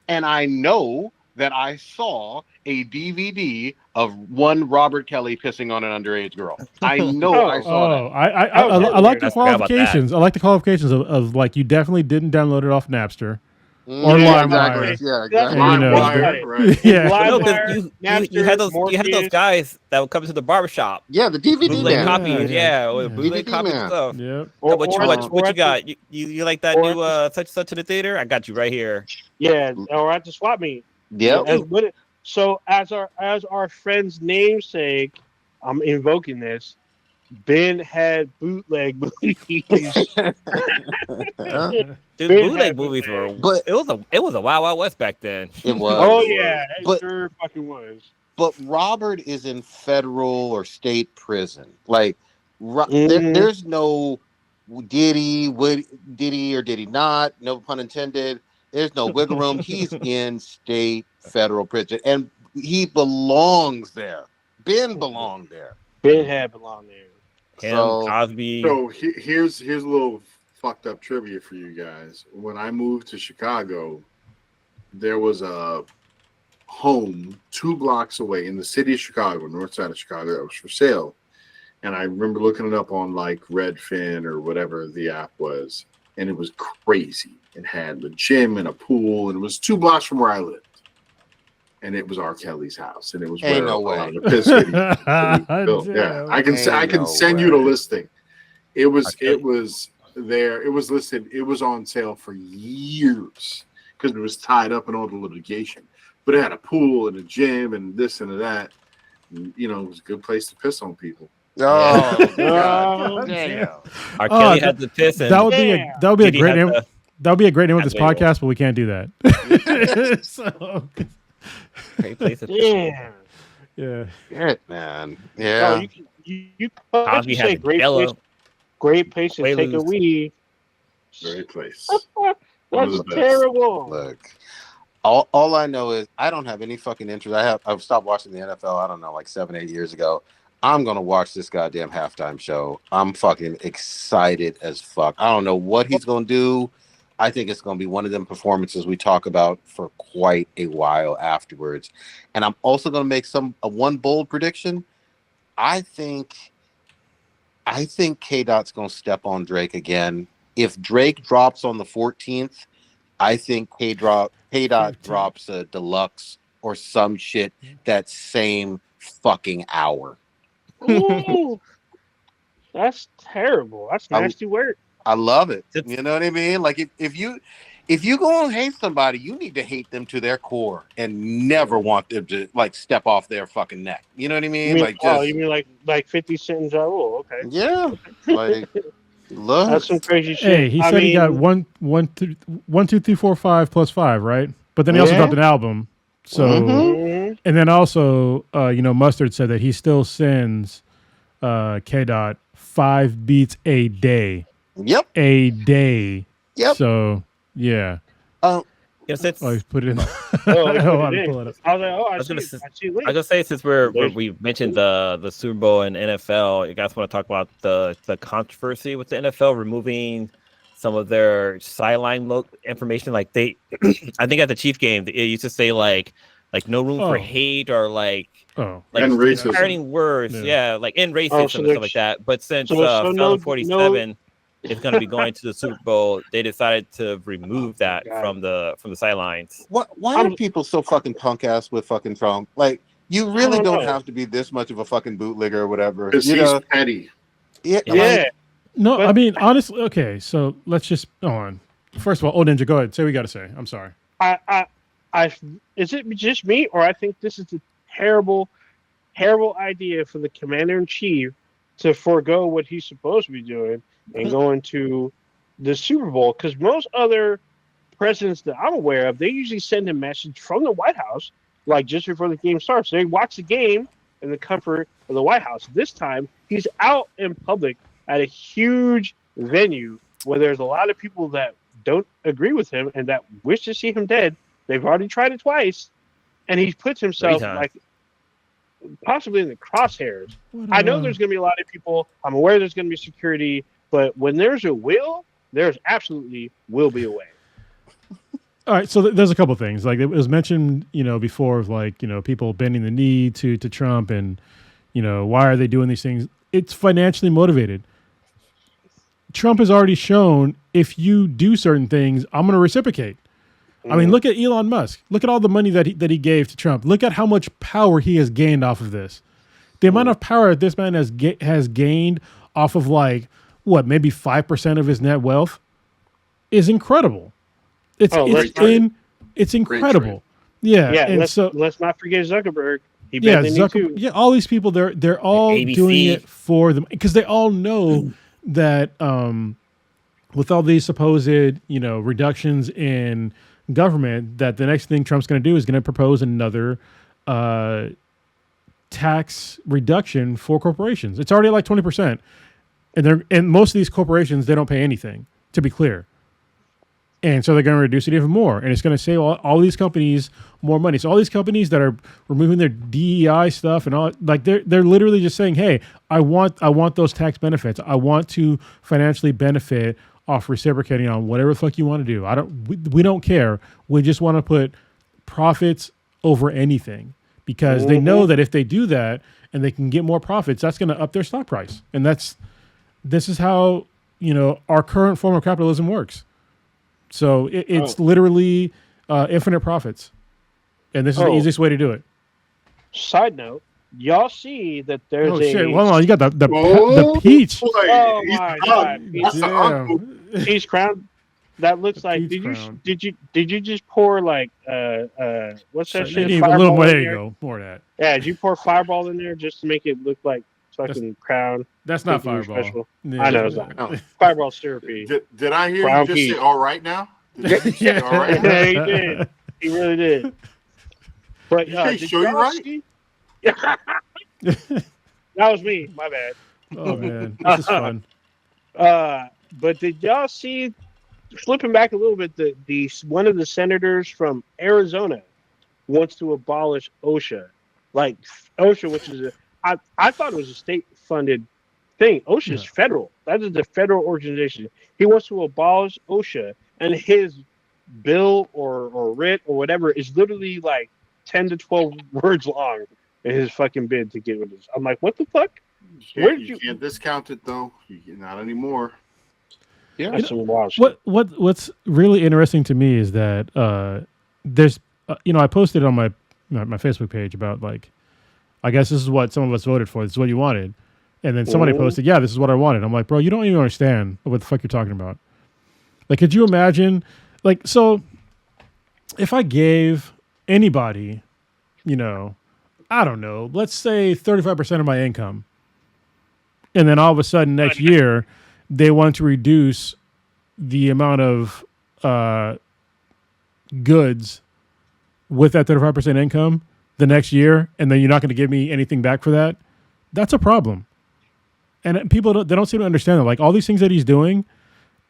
S7: and I know that I saw a DVD of one Robert Kelly pissing on an underage girl. I know I saw that.
S4: I like the qualifications. I like the qualifications of like you definitely didn't download it off Napster. Or LimeWire.
S6: Yeah, exactly.
S5: LimeWire, right?
S4: Yeah.
S2: You had those guys that would come to the barbershop.
S6: Yeah, the DVD
S2: bootleg
S6: man.
S2: copies, bootleg copies and stuff.
S4: Yeah.
S2: What you got? You like that new such in the theater? I got you right here.
S3: Yeah, or at the swap meet.
S6: Yeah.
S3: So as our friend's namesake, I'm invoking this. Ben had bootleg movies.
S2: Dude, bootleg movies were. But it was a Wild Wild West back then.
S6: It was.
S3: Oh yeah, it sure fucking was.
S7: But Robert is in federal or state prison. Like, there's no did he or did he not? No pun intended. There's no wiggle room. He's in state federal prison, and he belongs there. Ben belonged there.
S3: Ben had belonged there.
S2: Cosby.
S5: So here's a little fucked up trivia for you guys. When I moved to Chicago, there was a home 2 blocks away in the city of Chicago, north side of Chicago, that was for sale. And I remember looking it up on like Redfin or whatever the app was, and it was crazy. It had a gym and a pool, and it was 2 blocks from where I lived. And it was R. Kelly's house, and it was where a lot of the piss video built. Yeah, I can send you the listing. It was there. It was listed. It was on sale for years because it was tied up in all the litigation. But it had a pool and a gym and this and that. And, it was a good place to piss on people.
S6: Oh, God damn!
S2: R. Kelly had the piss.
S4: That would be a great name. That would be a great name of this podcast, but we can't do that. So.
S2: Great place to
S4: Yeah.
S6: Shit, man. Yeah.
S3: Oh, you could say great place to take a wee.
S5: Great place.
S3: That's terrible.
S6: Look, all I know is I don't have any fucking interest. I've stopped watching the NFL. I don't know, like 7-8 years ago. I'm gonna watch this goddamn halftime show. I'm fucking excited as fuck. I don't know what he's gonna do. I think it's going to be one of them performances we talk about for quite a while afterwards. And I'm also going to make one bold prediction. I think K-Dot's going to step on Drake again. If Drake drops on the 14th, I think K-Dot drops a deluxe or some shit that same fucking hour.
S3: Ooh, that's terrible. That's nasty work.
S6: I love it. You know what I mean? Like if you go and hate somebody, you need to hate them to their core and never want them to like step off their fucking neck. You know what I mean?
S3: You mean like 50 Cent and Ja Rule? Okay.
S6: Yeah. Like look.
S3: That's some crazy shit.
S4: Hey, he said he got 1, 2, 3, 4, 5 plus 5, right? But then he also dropped an album. So and then also Mustard said that he still sends K-Dot 5 beats a day.
S2: Yep.
S4: A day.
S2: Yep.
S4: So yeah.
S2: Yes, it's.
S4: Oh, he's put it in.
S2: I was gonna say since we mentioned the Super Bowl and NFL, you guys want to talk about the controversy with the NFL removing some of their sideline information? Like I think at the Chief game, it used to say like no room for hate or like
S5: and racism.
S2: disparaging words, like in racism and stuff like that. But since Felon 47 is going to be going to the Super Bowl, they decided to remove that from the sidelines.
S6: Why are people so fucking punk ass with fucking Trump? Like, you really don't have to be this much of a fucking bootlegger or whatever.
S5: Because he's petty.
S6: Yeah.
S4: No, I mean, honestly, okay, so let's just go on. First of all, Ninja, go ahead. Say what you got to say. I'm sorry.
S3: Is it just me, or I think this is a terrible, terrible idea for the commander-in-chief to forego what he's supposed to be doing and going to the Super Bowl? Because most other presidents that I'm aware of, they usually send a message from the White House, like just before the game starts. They watch the game in the comfort of the White House. This time, he's out in public at a huge venue where there's a lot of people that don't agree with him and that wish to see him dead. They've already tried it twice, and he puts himself like possibly in the crosshairs. I know there's going to be a lot of people. I'm aware there's going to be security, but when there's a will, there's absolutely will be a way.
S4: All right, so there's a couple things. Like it was mentioned, before of like, people bending the knee to Trump and, why are they doing these things? It's financially motivated. Trump has already shown if you do certain things, I'm going to reciprocate. I mean, look at Elon Musk. Look at all the money that he gave to Trump. Look at how much power he has gained off of this. The amount of power that this man has gained off of maybe 5% of his net wealth is incredible. It's incredible. Yeah. And
S3: let's not forget Zuckerberg. All these people, they're all doing it for them because they all know that with all these supposed reductions in government, that the next thing Trump's going to do is going to propose another tax reduction for corporations. It's already like 20%, and most of these corporations, they don't pay anything, to be clear. And so they're going to reduce it even more, and it's going to save all these companies more money. So all these companies that are removing their DEI stuff and all, like they're literally just saying, "Hey, I want those tax benefits. I want to financially benefit
S4: off reciprocating on whatever the fuck you want to do. We don't care. We just want to put profits over anything because they know that if they do that and they can get more profits, that's going to up their stock price. And this is how, our current form of capitalism works. So it's literally infinite profits. And this is the easiest way to do it.
S3: Side note, y'all see that there's
S4: shit. Hold on, you got the peach.
S3: Oh my god. Peach crown. That looks like did you just pour like what's that shit?
S4: A little more, there you go. More of that.
S3: Yeah, did you pour Fireball in there just to make it look like fucking crown?
S4: That's not Fireball.
S3: Yeah. I know it's not. No. Fireball syrupy.
S5: Did I hear
S3: Brown
S5: you just say all right now?
S3: Yeah, all right? Yeah, he did. He really did. But
S5: did show you right?
S3: See? That was me. My bad.
S4: Oh man, this is fun.
S3: But did y'all see? Flipping back a little bit, the one of the senators from Arizona wants to abolish OSHA. Like OSHA, which is I thought it was a state-funded thing. OSHA is federal. That is the federal organization. He wants to abolish OSHA, and his bill or writ or whatever is literally like 10 to 12 words long in his fucking bid to get rid of this. I'm like, what the fuck?
S5: You can't discount it though. Not anymore.
S3: Yeah,
S4: what's really interesting to me is that there's I posted on my Facebook page about like, I guess this is what some of us voted for. This is what you wanted, and then somebody posted, yeah, this is what I wanted. I'm like, bro, you don't even understand what the fuck you're talking about. Like, could you imagine? Like, so if I gave anybody, I don't know, let's say 35% of my income, and then all of a sudden next year they want to reduce the amount of goods with that 35% income the next year, and then you're not going to give me anything back for that, that's a problem. And people they don't seem to understand that. Like, all these things that he's doing,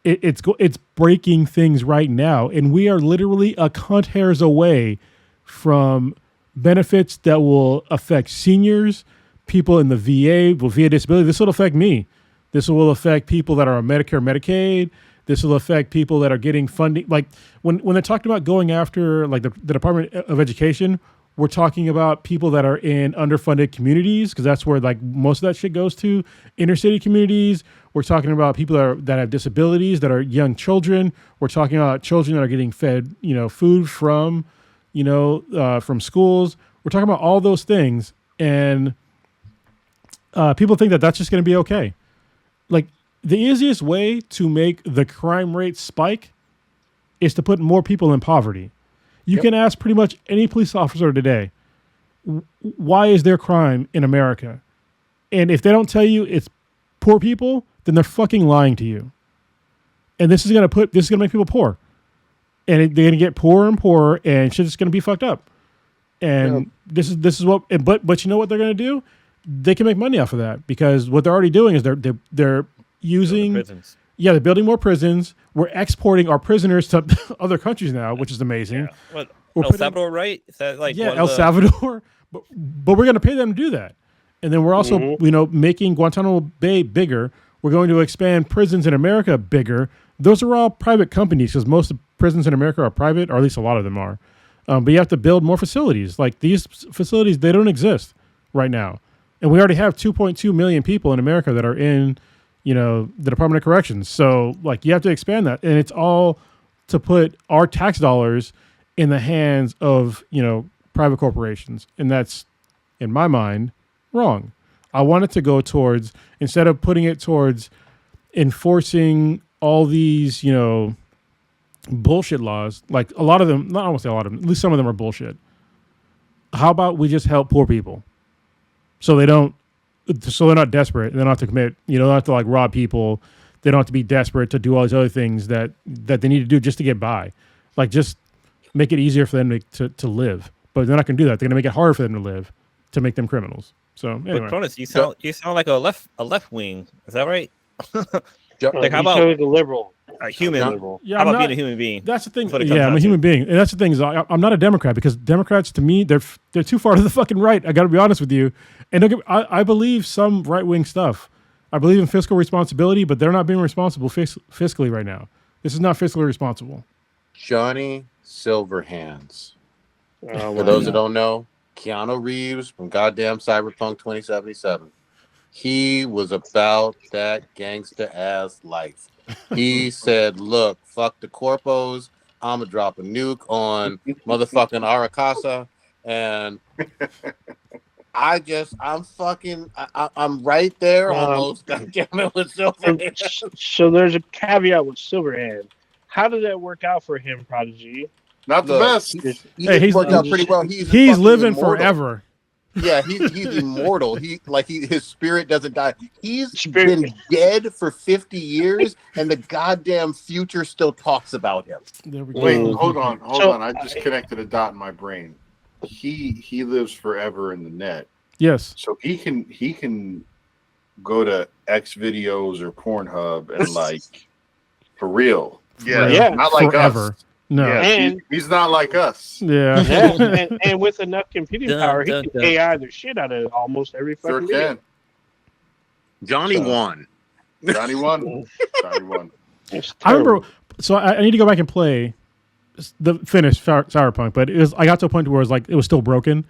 S4: it's breaking things right now, and we are literally a cunt hairs away from benefits that will affect seniors, people in the VA, VA disability. This will affect me. This will affect people that are on Medicare, Medicaid. This will affect people that are getting funding. Like when they're talking about going after like the Department of Education, we're talking about people that are in underfunded communities because that's where like most of that shit goes to. Inner city communities. We're talking about people that have disabilities, that are young children. We're talking about children that are getting fed, food from, from schools. We're talking about all those things, and people think that that's just going to be okay. Like, the easiest way to make the crime rate spike is to put more people in poverty. You can ask pretty much any police officer today, why is there crime in America? And if they don't tell you it's poor people, then they're fucking lying to you. And this is going to make people poor. And they're going to get poorer and poorer, and shit's going to be fucked up. And this is what, but you know what they're going to do? They can make money off of that, because what they're already doing is they're using prisons. Yeah, they're building more prisons. We're exporting our prisoners to other countries now, which is amazing.
S2: Yeah. What, El Salvador, right? Is that like
S4: El Salvador? But we're going to pay them to do that. And then we're also, making Guantanamo Bay bigger. We're going to expand prisons in America bigger. Those are all private companies, because most of prisons in America are private, or at least a lot of them are. But you have to build more facilities. Like, these facilities, they don't exist right now. And we already have 2.2 million people in America that are in, the Department of Corrections. So, like, you have to expand that. And it's all to put our tax dollars in the hands of, private corporations. And that's, in my mind, wrong. I want it to go towards, instead of putting it towards enforcing all these, bullshit laws, like a lot of them, not I won't say a lot of them, at least some of them are bullshit. How about we just help poor people? So they're not desperate. They don't have to commit, they don't have to like rob people. They don't have to be desperate to do all these other things that they need to do just to get by. Like, just make it easier for them to live. But they're not going to do that. They're going to make it harder for them to live, to make them criminals. So anyway.
S2: But Cronus, you sound like a left wing. Is that right?
S3: Like, how about the liberal?
S2: A human.
S4: Yeah,
S2: how about being a human being?
S4: That's the thing. Yeah, I'm a human being, and that's the thing is I'm not a Democrat, because Democrats, to me, they're too far to the fucking right. I got to be honest with you. And I believe some right wing stuff. I believe in fiscal responsibility, but they're not being responsible fiscally right now. This is not fiscally responsible.
S1: Johnny Silverhands.
S3: Oh,
S1: For those that don't know, Keanu Reeves from goddamn Cyberpunk 2077. He was about that gangster ass life. He said, "Look, fuck the corpos. I'ma drop a nuke on motherfucking Aracasa," and I'm right there almost. Goddamn it, with Silverhands.
S3: So there's a caveat with Silverhand. How did that work out for him, Prodigy?
S5: Not the best.
S4: He's
S1: worked out pretty well.
S4: He's
S1: fucking
S4: living
S1: immortal.
S4: forever.
S1: Yeah, he's immortal. His spirit doesn't die. He's been dead for 50 years, and the goddamn future still talks about him.
S4: There we go.
S5: Wait, hold on. I just connected a dot in my brain. He lives forever in the net,
S4: Yes.
S5: so he can go to X videos or Pornhub and like for real.
S3: Yeah.
S5: Not like
S4: Forever.
S5: us.
S4: No.
S5: Yeah,
S3: And-
S5: he's not like us.
S4: Yeah.
S3: Yeah, and with enough computing
S2: Dun,
S3: power, he
S2: dun,
S3: can
S2: dun.
S3: AI the shit out of almost every
S5: Sure
S3: fucking video.
S5: can.
S7: Johnny won.
S5: Johnny won. Johnny won.
S3: It's
S4: I remember.
S3: terrible.
S4: So I need to go back and play the finished Cyberpunk, but I got to a point where it was still broken.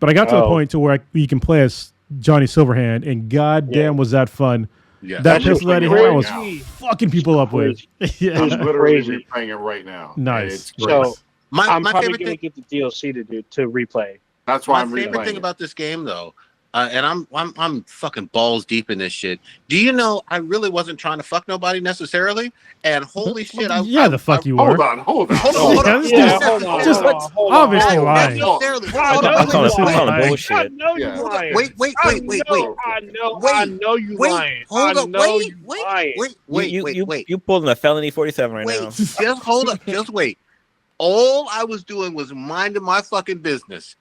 S4: But I got to the point to where you can play as Johnny Silverhand, and goddamn was that fun.
S7: Yeah.
S4: That
S3: That shit
S4: pistol that he
S3: was
S4: had was
S3: crazy.
S4: fucking people up with.
S5: I'm
S4: Yeah.
S5: literally
S3: crazy.
S5: replaying it right now.
S4: Nice.
S5: It's great.
S3: So
S1: My
S3: I'm probably
S1: favorite
S3: going to
S1: thing.
S3: get the DLC to replay.
S5: That's why
S1: My
S5: I'm
S1: favorite
S5: replaying
S1: thing
S5: it.
S1: about this game, though, and I'm fucking balls deep in this shit. Do you know I really wasn't trying to fuck nobody necessarily? And holy shit,
S4: the fuck you
S5: Hold
S4: were.
S5: on.
S1: Hold on.
S3: Yeah, hold on.
S4: Just
S3: hold
S4: obviously
S3: on.
S4: lying.
S1: Not necessarily.
S3: I know
S2: I'm calling
S3: you lying. I
S2: bullshit.
S3: know you
S5: Yeah.
S3: lying.
S1: Wait.
S3: I know you lying.
S1: Hold
S3: I
S1: up.
S3: know you lying.
S1: Wait.
S2: You pulled in a felony 47 right now.
S1: Just hold up. Just wait. All I was doing was minding my fucking business.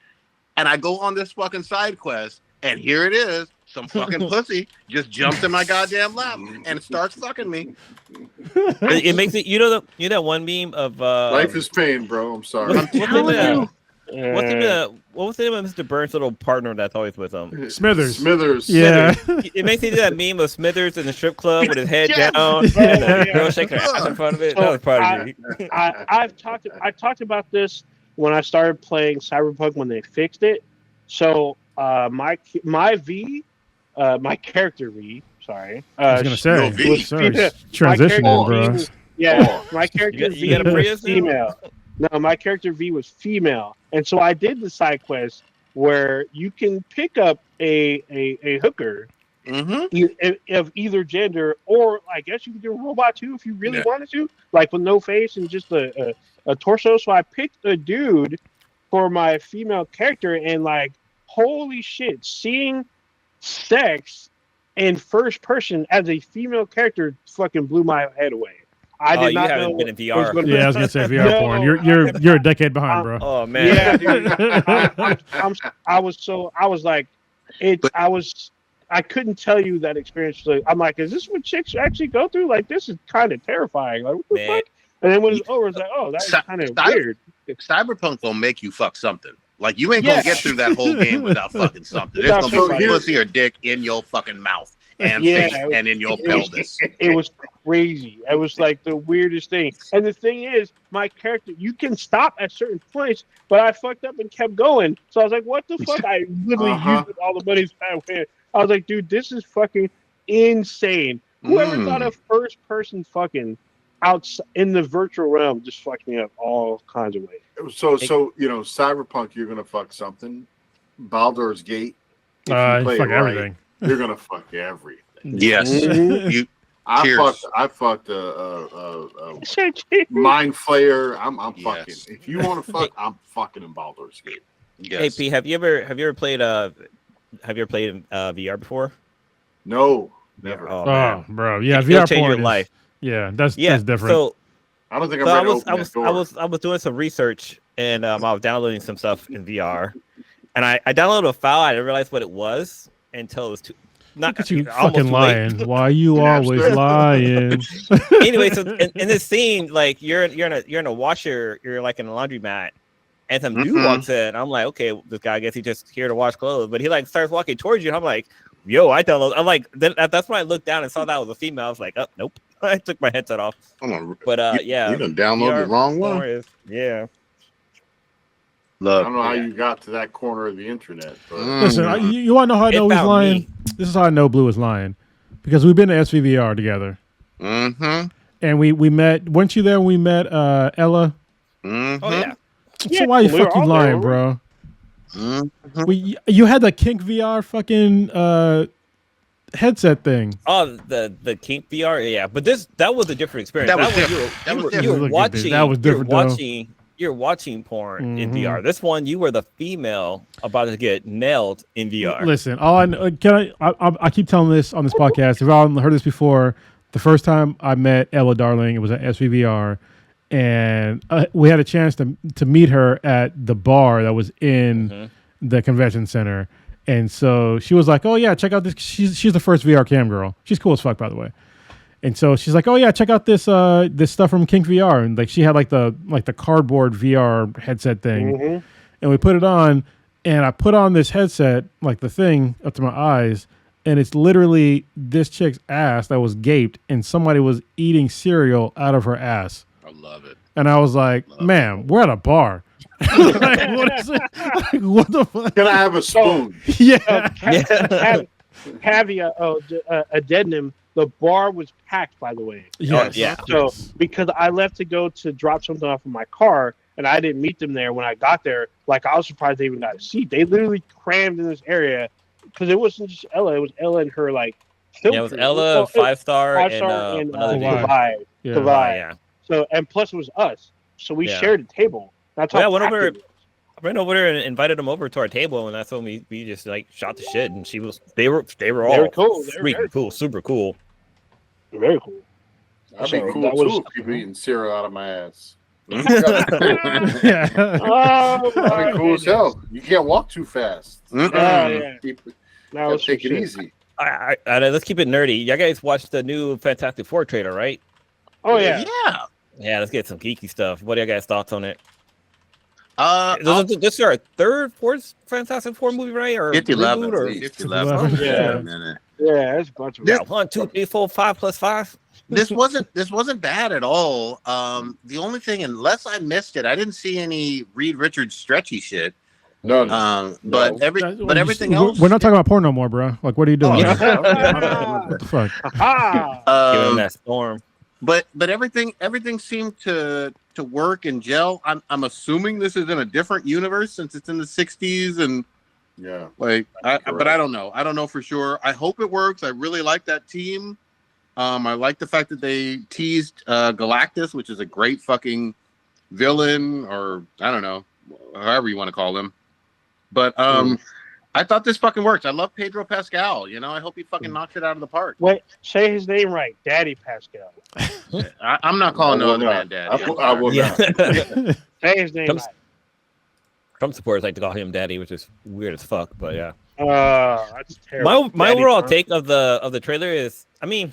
S1: And I go on this fucking side quest, and here it is. Some fucking pussy just jumps in my goddamn lap and starts fucking me.
S2: It makes it. You know that one meme of
S5: Life is pain, bro. I'm sorry.
S2: What's the name of that?
S3: Yeah.
S2: What was the name of Mr. Burns' little partner that's always with him?
S4: Smithers.
S5: Smithers.
S4: Yeah.
S2: It makes me do that meme of Smithers in the strip club with his head
S3: Yes.
S2: down,
S3: Yeah.
S2: and the girl shaking her ass in front of it.
S3: So
S2: That was Prodigy.
S3: I talked about this when I started playing Cyberpunk when they fixed it. So my character V, sorry.
S4: I was gonna say.
S7: no, V.
S4: Sorry,
S3: My
S4: transitioning,
S3: character
S4: bro.
S3: V, yeah, my character
S2: You
S3: V
S2: got a
S3: was
S2: Prius now?
S3: female. No, my character V was female, and so I did the side quest where you can pick up a hooker
S1: Mm-hmm.
S3: of either gender, or I guess you could do a robot too if you really
S7: Yeah.
S3: wanted to, like with no face and just a torso. So I picked a dude for my female character, and like, holy shit, seeing sex in first person as a female character fucking blew my head away. I did
S2: you
S3: not
S2: haven't
S3: know
S2: been in
S3: it was
S2: VR.
S3: gonna be-
S4: Yeah, I was gonna say VR
S3: No,
S4: porn. You're a decade behind, bro.
S2: Oh man.
S3: Yeah, dude. I couldn't tell you that experience. Like, I'm like, is this what chicks actually go through? Like, this is kind of terrifying. Like, what the
S2: Man.
S3: fuck? And then when it's over, it's like, oh, that's kind of weird.
S7: Cyberpunk will make you fuck something. Like, you ain't gonna
S3: Yeah.
S7: get through that whole game without fucking something. There's
S3: Without
S7: gonna be
S3: something.
S7: pussy or dick in your fucking mouth and
S3: Yeah.
S7: face and in your
S3: It was-
S7: pelvis.
S3: It was crazy. It was like the weirdest thing. And the thing is, my character, you can stop at certain points, but I fucked up and kept going. So I was like, what the fuck? I literally used all the money I had. I was like, dude, this is fucking insane. Whoever thought of first person fucking outside in the virtual realm just fucked me up all kinds of ways.
S5: So Cyberpunk, you're gonna fuck something. Baldur's Gate, if you
S4: Fuck
S5: play it right,
S4: everything.
S5: you're gonna fuck everything.
S7: Yes.
S3: Mhm.
S7: You
S5: I
S7: Cheers.
S5: fucked a mind flayer. I'm
S7: Yes.
S5: fucking. If you want to fuck, I'm fucking in Baldur's Gate.
S2: Hey
S7: yes.
S2: P, have you ever played VR before?
S5: No, never.
S2: Oh,
S4: Oh,
S2: man.
S4: bro. Yeah,
S2: It'll
S4: VR
S2: change
S4: porn
S2: your
S4: is,
S2: life.
S4: Yeah, that's
S2: Yeah,
S4: different.
S2: So
S5: I don't think I'm
S2: So
S5: ready to open that door.
S2: I was doing some research and I was downloading some stuff in VR, and I downloaded a file. I didn't realize what it was until it was too. Not
S4: Look at you
S2: almost
S4: fucking
S2: too late.
S4: lying. Why you always
S5: Napster.
S2: Anyway,
S4: lying?
S2: so in this scene, like you're in a washer, you're like in a laundromat, and some dude
S7: Mhm.
S2: walks in. I'm like, okay, this guy, I guess he's just here to wash clothes, but he like starts walking towards you, and I'm like, yo, I downloaded. I'm like, that's when I looked down and saw that was a female. I was like, oh, nope. I took my headset off.
S7: Come on,
S2: But
S7: you done download the wrong one.
S2: Yeah.
S5: I
S7: Look,
S5: don't know how you got to that corner of the internet. But.
S4: Listen, you want to know how I know he's lying?
S2: Me.
S4: This is how I know Blue is lying, because we've been to SVVR together.
S7: Mm-hmm.
S4: And we met. Weren't you there when we met Ella?
S7: Mm-hmm.
S2: Oh yeah.
S4: So why you
S3: we were
S4: fucking
S3: all
S4: lying,
S3: there,
S4: bro?
S7: Mm-hmm.
S4: You had the Kink VR fucking headset thing.
S2: Oh, the Kink VR, yeah. But that was a different experience.
S7: That was
S2: one
S7: different. That was different.
S2: You were
S4: Look at
S2: watching.
S4: this. That was different, though.
S2: You're watching porn in
S4: Mhm.
S2: VR. This one, you were the female about to get nailed in VR.
S4: Listen, all I keep telling this on this podcast. If y'all heard this before, the first time I met Ella Darling, it was at SVVR, and we had a chance to meet her at the bar that was in the convention center. And so she was like, "Oh yeah, check out this." She's the first VR cam girl. She's cool as fuck, by the way. And so she's like, "Oh yeah, check out this this stuff from Kink VR." And like she had like the cardboard VR headset thing, and we put it on. And I put on this headset, like the thing up to my eyes, and it's literally this chick's ass that was gaped, and somebody was eating cereal out of her ass.
S7: I love it.
S4: And I was like, "Ma'am, we're at a bar." Like, what is it? Like, what the fuck?
S5: Can I have a spoon?
S4: Yeah.
S3: Caveat, addendum, the bar was packed, by the way.
S4: Yes.
S2: Yeah.
S3: So because I left to go to drop something off in my car, and I didn't meet them there when I got there, like I was surprised they even got a seat. They literally crammed in this area because it wasn't just Ella; it was Ella and her like.
S2: Yeah, it was Ella, 5-star, and another dude.
S3: Kavai.
S4: Yeah.
S3: Kavai.
S2: Yeah.
S3: So and plus it was us, so we
S2: Yeah.
S3: shared a table. That's
S2: Yeah,
S3: how
S2: I went
S3: packed
S2: over.
S3: it was.
S2: I went over there and invited them over to our table, and that's when we just like shot the shit. And they were all
S3: They were cool. They were
S2: freaking
S3: very
S2: cool, super cool.
S3: Very cool.
S5: I'd be
S3: So
S5: cool
S3: that
S5: too
S3: was-
S5: if people eating cereal out of my ass.
S4: Yeah.
S3: Oh,
S5: That'd be cool as hell. You can't walk too fast.
S3: yeah.
S5: Keep,
S3: That was
S5: take it
S3: some shit.
S5: easy.
S2: Let's keep it nerdy. Y'all guys watched the new Fantastic Four trailer, right?
S3: Oh yeah.
S2: Yeah, let's get some geeky stuff. What are your guys' thoughts on it?
S7: I'll
S2: This is our fourth Fantastic Four movie, right? Or
S7: 50-11.
S2: reboot, or
S7: 50-11.
S3: Yeah. Yeah, that's a bunch of
S2: yeah, 1, 2, 3, 4, 5 plus 5.
S7: This wasn't bad at all. The only thing, unless I missed it, I didn't see any Reed Richards stretchy shit.
S5: No.
S7: But everything else.
S4: We're not talking about porn no more, bro. Like, what are you doing?
S7: Oh,
S3: Ah.
S4: What the fuck?
S2: Give him that storm.
S7: But everything seemed to work and gel. I'm assuming this is in a different universe since it's in the 60s and
S5: Yeah.
S7: but I don't know. I don't know for sure. I hope it works. I really like that team. I like the fact that they teased Galactus, which is a great fucking villain, or I don't know, however you want to call him. But I thought this fucking works. I love Pedro Pascal. You know, I hope he fucking knocks it out of the park.
S3: Wait, say his name right, Daddy Pascal.
S7: I'm not calling no other man daddy.
S5: I will
S2: Yeah.
S5: not.
S3: Say his name
S2: Trump supporters like to call him daddy, which is weird as fuck. But yeah,
S3: right. That's terrible.
S2: my
S3: Daddy
S2: overall
S3: Trump.
S2: take of the trailer is, I mean,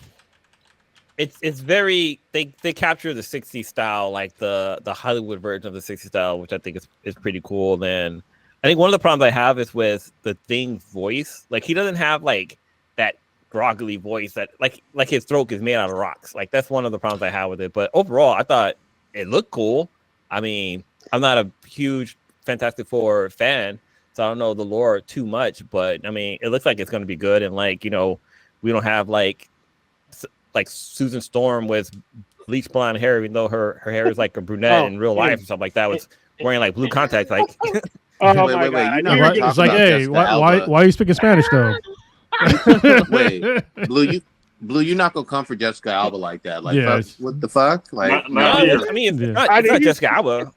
S2: it's very they capture the 60s style, like the Hollywood version of the 60s style, which I think is pretty cool. Then I think one of the problems I have is with the Thing's voice. Like, he doesn't have like that groggly voice that like his throat is made out of rocks. Like, that's one of the problems I have with it. But overall, I thought it looked cool. I mean, I'm not a huge Fantastic Four fan, so I don't know the lore too much, but I mean, it looks like it's going to be good. And like, you know, we don't have like Susan Storm with bleach blonde hair, even though her hair is like a brunette in real life or something like that, with wearing like blue contacts. Like,
S3: Oh
S7: Wait,
S3: my
S7: wait, wait,
S3: God.
S7: you know
S3: I knew
S7: what?
S3: you were
S4: It's like,
S7: about
S4: hey,
S7: Jessica
S4: why
S7: Alba.
S4: are you speaking Spanish though?
S7: Wait, Blue, you not gonna come for Jessica Alba like that? Like,
S4: Yeah.
S7: what the fuck? Like,
S5: Not here.
S2: I mean,
S4: Yeah.
S2: it's not Jessica Alba.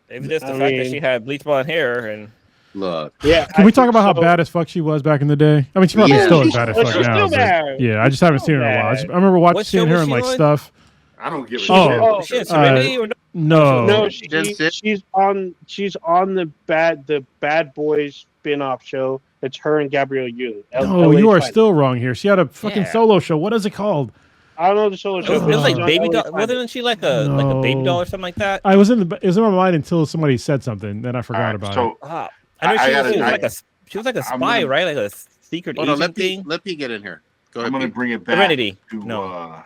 S2: It's just the
S3: I
S2: fact that
S3: mean-
S2: she had bleach blonde hair and
S7: look,
S3: Yeah.
S4: Can we talk about how bad as fuck she was back in the day? I mean, she probably
S7: Yeah.
S4: still is bad as
S3: Well,
S4: fuck
S3: she's
S4: now.
S3: still
S4: but-
S3: bad.
S4: yeah, I just haven't seen her in a while. I remember
S2: What show
S4: seeing her
S2: was
S4: in
S2: she
S4: like
S2: on?
S4: stuff.
S5: I don't give a
S4: Oh.
S5: shit.
S2: she had Serenity or no?
S4: No,
S3: No,
S7: That's
S3: she's on the Bad Boys spin-off show. It's her and Gabrielle Union.
S4: no, you are still wrong here. She had a fucking
S2: Yeah.
S4: solo show. What is it called?
S3: I don't know the solo
S2: It
S3: show.
S2: was,
S3: but
S2: it was
S3: she's
S2: like
S3: on
S2: baby
S3: LA
S2: doll.
S3: Finance.
S2: Wasn't she like a baby
S4: No.
S2: doll or something like that?
S4: It was in my mind until somebody said something. Then I forgot about it.
S5: So
S2: I know
S5: I
S2: she
S5: gotta-
S2: was
S5: I-
S2: like a spy,
S5: I'm gonna-
S2: right? Like a secret
S7: Hold on,
S2: agent thing.
S7: let P get in here. Go ahead.
S5: I'm gonna
S7: P.
S5: bring it back.
S2: Serenity.
S5: To,
S2: No.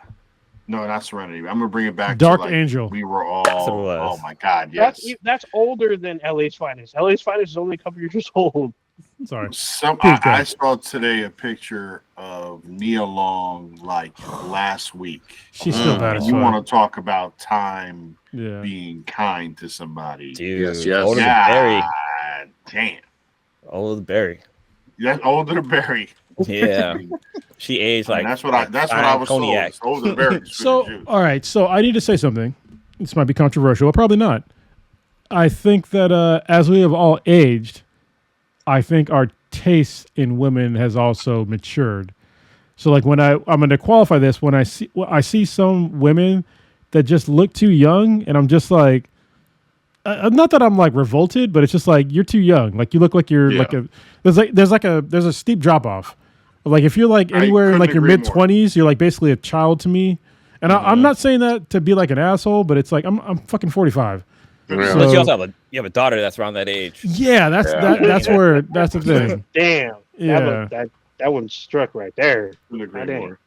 S5: no, not Serenity. I'm gonna bring it back.
S4: Dark
S5: to, like,
S4: Angel.
S5: We were all.
S2: That's what it was.
S5: Oh my God! Yes.
S3: That's older than LA's Finest. LA's Finest is only a couple years old.
S4: Sorry.
S5: I saw today a picture of Nia Long like last week.
S4: She's still bad as
S5: You
S4: fuck.
S5: want to talk about time
S4: Yeah.
S5: being kind to somebody?
S2: Dude,
S7: Yes, yes.
S2: older than Barry.
S5: God damn.
S2: Older than Barry.
S5: That's older than Barry.
S2: Yeah. She aged like.
S5: That's what I was
S2: cognac.
S5: told. Older than Barry.
S4: So, all right. So I need to say something. This might be controversial. Probably not. I think that as we have all aged, I think our taste in women has also matured. So, like when I'm going to qualify this, when I see some women that just look too young, and I'm just like, not that I'm like revolted, but it's just like you're too young. Like you look like you're like there's a steep drop off. Like if you're like anywhere in like your mid 20s, you're like basically a child to me. And I'm not saying that to be like an asshole, but it's like I'm fucking 45.
S7: Yeah.
S2: But you also have a daughter that's around that age.
S4: Yeah, that's the thing.
S3: Damn.
S4: Yeah.
S3: That one struck right there.
S5: More.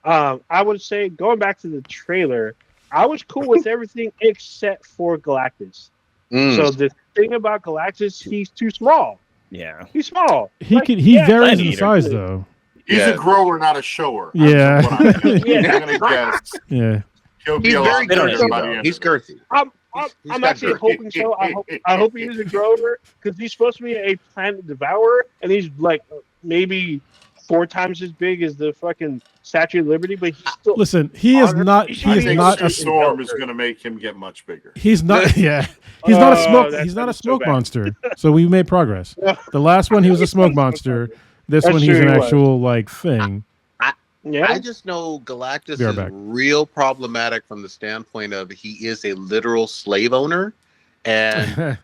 S3: I would say going back to the trailer, I was cool with everything except for Galactus. So the thing about Galactus, he's too small.
S2: Yeah.
S3: He's small.
S4: He varies in size though.
S5: He's a grower, not a shower.
S4: Yeah.
S5: I'm gonna guess.
S4: Yeah.
S5: He'll be
S7: He's
S5: a
S7: very
S5: lot
S7: girthy.
S5: better.
S7: He's girthy.
S3: I'm actually hoping so. I hope he is a grower because he's supposed to be a planet devourer, and he's like maybe 4 times as big as the fucking Statue of Liberty. But he's still
S4: He is not a
S5: storm is going to make him get much bigger.
S4: He's not. Yeah. He's not a smoke. He's not a smoke monster. So we made progress. The last one he was a smoke monster. This one he's an actual like thing.
S7: I just know Galactus is real problematic from the standpoint of he is a literal slave owner, and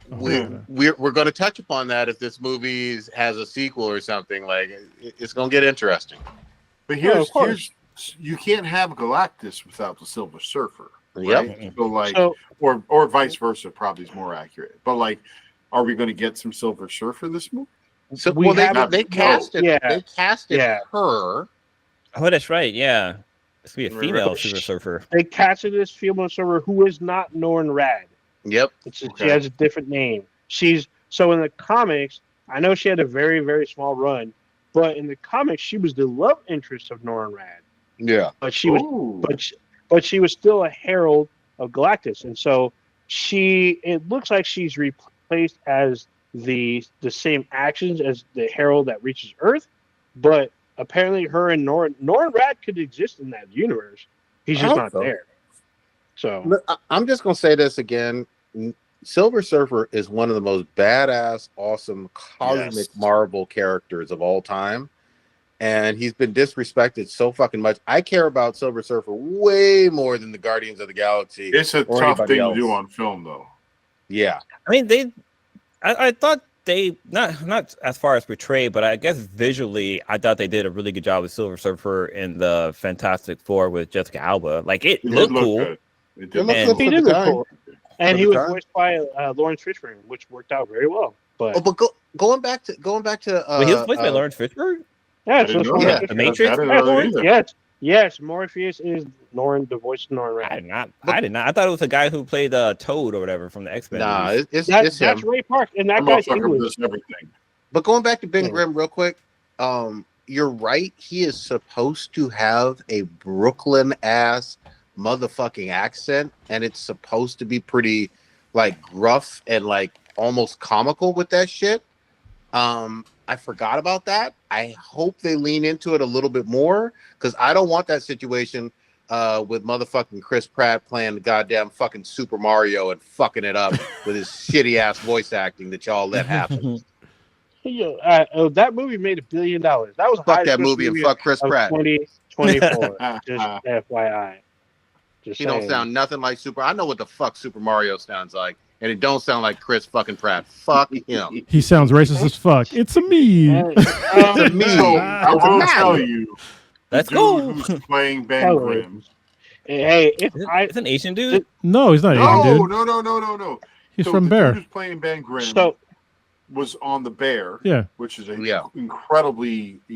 S7: we're going to touch upon that if this movie has a sequel or something. Like it's going to get interesting.
S5: But here's you can't have Galactus without the Silver Surfer. Right?
S7: Yep.
S5: So like, or vice versa, probably is more accurate. But like, are we going to get some Silver Surfer this movie?
S7: So they casted her.
S2: Oh, that's right. Yeah, it's gonna be a female Silver Surfer.
S3: They casted this female surfer who is not Norrin Rad.
S7: Yep.
S3: She has a different name. So in the comics, I know she had a very, very small run, but in the comics, she was the love interest of Norrin Rad.
S7: Yeah.
S3: But she was, but she was still a herald of Galactus, and so it looks like she's replaced as the same actions as the herald that reaches Earth, but apparently her and Norrin Rad could exist in that universe. He's just not there. So
S6: I'm just gonna say this again. Silver Surfer is one of the most badass, awesome cosmic Marvel characters of all time. And he's been disrespected so fucking much. I care about Silver Surfer way more than the Guardians of the Galaxy.
S5: It's a tough thing to do on film, though.
S6: Yeah.
S2: I mean, I thought they not as far as portrayed, but I guess visually, I thought they did a really good job with Silver Surfer in the Fantastic Four with Jessica Alba. Like it looked cool.
S3: He did look cool. And he was voiced by Lawrence Fishburne, which worked out very well. But
S6: going back to
S2: he was voiced by Lawrence Fishburne.
S3: Yeah,
S2: The Matrix.
S3: Yes, Morpheus is the voice of Norrin Rad.
S2: I did not. I thought it was the guy who played Toad or whatever from the X-Men.
S6: Nah,
S2: it's
S3: that's Ray Park, and that guy's English.
S6: But going back to Ben Grimm real quick, you're right. He is supposed to have a Brooklyn ass motherfucking accent, and it's supposed to be pretty like gruff and like almost comical with that shit. I forgot about that. I hope they lean into it a little bit more because I don't want that situation with motherfucking Chris Pratt playing the goddamn fucking Super Mario and fucking it up with his shitty ass voice acting that y'all let happen.
S3: That movie made $1 billion. That was
S6: fuck that movie and fuck Chris Pratt.
S3: 2024. Just FYI.
S6: He don't sound nothing like Super. I know what the fuck Super Mario sounds like. And it don't sound like Chris fucking Pratt. Fuck him.
S4: He sounds racist as fuck. It's a me.
S5: It's a me. So, I will tell you.
S2: Let's go.
S5: Who's playing Ben Grimm?
S3: Hey,
S2: it's an Asian dude.
S4: No, he's not Asian dude.
S5: No.
S4: He's from Bear.
S5: Who's playing Ben Grimm?
S3: So
S5: was on The Bear, which is an incredible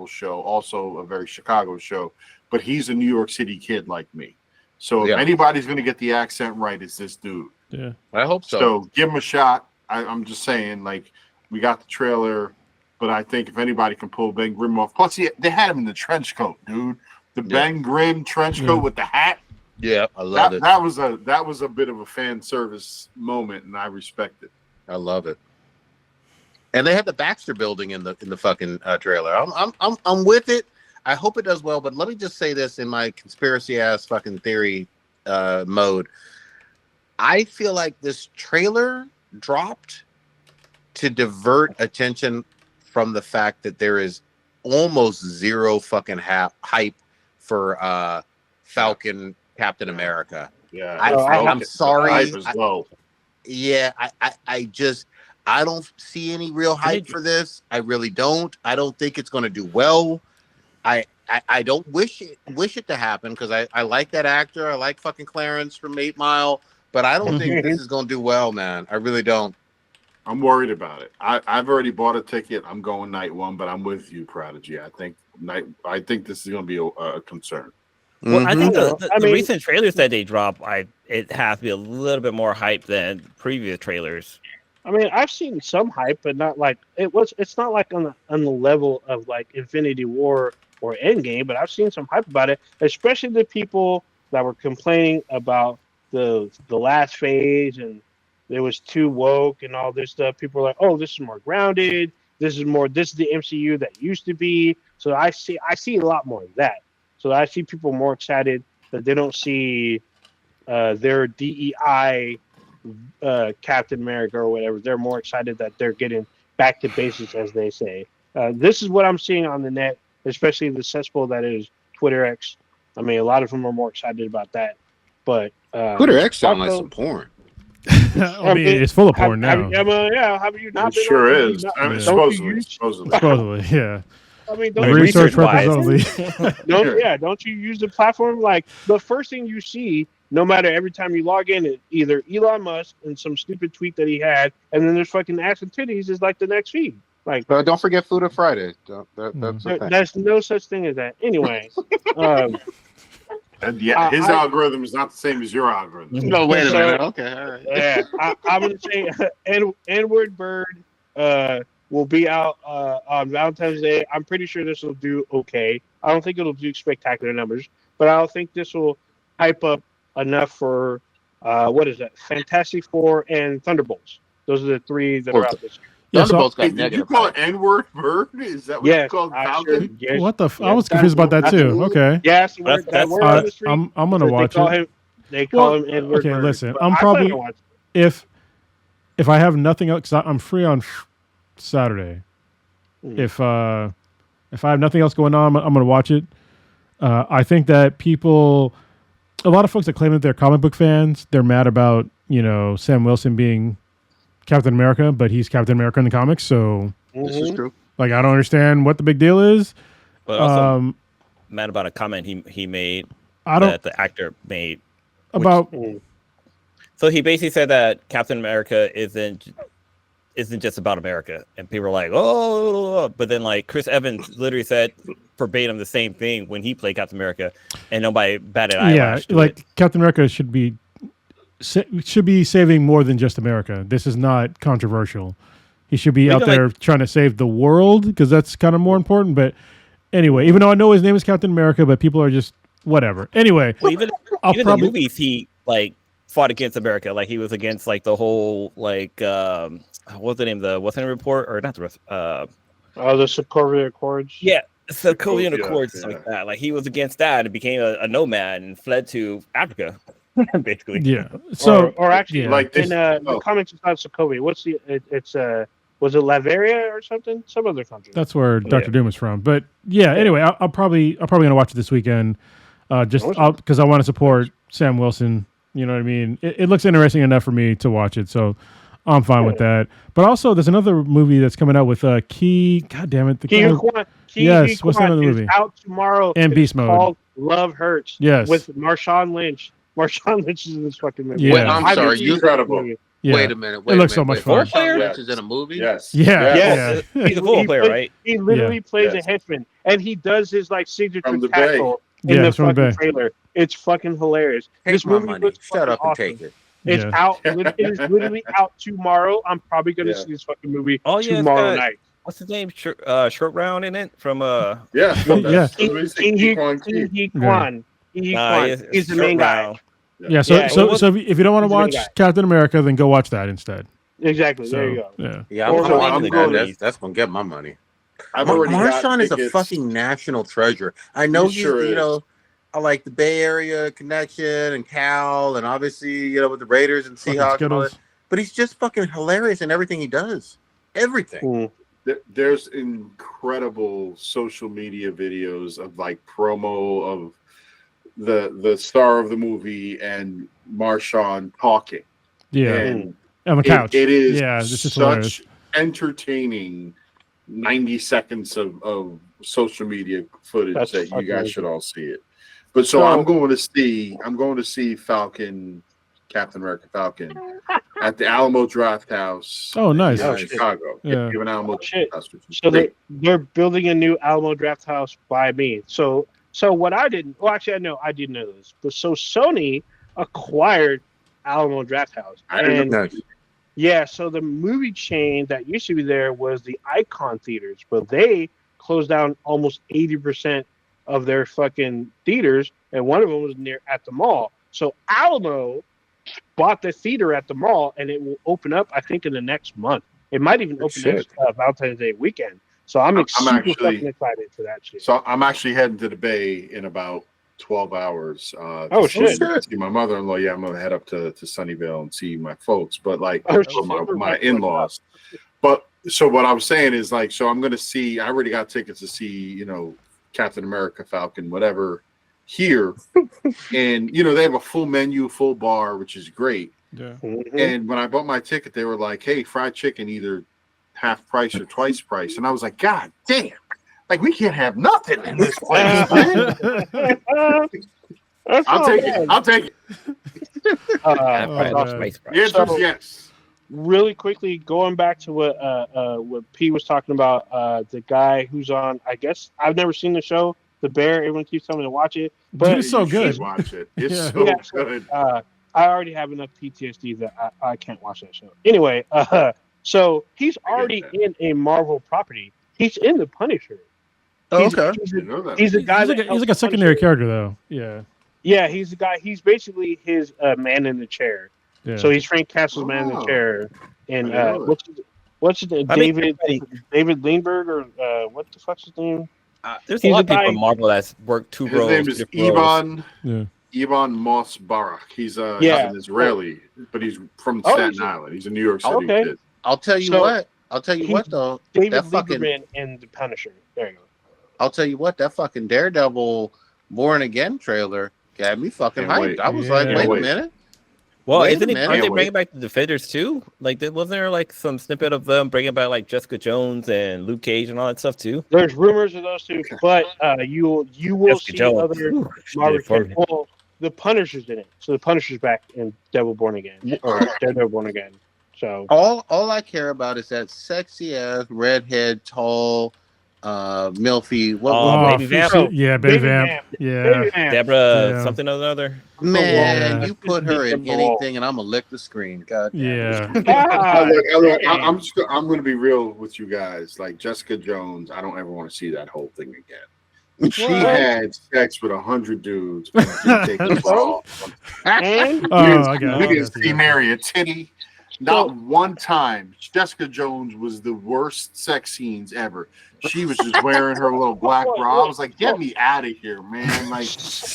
S5: show. Also a very Chicago show, but he's a New York City kid like me. So if anybody's going to get the accent right, it's this dude.
S6: Yeah, I hope so.
S5: So give him a shot. I'm just saying, like, we got the trailer, but I think if anybody can pull Ben Grimm off, plus they had him in the trench coat, dude. The Ben Grimm trench coat with the hat.
S6: Yeah, I love it.
S5: That was a bit of a fan service moment, and I respect it.
S6: I love it. And they had the Baxter Building in the fucking trailer. I'm with it. I hope it does well. But let me just say this in my conspiracy ass fucking theory mode. I feel like this trailer dropped to divert attention from the fact that there is almost zero fucking hype for Falcon Captain America.
S5: Yeah,
S6: I'm sorry.
S5: Hype as well.
S6: I don't see any real hype for this. I really don't. I don't think it's going to do well. I don't wish it to happen because I like that actor. I like fucking Clarence from 8 Mile, but I don't think this is going to do well, man. I really don't.
S5: I'm worried about it. I've already bought a ticket. I'm going night one, but I'm with you, Prodigy. I think this is going to be a concern.
S2: Well, I think the recent trailers that they drop, it has to be a little bit more hype than previous trailers.
S3: I mean, I've seen some hype, but not like it's not like on the level of like Infinity War or Endgame. But I've seen some hype about it, especially the people that were complaining about the last phase and it was too woke and all this stuff. People are like, "Oh, this is more grounded. This is the MCU that used to be." So I see a lot more of that. So I see people more excited that they don't see their DEI Captain America or whatever. They're more excited that they're getting back to basics, as they say. This is what I'm seeing on the net, especially the cesspool that is Twitter X. I mean, a lot of them are more excited about that. But
S6: Twitter X sounds like some porn.
S4: I mean, it's full of porn now.
S3: Have you not?
S5: It sure is. Supposedly,
S4: yeah.
S3: I mean,
S4: research purpose only.
S3: Don't you use the platform? Like the first thing you see, no matter every time you log in, is either Elon Musk and some stupid tweet that he had, and then there's fucking ass and titties is like the next feed. Like,
S6: don't forget Food of Friday. That's
S3: no such thing as that. Anyway,
S5: and his algorithm is not the same as your algorithm.
S6: No, wait a minute. Okay, all right.
S3: Yeah, I'm gonna say N-word Bird will be out on Valentine's Day. I'm pretty sure this will do okay. I don't think it'll do spectacular numbers, but I don't think this will hype up enough for what is that? Fantastic Four and Thunderbolts. Those are the three that are out this year.
S4: Yeah,
S6: Thunderbolts got
S5: did
S6: negative.
S5: You call it N-word Bird? Is that what you called Falcon?
S3: Yes.
S4: What the? I was confused about that too. Okay.
S3: Yes,
S4: I'm gonna watch it.
S3: They call him N-word
S4: okay,
S3: Bird.
S4: listen. I'm probably if I have nothing else, because I'm free on Saturday. If I have nothing else going on, I'm gonna watch it. I think that a lot of folks that claim that they're comic book fans, they're mad about Sam Wilson being Captain America, but he's Captain America in the comics. So
S6: this is true.
S4: Like, I don't understand what the big deal is.
S2: But also mad about a comment he made that the actor made
S4: about.
S2: So he basically said that Captain America isn't just about America, and people were like, "Oh," but then like Chris Evans literally said verbatim the same thing when he played Captain America, and nobody batted eyelash.
S4: Yeah, like Captain America should be saving more than just America. This is not controversial. He should be out there trying to save the world, because that's kind of more important. But anyway, even though I know his name is Captain America, but people are just whatever. Anyway,
S2: well, even the movies, he like fought against America. Like he was against like the whole like what's the name? The what's the report or not the
S3: the Sokovia Accords.
S2: Yeah, Sokovia Accords, something like that. Like he was against that and became a nomad and fled to Africa. Basically,
S4: yeah. So,
S3: or actually,
S5: like
S3: in the comics, it's not Sokovia. It's was it Latveria or something? Some other country.
S4: That's where Dr. Doom is from. But yeah, anyway, I'm probably gonna watch it this weekend, just because I want to support Sam Wilson. You know what I mean? It looks interesting enough for me to watch it, so I'm fine with that. But also, there's another movie that's coming out with Key. God damn it, yes, what's the name of the movie?
S3: Out tomorrow.
S4: And Beast Mode.
S3: Called Love Hurts.
S4: Yes,
S3: with Marshawn Lynch. Marshawn Lynch is in this fucking movie.
S4: Yeah.
S6: Wait, I'm sorry.
S5: Incredible.
S4: Yeah.
S7: Wait a minute.
S4: It looks so much fun.
S7: Marshawn Lynch is in a movie?
S5: Yes.
S4: Yeah.
S3: Yes.
S4: Yeah.
S2: He's a football player, right?
S3: He literally
S4: Yeah.
S3: plays
S5: Yes.
S3: a henchman, and he does his like signature
S5: From the
S3: tackle
S4: Bay.
S3: in
S4: Yeah,
S3: the
S4: it's from the
S3: fucking
S4: Bay.
S3: trailer. It's fucking hilarious.
S1: Take
S3: This
S1: my
S3: movie
S1: money.
S3: looks
S1: Shut
S3: fucking
S1: up and
S3: awesome.
S1: take it.
S3: It's
S4: Yeah.
S3: out. It is literally out tomorrow. I'm probably gonna
S5: Yeah.
S3: see this fucking movie
S2: Oh, yeah, it's
S3: tomorrow
S2: got-
S3: night.
S2: What's his name? Short round in it from
S5: Yeah.
S4: Yeah.
S3: He Kwan.
S2: Nah,
S3: He's the
S2: Short
S3: main guy.
S2: Round.
S4: Yeah. So
S3: Yeah,
S4: so so if you don't want to
S3: he's the main
S4: watch
S3: guy.
S4: Captain America, then go watch that instead.
S3: Exactly.
S4: So,
S3: There you go.
S4: Yeah.
S1: Yeah,
S3: Or
S1: I'm
S2: I'm
S1: good.
S2: good.
S1: That's gonna get my money.
S5: I've already got
S1: Marshawn is a
S5: tickets.
S1: fucking national treasure. I know
S5: He sure
S1: you
S5: is.
S1: know, I like the Bay Area connection and Cal, and obviously with the Raiders and
S4: Fucking
S1: Seahawks and all that.
S4: Skittles.
S1: But he's just fucking hilarious in everything he does. Everything.
S5: There's incredible social media videos of like promo of the star of the movie and Marshawn talking.
S4: Yeah.
S5: And
S4: On the couch.
S5: It is
S4: Yeah. This is hilarious.
S5: such entertaining 90 seconds of social media footage
S3: That's
S5: that you
S3: fucking
S5: guys should
S3: amazing.
S5: all see it. But so I'm going to see Captain America Falcon at the Alamo Draft House.
S4: Oh, nice.
S5: in
S3: Oh, shit.
S5: Chicago.
S4: Yeah.
S5: Even Alamo
S3: Oh, shit.
S5: Draft House, which is
S3: So
S5: great.
S3: they're building a new Alamo Draft House by me. So what I didn't. Well, actually, I did know this. But so Sony acquired Alamo Draft House.
S5: I didn't
S3: And
S5: know.
S1: Nice.
S3: yeah, so the movie chain that used to be there was the Icon Theaters, but they closed down almost 80% of their fucking theaters, and one of them was at the mall. So Alamo bought the theater at the mall, and it will open up, I think, in the next month. It might even open
S5: Shit.
S3: next Valentine's Day weekend. So I'm super
S5: actually-
S3: fucking excited for that shit.
S5: So I'm actually heading to the Bay in about 12 hours.
S3: Oh, shit.
S5: To see my mother-in-law. Yeah, I'm gonna head up to Sunnyvale and see my folks, but like
S3: Oh,
S5: my
S3: shit.
S5: in-laws. But so what I was saying is like, so I'm gonna see. I already got tickets to see, Captain America, Falcon, whatever, here, and they have a full menu, full bar, which is great.
S4: Yeah.
S3: Mhm.
S5: And when I bought my ticket, they were like, "Hey, fried chicken either half price or twice price," and I was like, "God damn! Like we can't have nothing in this place." man.
S3: That's
S5: I'll
S3: not
S5: take
S3: bad.
S5: it. I'll take it.
S2: Right,
S4: man.
S2: Spice
S5: The
S2: Price.
S5: answer is yes.
S3: Really quickly, going back to what P was talking about, the guy who's on, I guess I've never seen the show, The Bear. Everyone keeps telling me to watch it, but
S4: It's so
S5: You should
S4: good.
S5: Watch it. It's
S4: Yeah.
S5: so
S3: Yeah.
S5: good.
S3: I already have enough PTSD that I can't watch that show. Anyway, so he's already in a Marvel property. He's in The Punisher.
S1: Oh,
S3: He's,
S1: okay.
S3: he's,
S5: You
S3: a,
S5: know that.
S3: he's a guy.
S4: He's like
S3: that
S4: he's
S3: helps
S4: like a secondary
S3: Punisher.
S4: character, though. Yeah.
S3: Yeah, he's the guy. He's basically his man in the chair.
S4: Yeah.
S3: So he's Frank Castle's man in the
S5: Oh.
S3: chair. And
S5: I know that.
S3: what's his name?
S2: I mean,
S3: David Lindbergh or what the fuck's his name?
S2: There's
S3: He's
S2: a lot
S3: a
S2: of people
S3: guy-
S2: in Marvel that's worked two
S5: His
S2: roles.
S5: name is
S2: two different roles.
S5: Ivan.
S4: Yeah.
S5: Ivan Moss Barak. He's he's
S3: Yeah.
S5: an Israeli, but he's from
S3: Oh,
S5: Staten
S3: he's a-
S5: Island. He's a New York City
S3: Okay.
S5: kid.
S1: I'll tell you
S3: So,
S1: what. I'll tell you
S3: he's
S1: what though.
S3: David
S1: That fucking.
S3: Lieberman and the Punisher. There you go.
S1: I'll tell you what. That fucking Daredevil Born Again trailer got me fucking
S5: Can't
S1: hyped.
S5: wait.
S1: I was like,
S4: Yeah.
S1: wait a
S5: Wait.
S1: minute.
S2: Well,
S1: Wait a
S2: isn't it?
S1: minute.
S2: Aren't they
S5: Can't
S2: bringing back the Defenders too? Like, wasn't there like some snippet of them bringing back like Jessica Jones and Luke Cage and all that stuff too?
S3: There's rumors of those two, but you will
S2: Jessica
S3: see
S2: Jones.
S3: other
S2: Ooh, she
S3: Marvel
S2: did for me.
S3: characters. Well, the Punisher's in it, so the Punisher's back in Devil Born Again or Daredevil Born Again. So
S1: All I care about is that sexy ass redhead, tall, milfy.
S2: Oh, Baby Vamp?
S4: Yeah, Baby Vamp. Yeah.
S3: Baby Vamp.
S2: Deborah,
S4: Yeah.
S2: something or another.
S1: Man,
S3: Yeah.
S1: you put her in anything, and I'm gonna lick the screen. God. damn it.
S4: Yeah.
S5: I'm going to be real with you guys. Like Jessica Jones, I don't ever want to see that whole thing again. She
S3: What?
S5: had sex with 100 dudes. And didn't take the ball.
S3: And
S4: Oh, I
S5: we
S4: got
S5: didn't
S4: it.
S5: see Mary a titty. Not one time. Jessica Jones was the worst sex scenes ever. She was just wearing her little black bra. I was like, get me out of here, man. Like,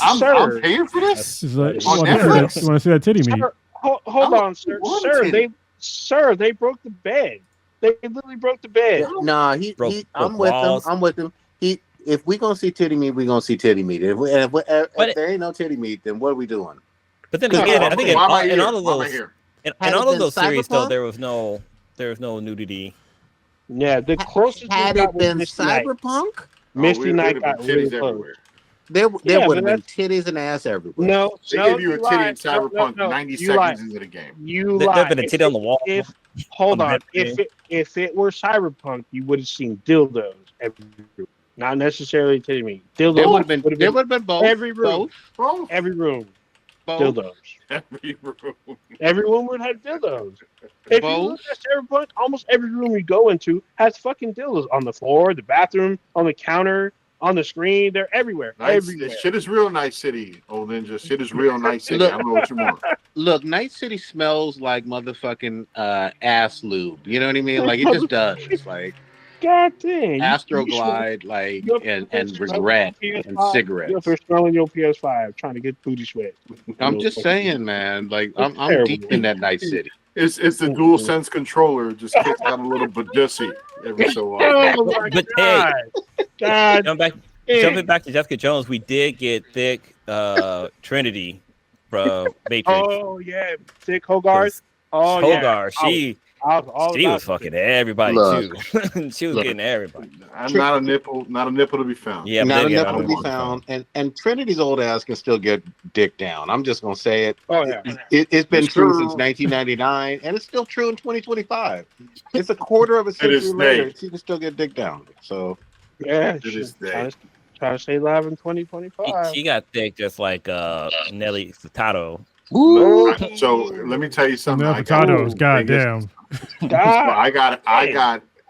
S5: I'm
S3: Sir.
S5: paying for this.
S4: He's like,
S5: On
S4: you
S5: Netflix?
S4: want to see that titty meat?
S3: Sir, hold
S5: I'm
S3: on, sir.
S5: wanted.
S3: Sir, they broke the bed. They literally broke the bed.
S1: Nah,
S2: Broke
S1: I'm with him.
S2: balls.
S1: I'm with him. If we gonna see titty meat, we gonna see titty meat. If there ain't no titty meat, then what are we doing?
S2: But then again, I think in
S5: Why am I
S2: all, in
S5: here?
S2: all of
S5: Why am I
S2: those,
S5: here?
S2: in
S1: Had it
S2: all of
S1: been
S2: those series, though,
S1: Cyberpunk?
S2: there was no nudity.
S3: Yeah, the closest
S1: Had
S3: we
S1: it
S3: got was
S1: been
S3: Misty Knight.
S1: Cyberpunk?
S3: Misty
S5: Oh,
S3: Knight
S5: we'd
S3: got
S5: have
S3: really
S5: titties
S3: close.
S5: everywhere.
S7: there would have
S3: but
S7: been titties and ass everywhere.
S3: No,
S5: They
S3: no,
S5: give you a
S3: you
S5: titty
S3: lied.
S5: in Cyberpunk
S3: No,
S5: 90
S3: you
S5: seconds
S3: lied.
S5: into the game.
S3: You
S2: There'd
S3: lied.
S2: been a titty on the wall.
S3: Hold
S2: On
S3: on.
S2: the
S3: If it were Cyberpunk, you would have seen dildos everywhere. Not necessarily titty meat. Dildos.
S7: There would have been both.
S3: Every room.
S5: Both.
S3: Every room.
S7: Both.
S3: Dildos.
S5: Every room.
S3: Everyone would have dildos. If you look at Cyberpunk, almost every room you go into has fucking dildos on the floor, the bathroom, on the counter, on the screen. They're everywhere. Everywhere.
S5: Shit is real Night City, old ninja. Shit is real Night City.
S7: Look.
S5: I don't know what you want.
S7: Look, Night City smells like motherfucking ass lube. You know what I mean? Like it just does. Like
S3: God dang.
S7: Astroglide, like and regret and cigarettes.
S3: You're for smelling your PS5, trying to get booty sweat.
S7: I'm just saying, man. Like I'm deep in that Night City.
S5: It's the dual sense controller. Just kicks out a little badussy every so often.
S3: Oh my
S2: But
S3: God. God.
S2: Jumping back to Jessica Jones, we did get thick Trinity from Matrix.
S3: Oh yeah, Dick Hogarth. Oh
S2: Hogarth,
S3: yeah.
S2: she was fucking everybody too. She was getting everybody.
S5: I'm not a nipple to be found.
S2: Yeah,
S6: Not
S2: maybe
S6: enough to be found. And Trinity's old ass can still get dick down. I'm just gonna say it.
S3: Oh yeah.
S6: It's been true since 1999, and it's still true in 2025. It's a quarter of a century later. She can still get dick down. So
S3: yeah, trying to stay live in 2025.
S2: She got thick just like Nelly Furtado.
S5: So let me tell you something.
S4: Avocados, goddamn.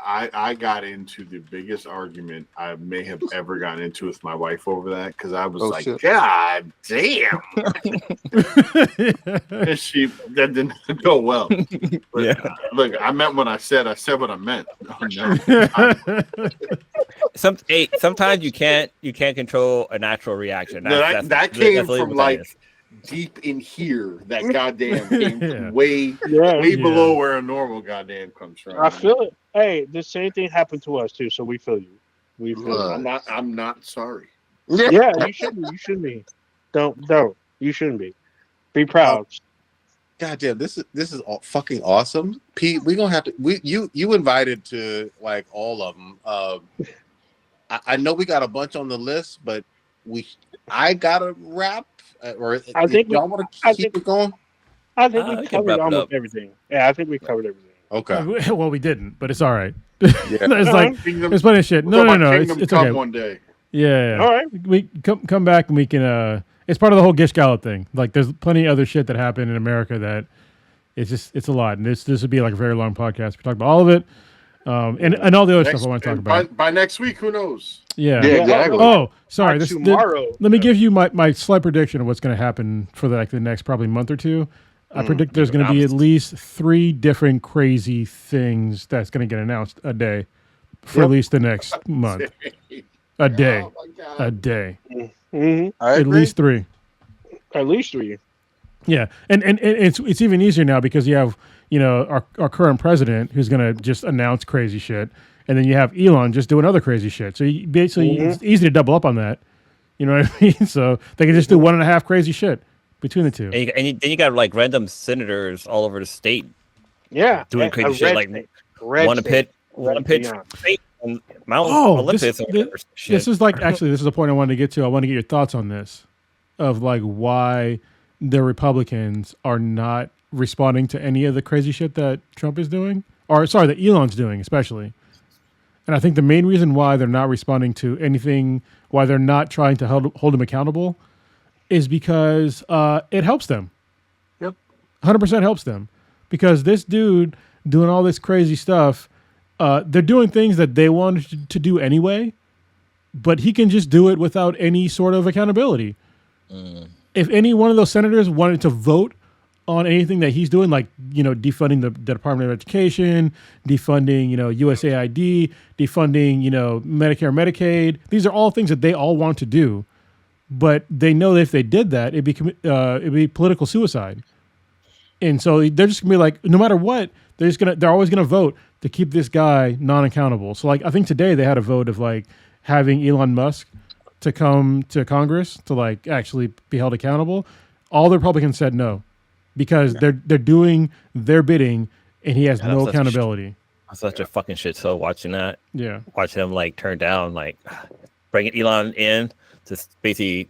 S5: I got into the biggest argument I may have ever gotten into with my wife over that because I was
S6: shit.
S5: God damn. And that didn't go well. But, look, I meant what I said. I said what I meant. Oh, no.
S2: Sometimes you can't control a natural reaction.
S5: That came from like deep in here. That goddamn came from way below where a normal goddamn comes from.
S3: I feel it. Hey, the same thing happened to us too, so we feel you. We feel
S5: you. I'm not sorry.
S3: Yeah, you shouldn't. You shouldn't be. Don't. You shouldn't be. Be proud.
S6: Goddamn, this is fucking awesome, Pete. We gonna have to. You invited to like all of them. I know we got a bunch on the list, but I gotta wrap. Or
S3: I think
S6: y'all want to keep it going.
S3: I think we covered almost everything. Yeah, I think we covered everything.
S6: Okay.
S4: Well, we didn't, but it's all right.
S6: Yeah.
S4: There's plenty of shit. No. It's okay.
S5: One day.
S4: Yeah.
S3: All right.
S4: We come back and we can. It's part of the whole Gish Gallop thing. Like, there's plenty of other shit that happened in America that it's a lot, and this would be like a very long podcast. We talk about all of it, and all the other stuff I want to talk about.
S5: By next week, who knows?
S4: Yeah.
S6: Exactly.
S4: Oh, sorry.
S3: Tomorrow.
S4: Let me give you my slight prediction of what's going to happen for the next probably month or two. I predict there's going to be at least 3 different crazy things that's going to get announced a day for at least the next month. A day. A day.
S3: Mm-hmm.
S4: At least 3.
S3: At least 3.
S4: Yeah, and it's even easier now because you have our current president who's going to just announce crazy shit, and then you have Elon just doing other crazy shit. So it's easy to double up on that. You know what I mean? So they can just do 1.5 crazy shit between the two.
S2: And then you got like random senators all over the state.
S3: Yeah,
S2: doing crazy shit like one pitch state and Mount Olympus.
S4: This is like this is a point I wanted to get to. I want to get your thoughts on this, of like why the Republicans are not responding to any of the crazy shit that Trump is doing, or sorry, that Elon's doing, especially. And I think the main reason why they're not responding to anything, why they're not trying to hold him accountable, is because it helps them.
S3: Yep,
S4: 100% helps them, because this dude doing all this crazy stuff, they're doing things that they wanted to do anyway, but he can just do it without any sort of accountability. If any one of those senators wanted to vote on anything that he's doing, like, defunding the Department of Education, defunding, USAID, defunding, Medicare, Medicaid, these are all things that they all want to do, but they know that if they did that, it'd be political suicide. And so they're just gonna be like, no matter what, they're always gonna vote to keep this guy non-accountable. So like, I think today they had a vote of like having Elon Musk to come to Congress to like actually be held accountable. All the Republicans said no, because they're doing their bidding and he has no accountability.
S2: Such a fucking shit show watching that.
S4: Yeah.
S2: Watching him like turn down, like bringing Elon in to basically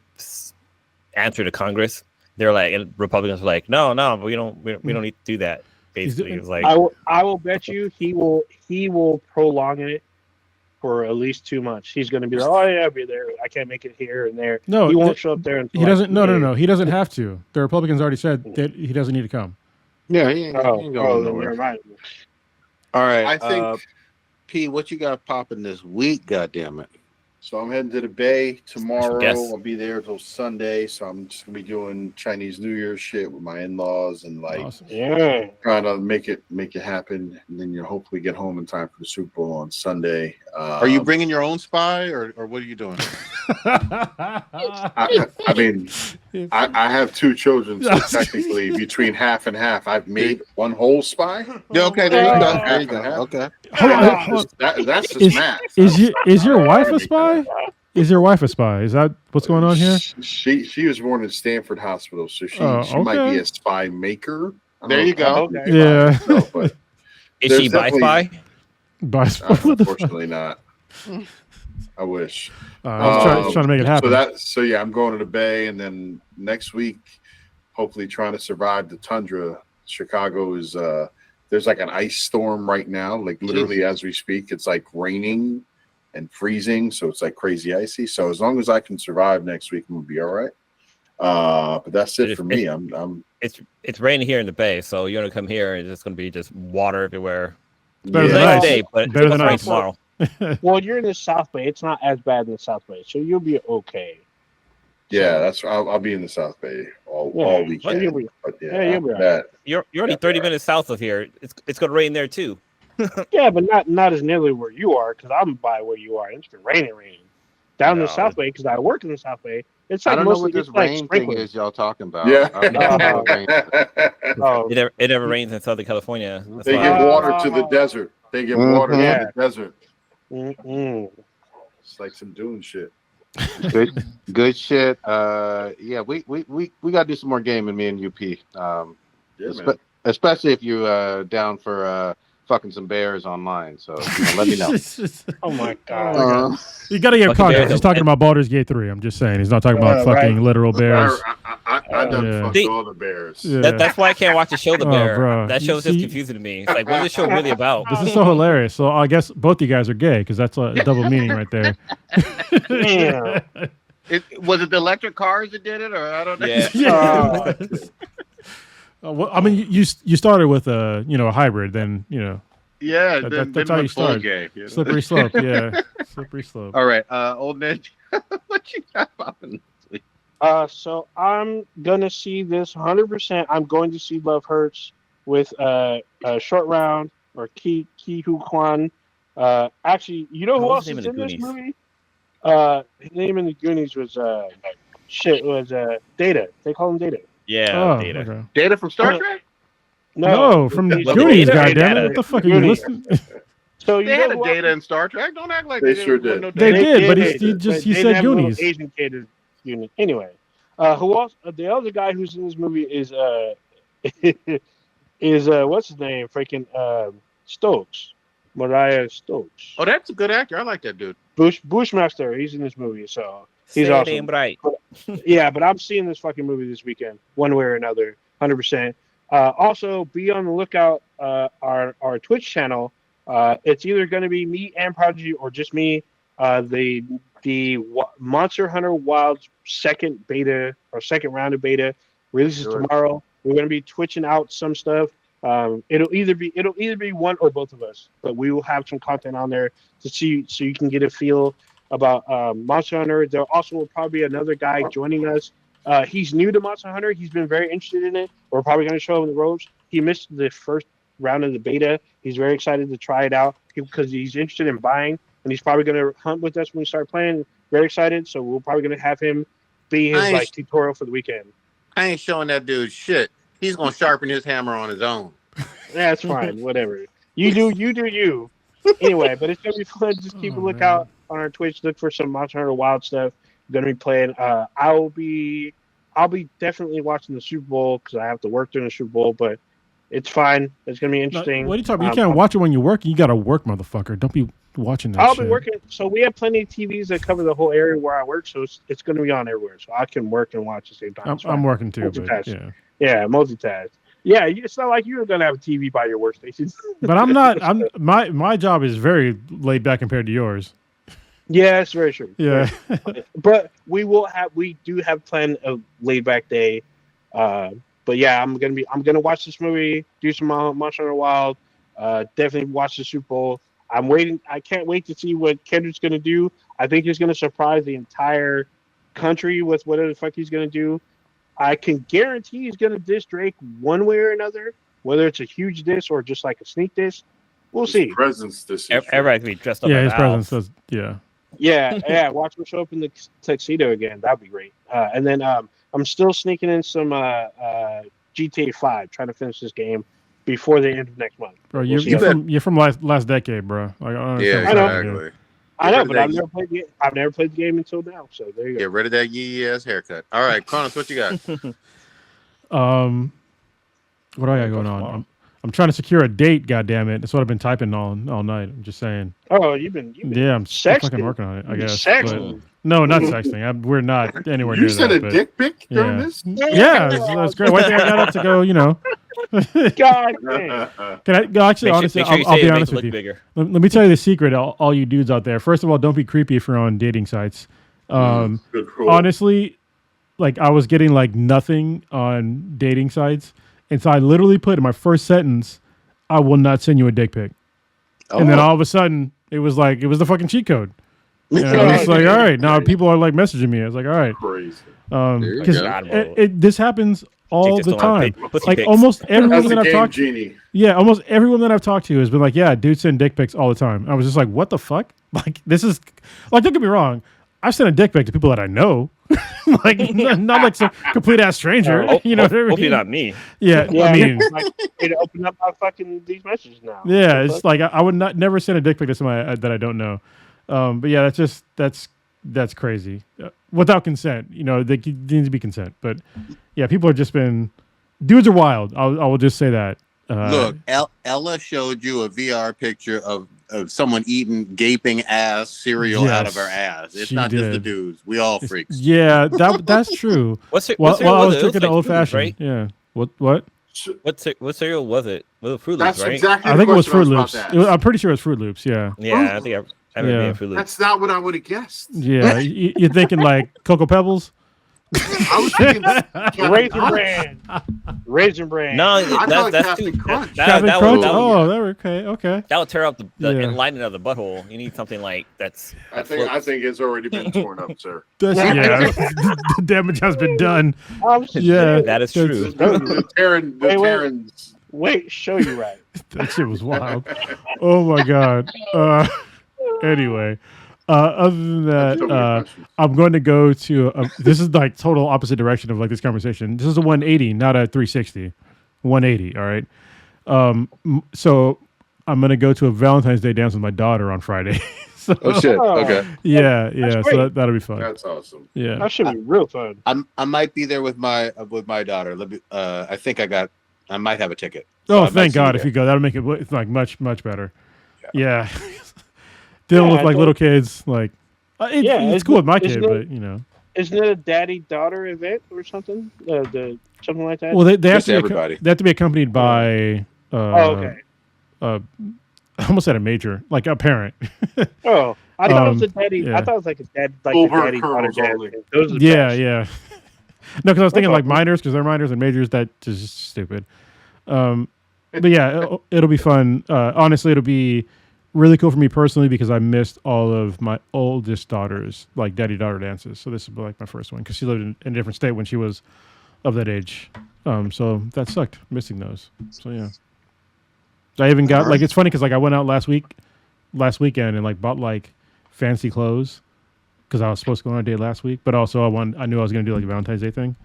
S2: answer to Congress. They're like, and Republicans are like, no, we don't need to do that. Basically, it's like
S3: I will bet you he will prolong it for at least 2 months. He's going to be like, oh yeah, I'll be there. I can't make it here and there.
S4: No,
S3: he won't show up there.
S4: He doesn't. No. He doesn't have to. The Republicans already said that he doesn't need to come.
S6: Yeah, he ain't going nowhere.
S3: Never mind.
S6: All right,
S5: I think
S6: P, what you got popping this week? God damn it!
S5: so. I'm heading to the Bay tomorrow.
S2: Yes.
S5: I'll be there till Sunday. So I'm just gonna be doing Chinese New Year shit with my in-laws and like
S4: Awesome.
S3: Yeah.
S5: trying to make it happen. And then you hopefully get home in time for the Super Bowl on Sunday.
S6: Are you bringing your own spy, or what are you doing?
S5: I mean, I have 2 children, so technically between half and half, I've made one whole spy.
S6: Yeah, okay, there you go. There you
S5: Half and
S6: go.
S5: half.
S6: Okay.
S5: That's just math.
S4: Is your wife a spy? Is your wife a spy? Is that what's going on here?
S5: She was born in Stanford Hospital, so she might
S4: okay.
S5: be a spy maker.
S6: There you go.
S3: Okay.
S4: Yeah.
S5: But
S2: is she by spy?
S5: unfortunately not. I wish.
S4: I was trying to make it happen.
S5: So yeah, I'm going to the Bay, and then next week, hopefully trying to survive the tundra. Chicago is there's like an ice storm right now, like literally as we speak. It's like raining and freezing, so it's like crazy icy. So as long as I can survive next week, I'm gonna be all right. But that's it for me.
S2: It's raining here in the Bay, so you're gonna come here and it's gonna be just water everywhere.
S4: Better
S2: It's
S4: than
S2: a nice
S4: ice.
S2: day, but
S4: Better
S2: it's
S4: than
S2: gonna rain
S4: ice.
S2: tomorrow.
S3: Well, you're in the South Bay. It's not as bad in the South Bay, so you'll be okay.
S5: Yeah, I'll be in the South Bay all weekend.
S3: You'll be,
S5: But
S3: you'll be all right.
S5: that
S2: You're only 30 minutes south of here. It's gonna rain there too.
S3: Yeah, but not as nearly where you are, because I'm by where you are. It's been raining. Down in the South Bay, because I work in the South Bay. It's like
S6: I don't know
S3: mostly
S6: what this
S3: it's like
S6: rain thing
S3: sprinkling.
S6: is y'all talking about.
S5: Yeah.
S6: I don't know what rain is.
S3: Oh,
S2: It never rains in Southern California. That's
S5: they
S2: why.
S5: give water to the desert. They give water
S3: Yeah.
S5: to the desert.
S3: mm-mm.
S5: It's like some Dune shit.
S6: Good shit. Yeah, we gotta do some more gaming, me and UP.
S5: Yeah, man.
S6: Especially if you down for fucking some bears online. So let me know.
S3: Oh my god.
S4: You got to get
S2: Fucking
S4: context.
S2: bears.
S4: He's talking about Baldur's Gate 3. I'm just saying. He's not talking about fucking literal bears.
S5: I done
S4: Yeah.
S5: fucked
S2: See-
S5: all the bears.
S4: Yeah.
S2: That's why I can't watch the show The
S4: Oh,
S2: Bear.
S4: bro.
S2: That show's just
S4: See-
S2: confusing to me. It's like, what is this show really about?
S4: This is so hilarious. So I guess both you guys are gay because that's a double meaning right there.
S3: Damn.
S7: Was it the electric cars that did it, or I don't know?
S2: Yeah.
S4: Well, I mean, you started with a hybrid, then
S7: Yeah,
S4: that's how you start.
S7: Gay, you know?
S4: Slippery slope. Yeah, slippery slope.
S7: All right, old Ned, what you got popping?
S3: So I'm gonna see this 100%. I'm going to see Love Hurts with Short Round or Ki Hu Kwan. Actually, you know who
S2: What was
S3: else
S2: the
S3: is
S2: name
S3: in
S2: of
S3: this
S2: the
S3: movie? His name in the Goonies was Data. They call him Data.
S2: Yeah,
S4: Oh,
S2: Data.
S4: okay.
S7: Data from Star Trek?
S4: No, from the
S2: Well,
S4: Goonies,
S2: Data-
S4: goddammit.
S2: Data-
S4: What the fuck are you
S3: Goonies.
S4: listening?
S3: So you
S7: They
S3: know
S7: had a
S3: who
S7: Data
S3: else-
S7: in Star Trek. Don't act like
S5: They
S7: didn't
S5: sure
S7: have
S5: did.
S7: no
S4: They
S7: Data.
S4: did, but he
S3: but
S4: just
S3: they
S4: said
S3: didn't have a little
S4: Goonies.
S3: Asian kid unit. Anyway, who else? The other guy who's in this movie is what's his name? Freaking Stokes, Mariah Stokes.
S7: Oh, that's a good actor. I like that dude.
S3: Bushmaster. He's in this movie, so he's
S2: Say it
S3: awesome.
S2: ain't right.
S3: Yeah, but I'm seeing this fucking movie this weekend, one way or another, 100%. Also, be on the lookout. Our Twitch channel. It's either going to be me and Prodigy or just me. The Monster Hunter Wilds second beta or second round of beta releases tomorrow. We're going to be twitching out some stuff. It'll either be one or both of us, but we will have some content on there to see so you can get a feel about Monster Hunter. There also will probably be another guy joining us. He's new to Monster Hunter. He's been very interested in it. We're probably going to show him the ropes. He missed the first round of the beta. He's very excited to try it out because he's interested in buying, and he's probably going to hunt with us when we start playing. Very excited. So we're probably going to have him be his tutorial for the weekend.
S7: I ain't showing that dude shit. He's gonna sharpen his hammer on his own.
S3: That's fine. Whatever. You do you. Anyway, but it's gonna be fun. Just keep a lookout on our Twitch. Look for some Monster Hunter Wild stuff. I'm gonna be playing. I'll be definitely watching the Super Bowl because I have to work during the Super Bowl. But It's fine. It's gonna be interesting.
S4: What are you talking about? You can't watch it when you're working. You gotta work, motherfucker. Don't be watching that
S3: I'll
S4: shit.
S3: be working. So we have plenty of TVs that cover the whole area where I work. So it's going to be on everywhere. So I can work and watch at the same time.
S4: I'm working too, but
S3: multitask. Yeah, multitask. Yeah, it's not like you're going to have a TV by your workstation.
S4: But I'm not. My job is very laid back compared to yours.
S3: Yeah, it's very true.
S4: Yeah,
S3: but we do have planned a laid back day. But yeah, I'm gonna watch this movie, do some Monster Hunter Wild. Definitely watch the Super Bowl. I'm waiting. I can't wait to see what Kendrick's gonna do. I think he's gonna surprise the entire country with whatever the fuck he's gonna do. I can guarantee he's gonna diss Drake one way or another, whether it's a huge diss or just like a sneak diss. We'll see.
S5: Presence this
S2: everybody can be dressed up.
S4: Yeah,
S2: like
S4: his presence does. Yeah.
S3: Yeah. Watch him show up in the tuxedo again. That'd be great. And then I'm still sneaking in some GTA 5, trying to finish this game before the end of next month.
S4: Bro, you're from last decade, bro. Like,
S3: I know, but I've never played the game until now. So there you go.
S7: Get rid of that yee ass haircut. All right, Connors, what you got?
S4: What do I got going on? I'm trying to secure a date. God damn it! That's what I've been typing all night. I'm just saying.
S3: Oh, you've been
S4: yeah, I'm fucking working on it. I guess. But, no, not sexting. We're not anywhere near that.
S5: You sent a dick pic during this?
S4: Yeah, that's great. Why think I got up to go? You know.
S3: God damn.
S4: Can I go? Actually, honestly, I'll be honest with you. Let me tell you the secret, all you dudes out there. First of all, don't be creepy if you're on dating sites. Honestly, like I was getting like nothing on dating sites, and so I literally put in my first sentence, "I will not send you a dick pic," and then all of a sudden it was the fucking cheat code. And I was like, all right, now people are like messaging me. I was like, all right,
S5: crazy.
S4: Because this happens all the time. Like almost everyone that I've talked to, almost everyone that I've talked to has been like, yeah, dudes send dick pics all the time. I was just like, what the fuck? Like this is like, don't get me wrong, I've sent a dick pic to people that I know, like not like some complete ass stranger. You know what I mean?
S2: Hopefully not me.
S4: Yeah, I mean,
S3: like, to open up my fucking these messages now.
S4: Yeah, it's like I would never send a dick pic to somebody that I don't know. But yeah, that's crazy. Without consent, you know, there needs to be consent. But yeah, people have just been, dudes are wild. I will just say that.
S7: Look, Ella showed you a VR picture of someone eating gaping ass cereal out of her ass. It's not just the dudes. We all freaks.
S4: Yeah, that's true.
S2: What
S4: I was drinking the old fashioned, right? Yeah. What
S2: What cereal was it? Was it Fruit Loops, right?
S5: Exactly.
S4: I think it was Fruit Loops. I'm pretty sure it was Fruit Loops. Yeah.
S2: Yeah, I think I remember being Fruit Loops.
S5: That's not what I would have guessed.
S4: Yeah, you're thinking like Cocoa Pebbles.
S5: I was thinking
S3: Raisin Bran.
S2: No, that's too. That
S4: Crunch. Okay.
S2: That would tear up the lining of the butthole. You need something like that's.
S5: I think it's already been torn up, sir.
S4: The damage has been done.
S3: Yeah,
S2: that is true.
S5: Terrans.
S3: Wait, show you right.
S4: That shit was wild. Oh my god. Anyway. Other than that, I'm going to go to this is like total opposite direction of like this conversation. This is a 180, not a 360. 180. All right. So I'm going to go to a Valentine's Day dance with my daughter on Friday. So,
S6: oh shit. Okay.
S4: Yeah. So that'll be fun.
S5: That's awesome.
S4: Yeah.
S3: That should be real fun.
S6: I might be there with my daughter. Let me. I think I might have a ticket.
S4: So thank God! If you go, that'll make it like much better. Yeah. Dealing with like little kids, like it's cool with my kid, but you know,
S3: isn't it a daddy-daughter event or something? Something like that.
S4: Well, they have to be accompanied by.
S3: Okay.
S4: I almost said a major, like a parent.
S3: Oh, I thought it was a daddy. Yeah. I thought it was like a daddy-daughter dance.
S4: Yeah. No, because I was thinking like minors, because they're minors and majors. That is just stupid. But yeah, it'll be fun. Honestly, it'll be really cool for me personally because I missed all of my oldest daughter's like daddy-daughter dances. So this will be like my first one because she lived in a different state when she was of that age. So that sucked missing those. So yeah, I even got like it's funny because like I went out last weekend and like bought like fancy clothes because I was supposed to go on a date last week, but also I knew I was gonna do like a Valentine's Day thing.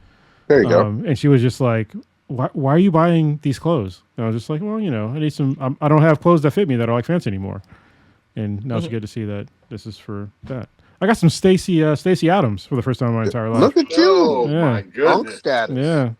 S6: There you go.
S4: And she was just like, why are you buying these clothes? And I was just like, well, you know, I need some. I don't have clothes that fit me that are like fancy anymore. And now it's good to see that this is for that. I got some Stacey Adams for the first time in my entire life.
S6: Look at you!
S5: Oh my goodness!
S6: Status.
S4: Yeah.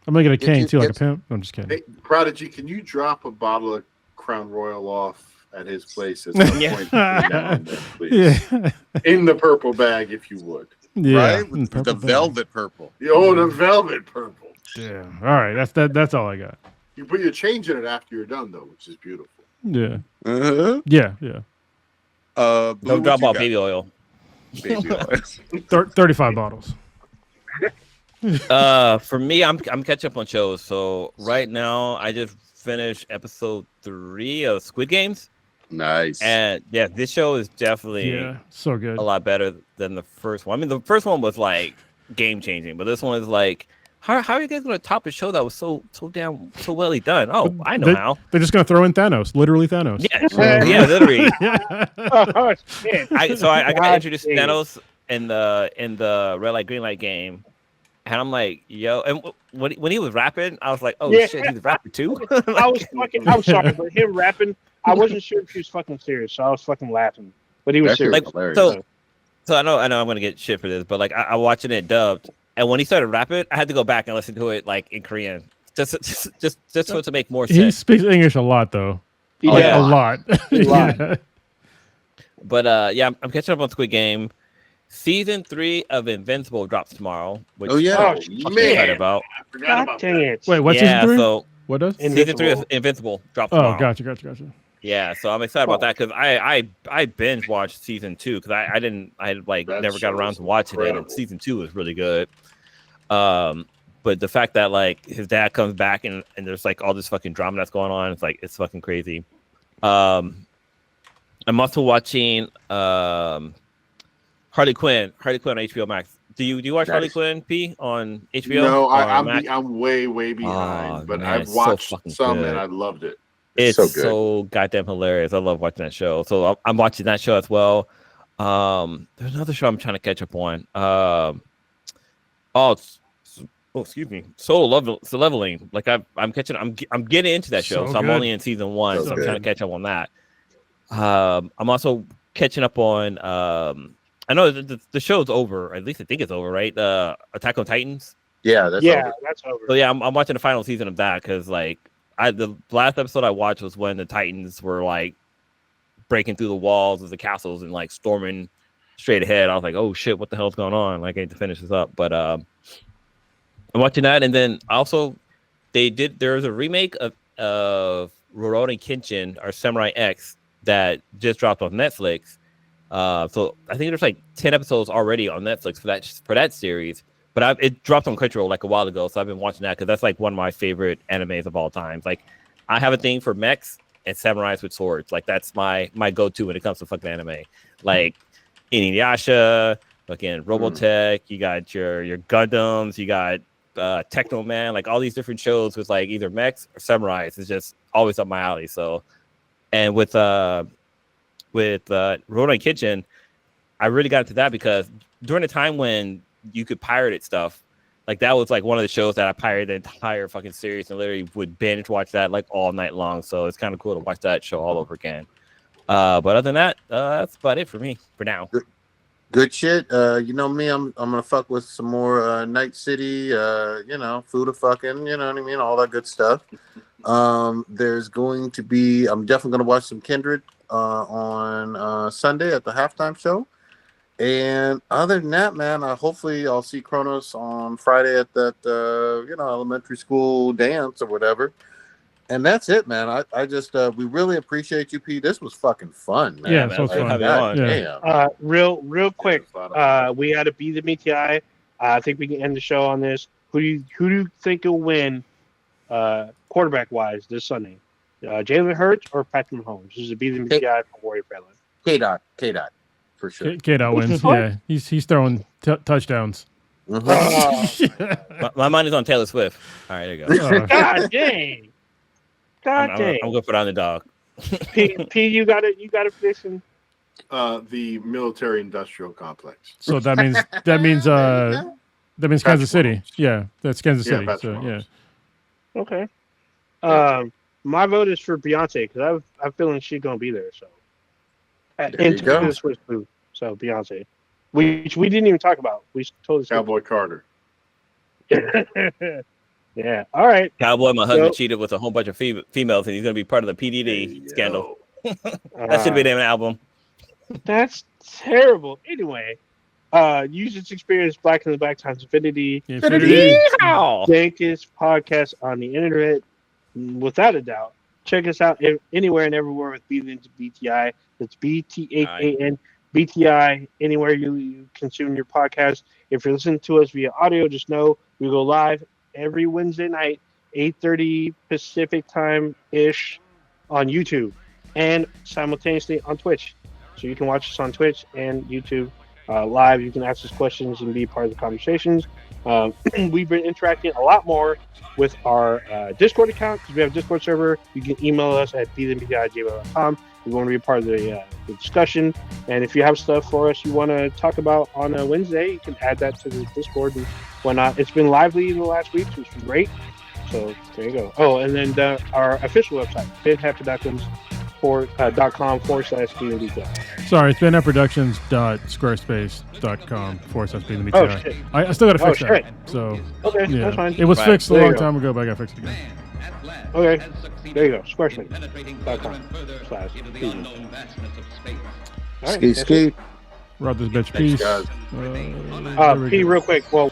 S4: I'm gonna get a cane too, like a pimp. I'm just kidding.
S5: Hey, Prodigy, can you drop a bottle of Crown Royal off at his place at some point between now and then, please?
S4: Yeah,
S5: In the purple bag, if you would.
S4: yeah.
S7: Right? With the
S4: bag.
S7: velvet purple.
S5: Oh, the velvet purple.
S4: Yeah. All right, that's all I got.
S5: You put your change in it after you're done, though, which is beautiful.
S4: Yeah.
S7: Uh-huh.
S4: Yeah.
S7: Blue,
S2: Don't
S7: what
S2: drop
S7: you
S2: off
S7: got?
S2: baby oil.
S7: Baby oil.
S4: 35 bottles.
S2: For me, I'm catching up on shows. So right now, I just finished episode 3 of Squid Games,
S7: Nice.
S2: and yeah, this show is definitely
S4: Yeah, so good.
S2: a lot better than the first one. I mean, the first one was like game changing, but this one is like, how are you guys gonna top a show that was so well done? Oh,
S4: But
S2: I know how.
S4: They're just gonna throw in Thanos, literally Thanos.
S2: Yeah, yeah, literally.
S4: Yeah.
S3: Oh shit!
S2: I got
S3: God
S2: introduced to
S3: damn.
S2: Thanos in the red light green light game, and I'm like, yo, and when he was rapping, I was like, oh
S3: Yeah.
S2: shit, he's rapping too.
S3: I'm sorry, but him rapping, I wasn't sure if he was fucking serious, so I was fucking laughing. But he was
S7: That shit
S3: serious.
S2: Like,
S7: hilarious.
S2: So I know I'm gonna get shit for this, but like I watching it dubbed, and when he started rapping, I had to go back and listen to it like in Korean, just so to make more
S4: He
S2: sense.
S4: speaks English a lot, though.
S3: He
S4: Like,
S2: yeah.
S4: a lot.
S3: A lot.
S4: Yeah.
S2: But yeah, I'm catching up on Squid Game. Season 3 of Invincible drops tomorrow, which
S7: Oh yeah,
S3: Oh,
S2: I'm
S3: shit.
S2: excited about.
S5: I forgot
S3: God
S5: about
S3: dang
S5: that.
S3: it!
S4: Wait, what's
S2: yeah,
S4: season 3?
S2: so
S4: What does?
S2: season 3 of
S3: Invincible.
S2: Invincible drops
S4: Oh,
S2: tomorrow.
S4: gotcha.
S2: Yeah, so I'm excited about that because I binge watched season 2 because I
S5: That
S2: never got
S5: show
S2: around
S5: is
S2: to watching it, and
S5: incredible.
S2: season 2 is really good. But the fact that like his dad comes back and there's like all this fucking drama that's going on, it's fucking crazy. I'm also watching Harley Quinn on HBO Max. Do you watch Harley
S5: Nice.
S2: Quinn P on HBO?
S5: No,
S2: or
S5: I'm
S2: Max?
S5: way behind,
S2: Oh,
S5: but
S2: man,
S5: I've
S2: it's so
S5: watched
S2: fucking
S5: some
S2: good.
S5: and I loved it.
S2: It's
S7: so
S2: so,
S7: good.
S2: goddamn hilarious. I love watching that show. So I'm watching that show as well. There's another show I'm trying to catch up on. Excuse me. Solo Leveling. Like I'm getting into that show.
S4: So
S2: So I'm
S4: good.
S2: only in season 1,
S7: So
S2: so I'm
S7: good.
S2: trying to catch up on that. I'm also catching up on I know the show's over. At least I think it's over, right? Attack on Titans.
S7: Yeah, that's
S3: Yeah,
S7: over.
S3: that's over.
S2: So yeah, I'm watching the final season of that because like the last episode I watched was when the Titans were like breaking through the walls of the castles and like storming straight ahead. I was like, oh shit, what the hell's going on? Like I need to finish this up. But I'm watching that, and then also there's a remake of Rurouni Kenshin or Samurai X that just dropped on Netflix. So I think there's like 10 episodes already on Netflix for that series. But it dropped on Crunchyroll like a while ago, so I've been watching that because that's like one of my favorite animes of all time. Like, I have a thing for mechs and samurais with swords. Like, that's my go-to when it comes to fucking anime. Like, Inuyasha, fucking Robotech. You got your Gundams. You got Techno Man. Like all these different shows with like either mechs or samurais is just always up my alley. So, and with Rurouni Kenshin, I really got into that because during the time when you could pirate stuff, like that was like one of the shows that I pirated the entire fucking series and literally would binge watch that like all night long. So it's kind of cool to watch that show all over again. But other than that, that's about it for me for now.
S7: Good shit. You know me, I'm gonna fuck with some more Night City. Food of fucking. You know what I mean? All that good stuff. There's going to be. I'm definitely gonna watch some Kindred on Sunday at the halftime show. And other than that, man, hopefully I'll see Kronos on Friday at that elementary school dance or whatever. And that's it, man. I just we really appreciate you, P. This was fucking fun, man.
S4: Yeah,
S2: man,
S4: so it's fun.
S2: have you on.
S4: Yeah.
S3: Real quick,
S5: It was a lot of fun.
S3: we had to be the MTI. I think we can end the show on this. Who do you think will win, quarterback wise, this Sunday? Jalen Hurts or Patrick Mahomes? This is a be the MTI for Warrior Family.
S7: K-Dot, for sure.
S4: K-Dot wins. Yeah, he's throwing touchdowns.
S2: My mind is on Taylor Swift. All right, there you go.
S3: God dang! God
S2: I'm
S3: dang!
S2: going to put on the dog.
S3: P, you got it. You got a prediction.
S5: The military industrial complex.
S4: So that means Kansas City. Yeah, that's Kansas City.
S5: Patrick
S4: So yeah.
S5: Mahomes.
S3: Okay. My vote is for Beyonce because I'm feeling she's gonna be there. So
S7: There you go.
S3: the Swiss booth. So Beyonce, which we didn't even talk about. We totally skipped.
S5: Cowboy Carter.
S3: Yeah. All right.
S2: Cowboy, my husband cheated with a whole bunch of females, and he's gonna be part of the PDD scandal. That should be the name of the album.
S3: That's terrible. Anyway, use its experience, Black in the Black times Infinity. Dankest podcast on the internet, without a doubt. Check us out anywhere and everywhere with Beating to BTI. That's BTAN BTI. Anywhere you consume your podcast. If you're listening to us via audio, just know we go live every Wednesday night, 8:30 Pacific time ish, on YouTube and simultaneously on Twitch. So you can watch us on Twitch and YouTube live. You can ask us questions and be part of the conversations. We've been interacting a lot with our Discord account because we have a Discord server. You can email us at beatandbti@gmail.com. We want to be a part of the discussion. And if you have stuff for us you want to talk about on a Wednesday, you can add that to the Discord and whatnot. It's been lively in the last week, so it's been great. So there you go. Oh, and then our official website, fantabproductions.com/beatandbti.
S4: Sorry, it's fantabproductions.squarespace.com/beatandbti. I still got to fix that. So
S3: okay,
S4: yeah,
S3: that's fine.
S4: it was fixed a long time ago, but I got to fix it again.
S3: Okay, there you go. Squarespace.com/beatandbti.
S6: Ski.
S4: Rod this bitch. Peace.
S5: Guys.
S3: P real quick. Well,